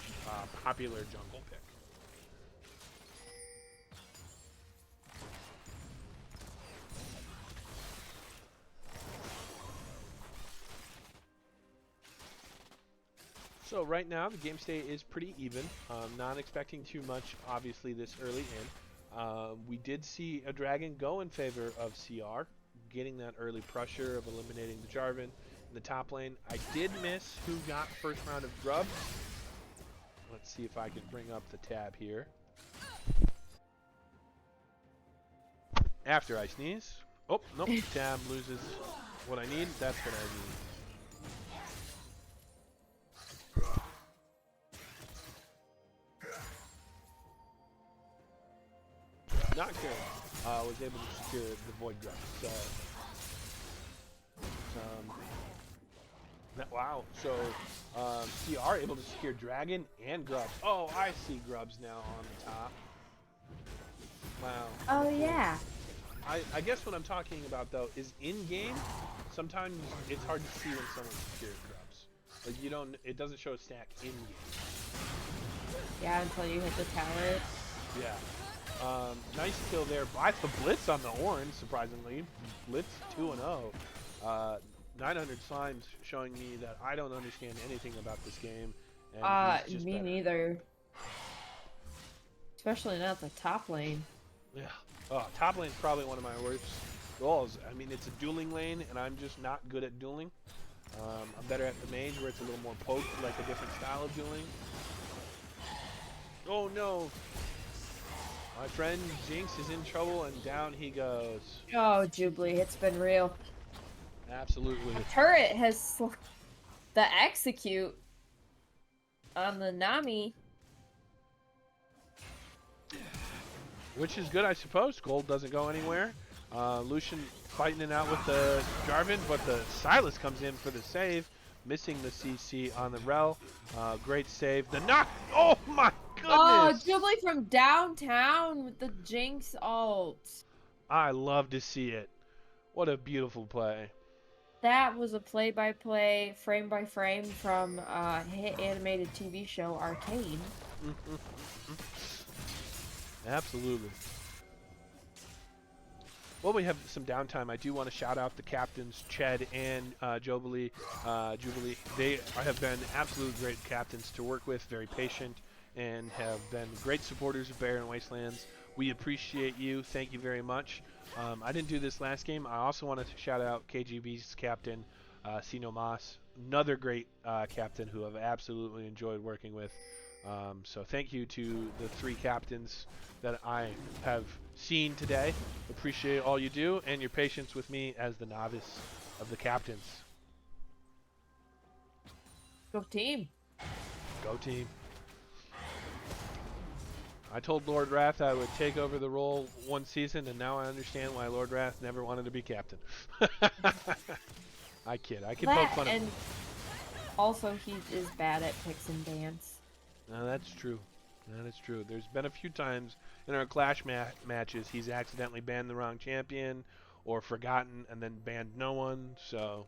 popular jungle pick. So right now the game state is pretty even. Not expecting too much, obviously, this early in. We did see a dragon go in favor of CR, getting that early pressure of eliminating the Jarvan in the top lane. I did miss who got first round of grubs. Let's see if I can bring up the tab here. After I sneeze. Oh, nope, tab loses what I need. That's what I need. Nocturne was able to secure the Void Grub. So, wow. So, CR able to secure Dragon and Grubs. Oh, I see Grubs now on the top. Wow. Oh yeah. I guess what I'm talking about though is in game. Sometimes it's hard to see when someone secured Grubs. Like you don't. It doesn't show a stack in game. Yeah, until you hit the tower. Yeah. Nice kill there by the Blitz on the Orange, surprisingly. Blitz 2-0. 900 Slimes showing me that I don't understand anything about this game. And he's just me better. neither. Especially not the top lane. Yeah. Oh, top lane's probably one of my worst roles. I mean, it's a dueling lane, and I'm just not good at dueling. I'm better at the mage, where it's a little more poke, like a different style of dueling. Oh, no. My friend Jinx is in trouble, and down he goes. Oh, Jubilee, it's been real. Absolutely. The turret has the execute on the Nami. Which is good, I suppose. Gold doesn't go anywhere. Lucian fighting it out with the Jarvan, but the Sylas comes in for the save, missing the CC on the Rel. Great save. The knock. Oh my goodness! Oh, Jubilee from downtown with the Jinx ult. I love to see it. What a beautiful play. That was a play-by-play, frame-by-frame from hit animated TV show Arcane. Absolutely. Well, we have some downtime. I do want to shout out the captains, Ched and Jubilee. They have been absolute great captains to work with, very patient, and have been great supporters of Barren Wastelands. We appreciate you. Thank you very much. I didn't do this last game. I also wanted to shout out KGB's captain, Sino Mas, another great captain who I've absolutely enjoyed working with. So thank you to the 3 captains that I have seen today. Appreciate all you do and your patience with me as the novice of the captains. Go team. Go team. I told Lord Wrath I would take over the role one season, and now I understand why Lord Wrath never wanted to be captain. I kid. I can poke fun at him. And also, he is bad at picks and bans. No, that's true. That is true. There's been a few times in our Clash matches he's accidentally banned the wrong champion or forgotten and then banned no one, so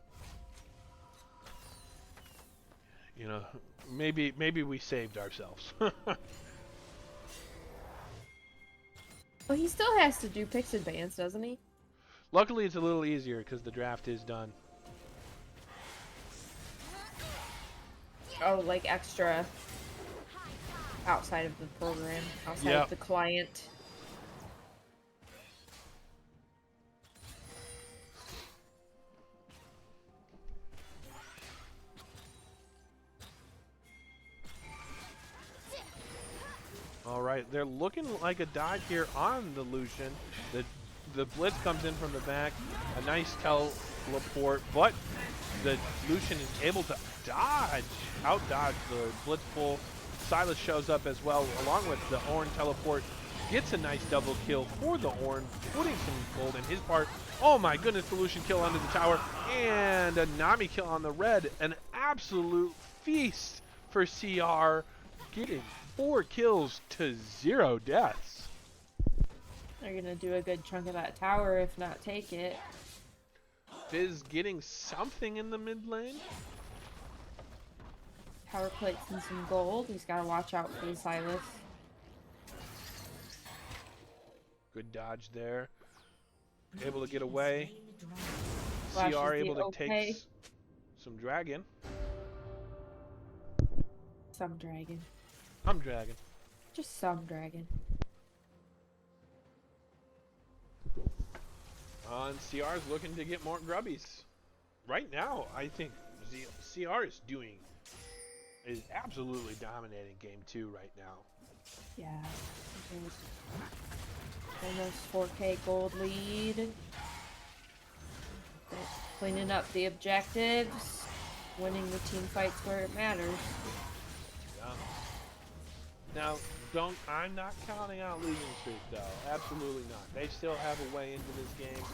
you know, maybe we saved ourselves. Well, he still has to do picks and bans, doesn't he? Luckily it's a little easier because the draft is done. Oh, like extra outside of the program, outside of the client. All right, they're looking like a dodge here on the Lucian. The blitz comes in from the back, a nice teleport, but the Lucian is able to out-dodge the blitz pull. Silas shows up as well, along with the Ornn teleport. Gets a nice double kill for the Ornn, putting some gold in his part. Oh my goodness, the Lucian kill under the tower, and a Nami kill on the red. An absolute feast for CR, getting 4 kills to 0 deaths. They're gonna do a good chunk of that tower, if not take it. Fizz getting something in the mid lane. Tower plates and some gold. He's gotta watch out for the Silas. Good dodge there. Able to get away. Flash CR is the able to okay. take some dragon. Some dragon. I'm dragon. Just some dragon. And CR is looking to get more grubbies. Right now, I think CR is absolutely dominating game 2 right now. Yeah. Almost 4K gold lead. They're cleaning up the objectives. Winning the team fights where it matters. Yeah. Now, I'm not counting out losing streak though. Absolutely not. They still have a way into this game.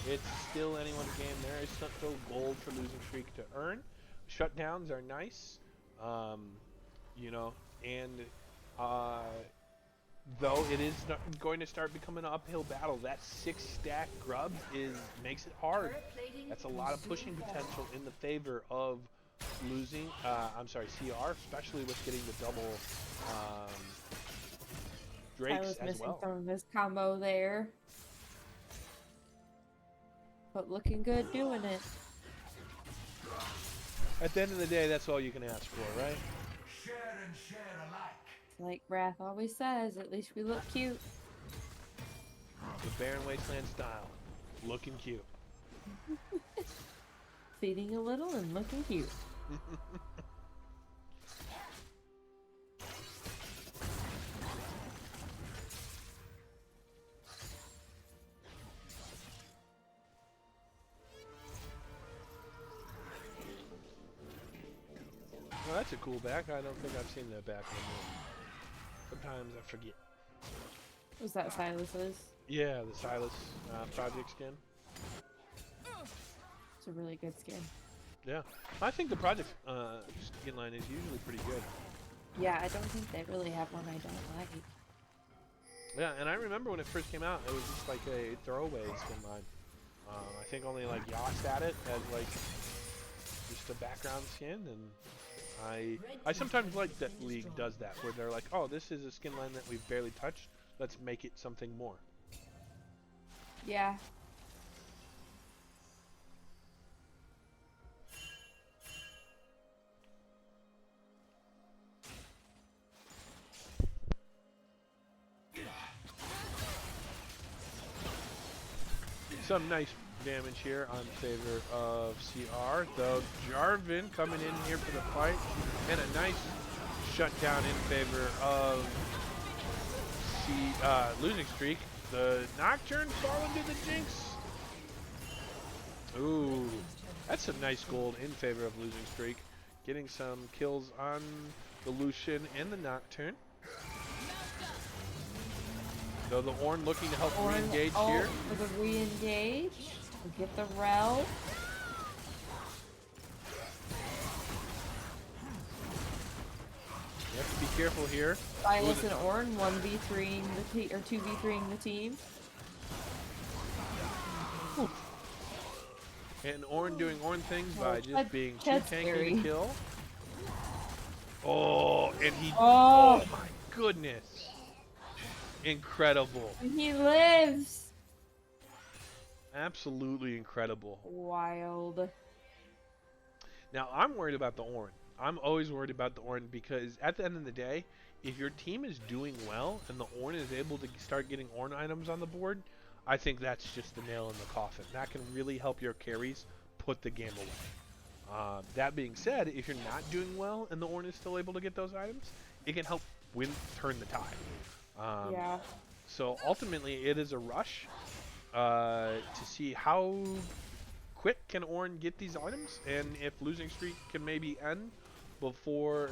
It's still anyone's game. There is still gold for losing streak to earn. Shutdowns are nice, you know, and though it is going to start becoming an uphill battle, that 6-stack grub makes it hard. That's a lot of pushing potential in the favor of losing. CR, especially with getting the double Drakes I was as missing well. some of his combo there. But looking good doing it. At the end of the day, that's all you can ask for, right? Share and share alike. Like Wrath always says, at least we look cute. The Barren Wasteland style, looking cute. Feeding a little and looking cute. Well, that's a cool back. I don't think I've seen that back in a minute. Sometimes I forget. Was that Silas's? Yeah, the Silas project skin. It's a really good skin. Yeah, I think the project skin line is usually pretty good. Yeah, I don't think they really have one I don't like. Yeah, and I remember when it first came out, it was just like a throwaway skin line. I think only like Yost had it as like just a background skin, and I sometimes like that League does that, where they're like, oh, this is a skin line that we've barely touched, let's make it something more. Yeah. Some nice damage here on favor of CR, though Jarvan coming in here for the fight, and a nice shutdown in favor of losing streak. The Nocturne fall into the Jinx. Ooh, that's some nice gold in favor of losing streak. Getting some kills on the Lucian and the Nocturne. Though the Ornn looking to help re-engage here. For the re-engage. We'll get the Rel. You have to be careful here. Silas and Ornn 1v3ing the team, or 2v3ing the team. And Ornn doing Ornn things by just That's- being too that's tanky scary. to kill. Oh, and he... Oh. Oh my goodness. Incredible. He lives! Absolutely incredible. Wild. Now, I'm worried about the Ornn. I'm always worried about the Ornn because at the end of the day, if your team is doing well and the Ornn is able to start getting Ornn items on the board, I think that's just the nail in the coffin. That can really help your carries put the game away. That being said, if you're not doing well and the Ornn is still able to get those items, it can help turn the tide. Yeah. So ultimately, it is a rush to see how quick can Ornn get these items, and if losing streak can maybe end before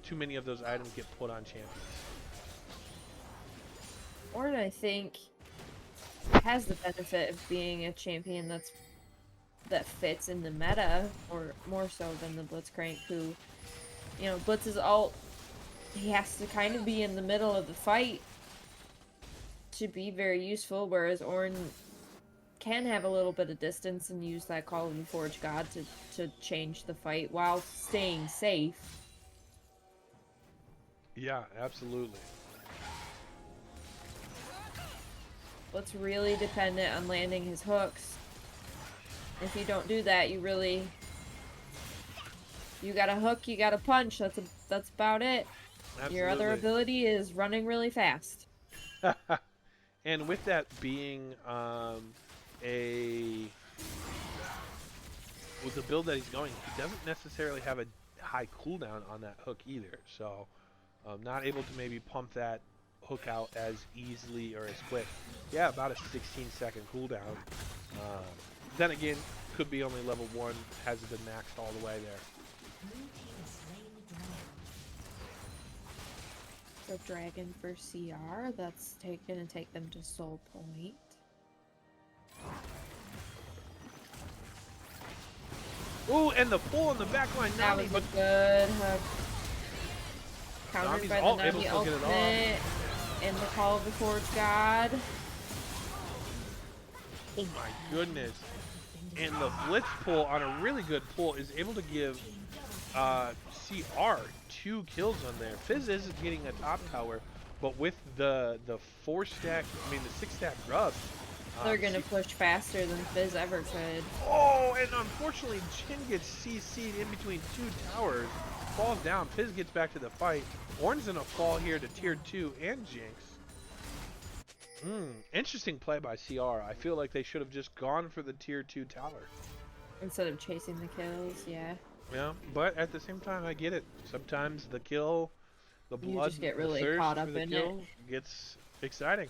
too many of those items get put on champions. Ornn, I think, has the benefit of being a champion that fits in the meta, or more so than the Blitzcrank, who, you know, Blitz's ult, he has to kind of be in the middle of the fight to be very useful, whereas Ornn can have a little bit of distance and use that Call of the Forge God to change the fight while staying safe. Yeah, absolutely. Blitz really dependent on landing his hooks. If you don't do that, you got a hook, you got a punch. That's about it. Absolutely. Your other ability is running really fast. And with that being with the build that he's going, he doesn't necessarily have a high cooldown on that hook either. So not able to maybe pump that hook out as easily or as quick. Yeah, about a 16-second cooldown. Then again, could be only level 1, hasn't been maxed all the way there. The dragon for CR, that's gonna take them to Soul Point. Ooh, and the pull on the back line. That Nami, was but a good hook. Countered Nami's by the able Nami to get it ultimate and the Call of the Forge God. oh my goodness. And the blitz pull on a really good pull is able to give CR 2 kills on there. Fizz isn't getting a top tower, but with the 4-stack, I mean the 6-stack grubs, They're gonna push faster than Fizz ever could. oh, and unfortunately Jhin gets CC'd in between 2 towers, falls down. Fizz gets back to the fight. Ornn's gonna fall here to tier 2 and Jinx. Interesting play by CR. I feel like they should have just gone for the tier 2 tower. Instead of chasing the kills, yeah. Yeah, but at the same time, I get it. Sometimes the kill, the You blood, just get the really thirst caught for up the in kill it. gets exciting.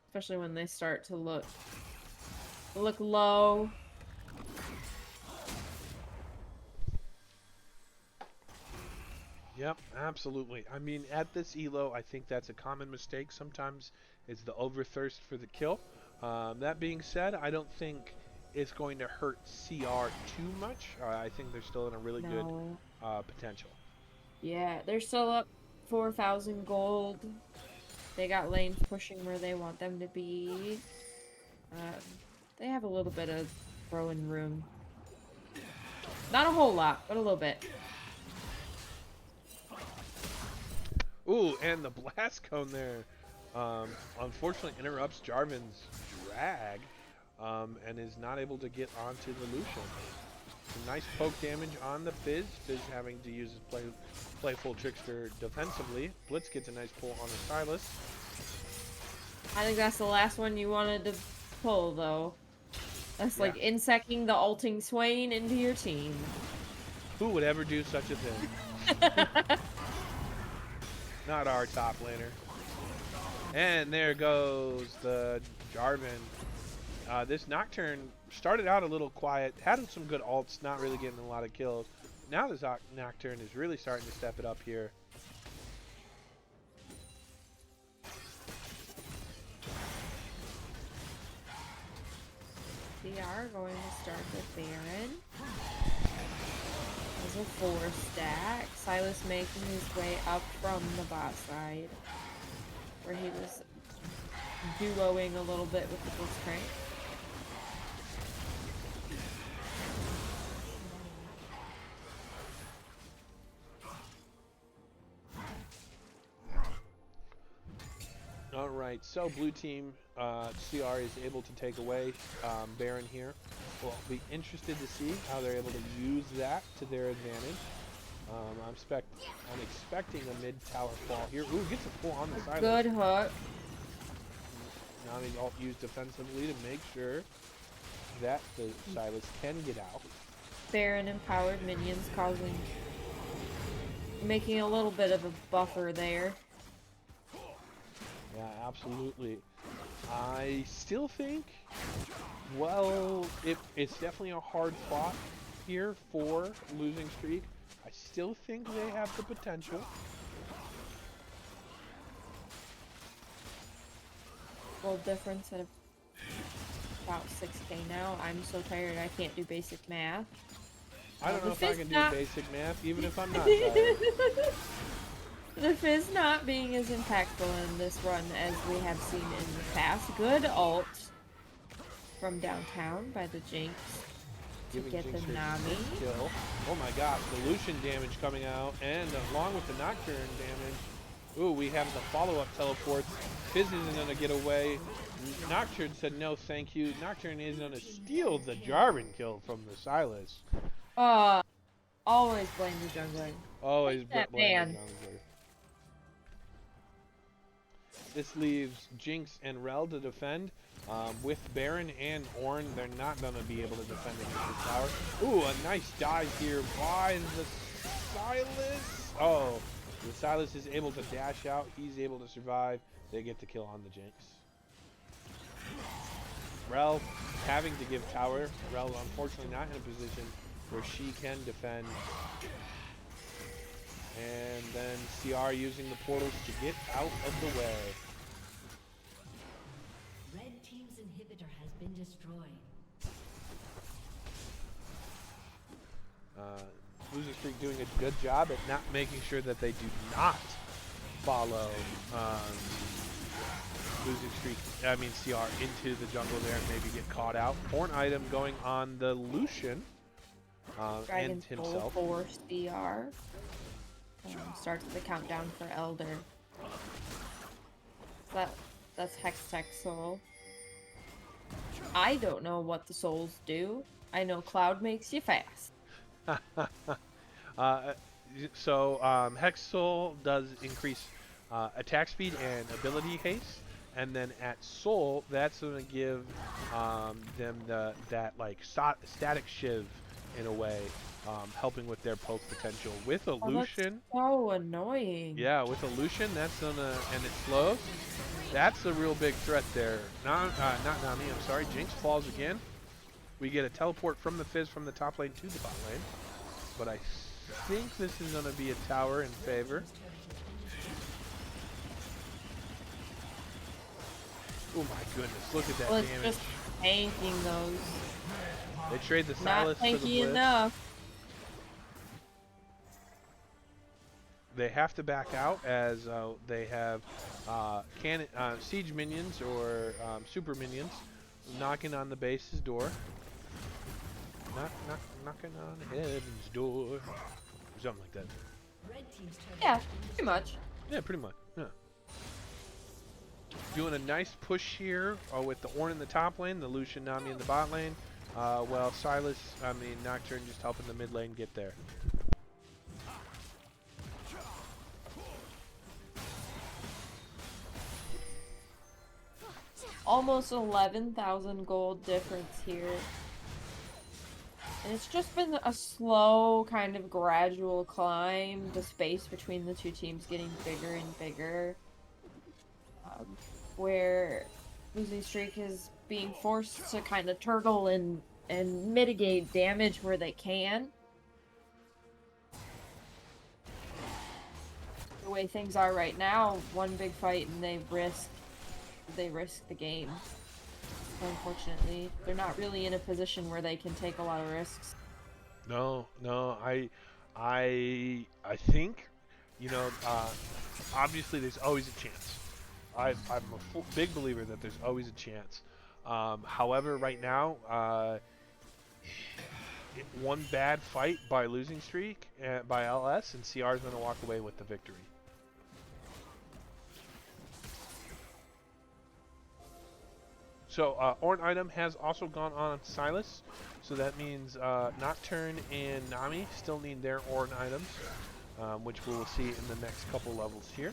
Especially when they start to look low. Yep, absolutely. I mean, at this elo, I think that's a common mistake. Sometimes it's the overthirst for the kill. That being said, I don't think it's going to hurt CR too much. I think they're still in a really good potential. Yeah, they're still up 4,000 gold. They got lanes pushing where they want them to be. They have a little bit of throwing room. Not a whole lot, but a little bit. Ooh, and the blast cone there, unfortunately interrupts Jarvan's drag, and is not able to get onto the Lucian. Some nice poke damage on the Fizz. Fizz having to use his playful trickster defensively. Blitz gets a nice pull on the Sylas. I think that's the last one you wanted to pull, though. That's like insecting the ulting Swain into your team. Who would ever do such a thing? Not our top laner. And there goes the Jarvan. This Nocturne started out a little quiet, had some good ults, not really getting a lot of kills. Now this Nocturne is really starting to step it up here. They are going to start with Baron. As a 4-stack. Sylas making his way up from the bot side, where he was duoing a little bit with the Blitzcrank. All right, so blue team CR is able to take away Baron here. We'll be interested to see how they're able to use that to their advantage. I'm expecting a mid-tower fall here. Ooh, gets a pull on the side. Good hook. Nami's ult used defensively to make sure that the Sylas can get out. Baron empowered minions, making a little bit of a buffer there. Yeah, absolutely. I still think, well, it's definitely a hard fought here for Losing Streak. I still think they have the potential. Gold difference at about 6k now. I'm so tired I can't do basic math. I don't know if I Fizz can do not- basic math, even if I'm not tired. The Fizz not being as impactful in this run as we have seen in the past. Good ult from downtown by the Jinx to Giving get the Jinx her Nami. kill. Oh my gosh, the Lucian damage coming out, and along with the Nocturne damage, ooh, we have the follow-up teleports. Fizz isn't going to get away. Nocturne said no thank you. Nocturne is going to steal the Jarvan kill from the Sylas. Always blame the jungler. Always that blame the man. jungler. This leaves Jinx and Rel to defend. With Baron and Ornn, they're not going to be able to defend against the tower. Ooh, a nice dive here by the Sylas. Oh, the Sylas is able to dash out. He's able to survive. They get the kill on the Jinx. Rel having to give tower. Rel unfortunately not in a position where she can defend. And then CR using the portals to get out of the way. Red team's inhibitor has been destroyed. Losing Streak doing a good job at not making sure that they do not follow Losing Streak, CR into the jungle there and maybe get caught out. Horn item going on the Lucian and Dragon's himself. Full for CR. Starts the countdown for Elder. That's Hex Tech Soul. I don't know what the souls do. I know Cloud makes you fast. Hex Soul does increase attack speed and ability haste, and then at Soul, that's going to give them that like static shiv in a way, helping with their poke potential. With a Lucian, so annoying. yeah, with a Lucian, that's gonna, and it slows. That's a real big threat there. Not Nami, I'm sorry. Jinx falls again. We get a teleport from the Fizz from the top lane to the bot lane. But I think this is going to be a tower in favor. Oh my goodness, look at that Well, it's damage. just tanking those. They trade the Not Sylas for the tanky Blitz. enough. They have to back out as they have siege minions or super minions knocking on the base's door. Knocking on heaven's door. Or something like that. Red team's turret Yeah, has been pretty much. Yeah, pretty much. Yeah. Doing a nice push here with the Ornn in the top lane, the Lucian Nami in the bot lane. Well, Nocturne just helping the mid lane get there. Almost 11,000 gold difference here. And it's just been a slow, kind of gradual climb. The space between the two teams getting bigger and bigger. Where Losing Streak is being forced to kind of turtle and mitigate damage where they can. The way things are right now, one big fight and they risk the game. Unfortunately, they're not really in a position where they can take a lot of risks. No, I think, obviously there's always a chance. I'm a big believer that there's always a chance. However, right now, one bad fight by Losing Streak by LS, and CR is going to walk away with the victory. So, Ornn item has also gone on Sylas. So that means Nocturne and Nami still need their Ornn items, which we will see in the next couple levels here.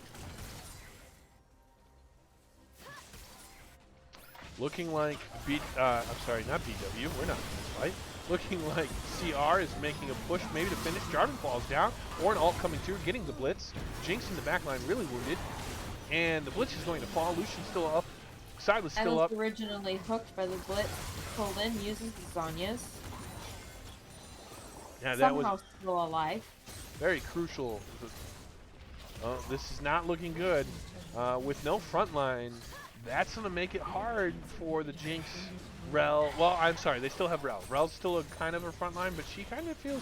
Looking like not BW, we're not in this fight. Looking like CR is making a push maybe to finish. Jarvan falls down. Ornn ult coming through, getting the blitz. Jinx in the backline really wounded. And the blitz is going to fall. Lucian's still up. Silas I still was up. originally hooked by the blitz, pulled in, uses the Zhonya's. Yeah, that Somehow was still alive. very crucial. Oh, this is not looking good. With no front line, that's going to make it hard for the Jinx. Rel, well, I'm sorry, they still have Rel. Rel's still a kind of a front line, but she kind of feels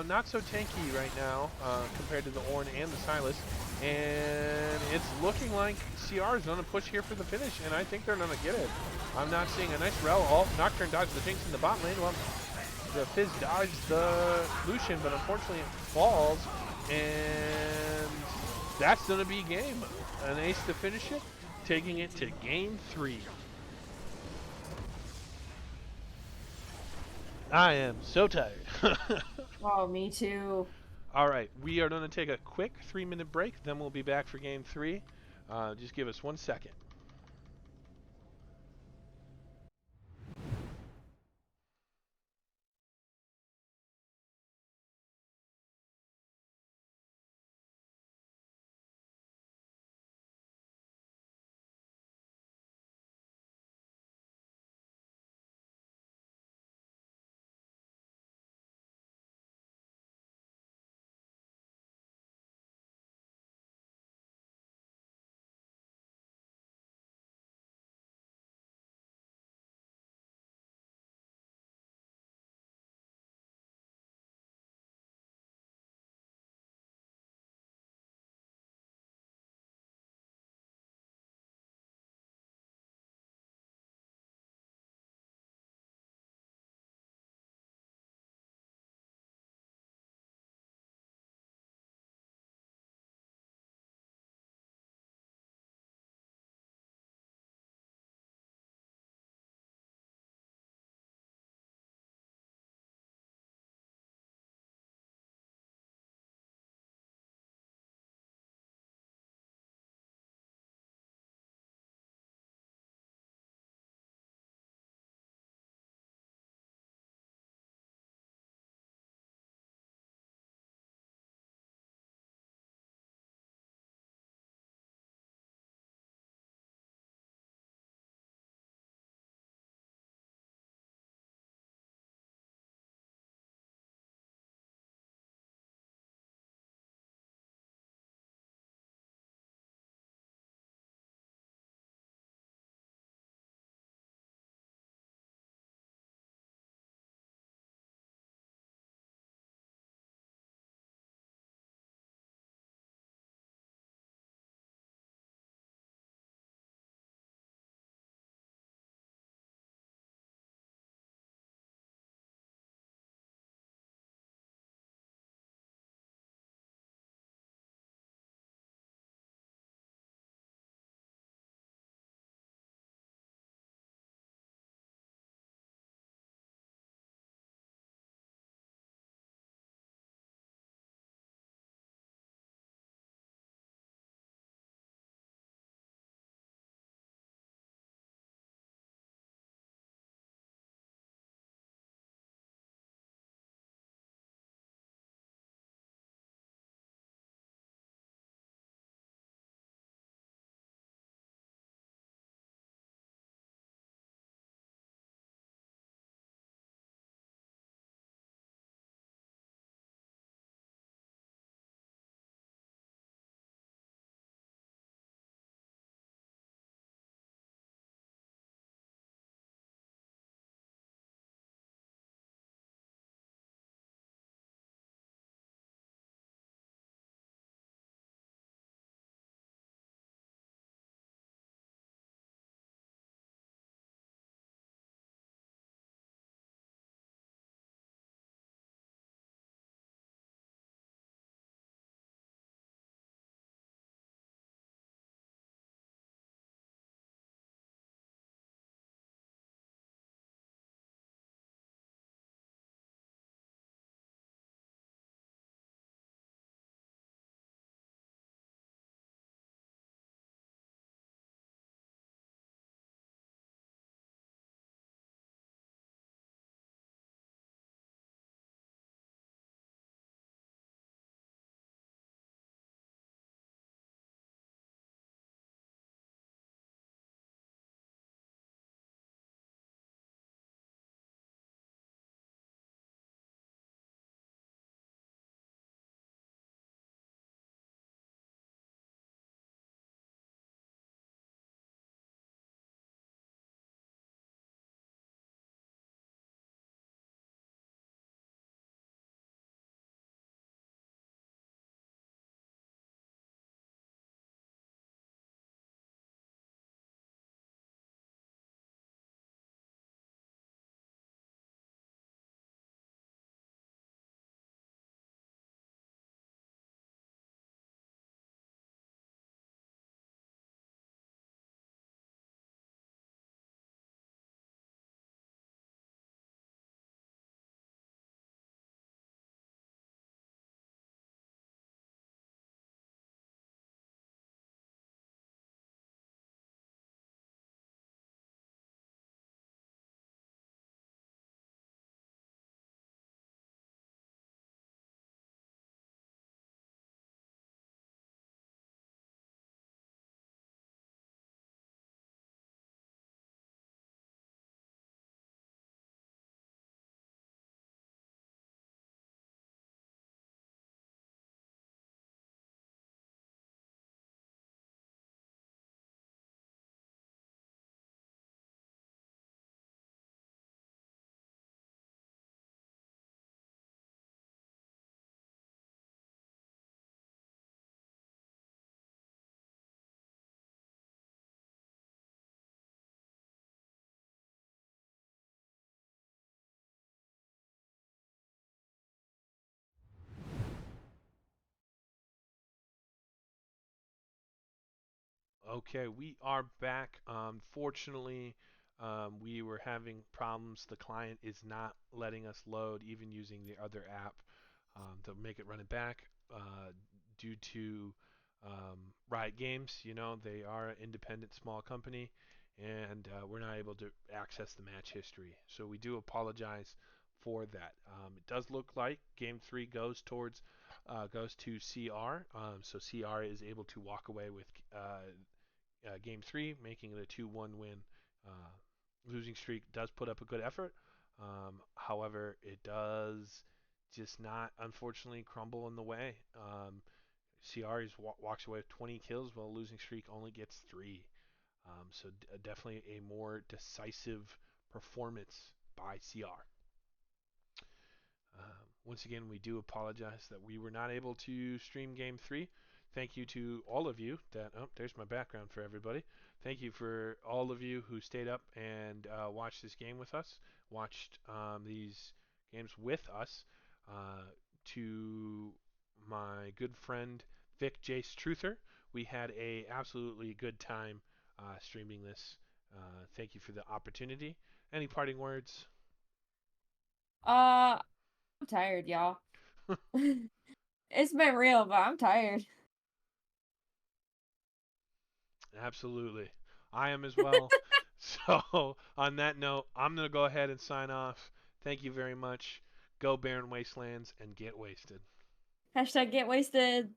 not so tanky right now compared to the Ornn and the Silas. And it's looking like CR is going to push here for the finish, and I think they're going to get it. I'm not seeing a nice Rel ult. Nocturne dodges the Jinx in the bot lane. Well, the Fizz dodged the Lucian, but unfortunately it falls. And that's going to be game. An ace to finish it, taking it to game 3. I am so tired. Oh, me too. All right, we are going to take a quick 3-minute break, then we'll be back for game 3. Just give us 1 second. Okay, we are back. Fortunately, we were having problems. The client is not letting us load, even using the other app to make it run it back due to Riot Games. You know, they are an independent small company, and we're not able to access the match history. So we do apologize for that. It does look like Game 3 goes to CR. So CR is able to walk away with Game 3, making it a 2-1 win. Losing streak does put up a good effort. However, it does just not, unfortunately, crumble in the way. CR walks away with 20 kills, while losing streak only gets 3. So definitely a more decisive performance by CR. Once again, we do apologize that we were not able to stream Game 3. Thank you to all of you that, oh, there's my background for everybody. Thank you for all of you who stayed up and watched this game with us, watched these games with us. To my good friend Vic Jace Truther, we had a absolutely good time streaming this. Thank you for the opportunity. Any parting words? I'm tired, y'all. It's been real, but I'm tired. Absolutely. I am as well. So, on that note, I'm going to go ahead and sign off. Thank you very much. Go Barren Wastelands and get wasted. Hashtag get wasted.